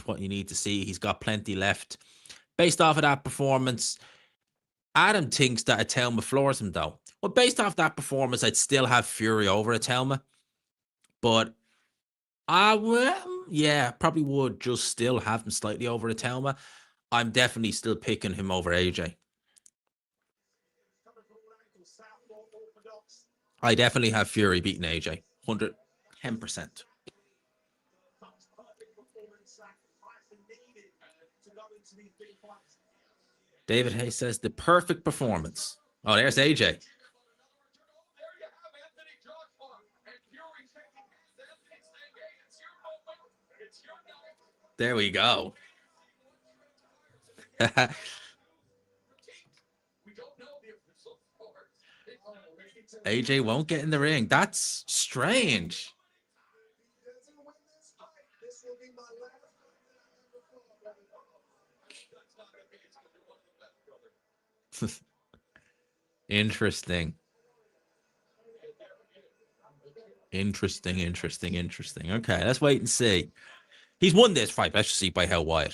what you need to see. He's got plenty left. Based off of that performance, Adam thinks that Atelma floors him though. Well, based off that performance, I'd still have Fury over Atelma. But yeah, probably would just still have him slightly over Atelma. I'm definitely still picking him over AJ. I definitely have Fury beating AJ. 110%. David Hayes says the perfect performance. Oh, there's AJ. There we go. AJ won't get in the ring. That's strange. Interesting. Interesting. Okay, let's wait and see. He's won this fight. Let's just see by how wide.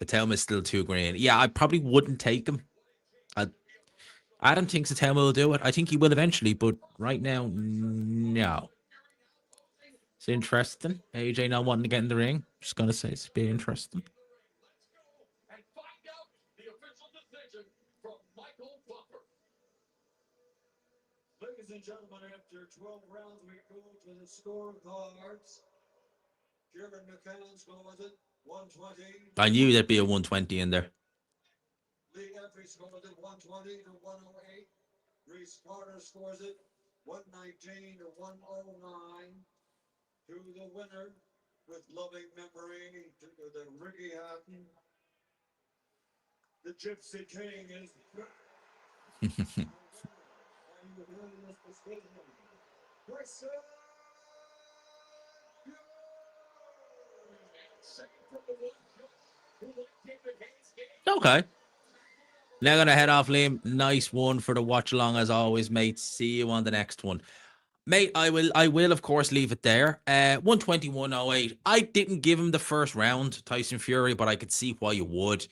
Atelma is still $2,000. Yeah, I probably wouldn't take him. Adam thinks Atelma will do it. I think he will eventually, but right now, no. It's interesting. AJ not wanting to get in the ring. Just gonna say it's been interesting. Ladies and gentlemen, after 12 rounds, we go to the scorecards. Kieran McCann scores it 120. I knew there'd be a 120 in there. Lee Entry scores it 120 to 108. Reese Carter scores it 119 to 109. To the winner, with loving memory, to the Ricky Hatton, the Gypsy King is. Okay. Now gonna head off, Liam. Nice one for the watch along as always, mate. See you on the next one. Mate, I will of course leave it there. 121.08. I didn't give him the first round, Tyson Fury, but I could see why you would.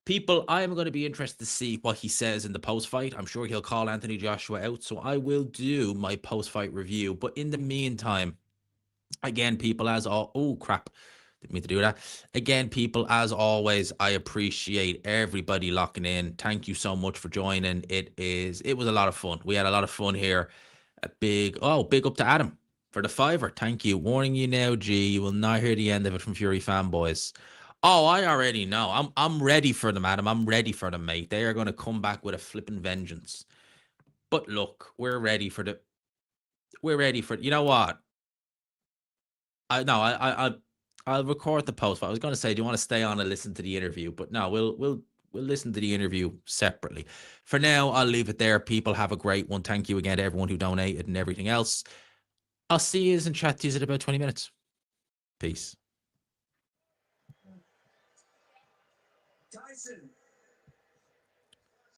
People, I am going to be interested to see what he says in the post-fight. I'm sure he'll call Anthony Joshua out, so I will do my post-fight review. But in the meantime, again, people, as all, oh crap, didn't mean to do that. Again, people, as always, I appreciate everybody locking in. Thank you so much for joining. It was a lot of fun. We had a lot of fun here. Big up to Adam for the $5. Thank you. Warning you now, G, you will not hear the end of it from Fury fanboys. Oh, I already know. I'm ready for them, Adam. I'm ready for them, mate. They are going to come back with a flipping vengeance. But look, we're ready for you know what? I'll record the post. I was going to say, do you want to stay on and listen to the interview? But no, we'll listen to the interview separately. For now, I'll leave it there. People, have a great one. Thank you again to everyone who donated and everything else. I'll see you and chat to you in about 20 minutes. Peace.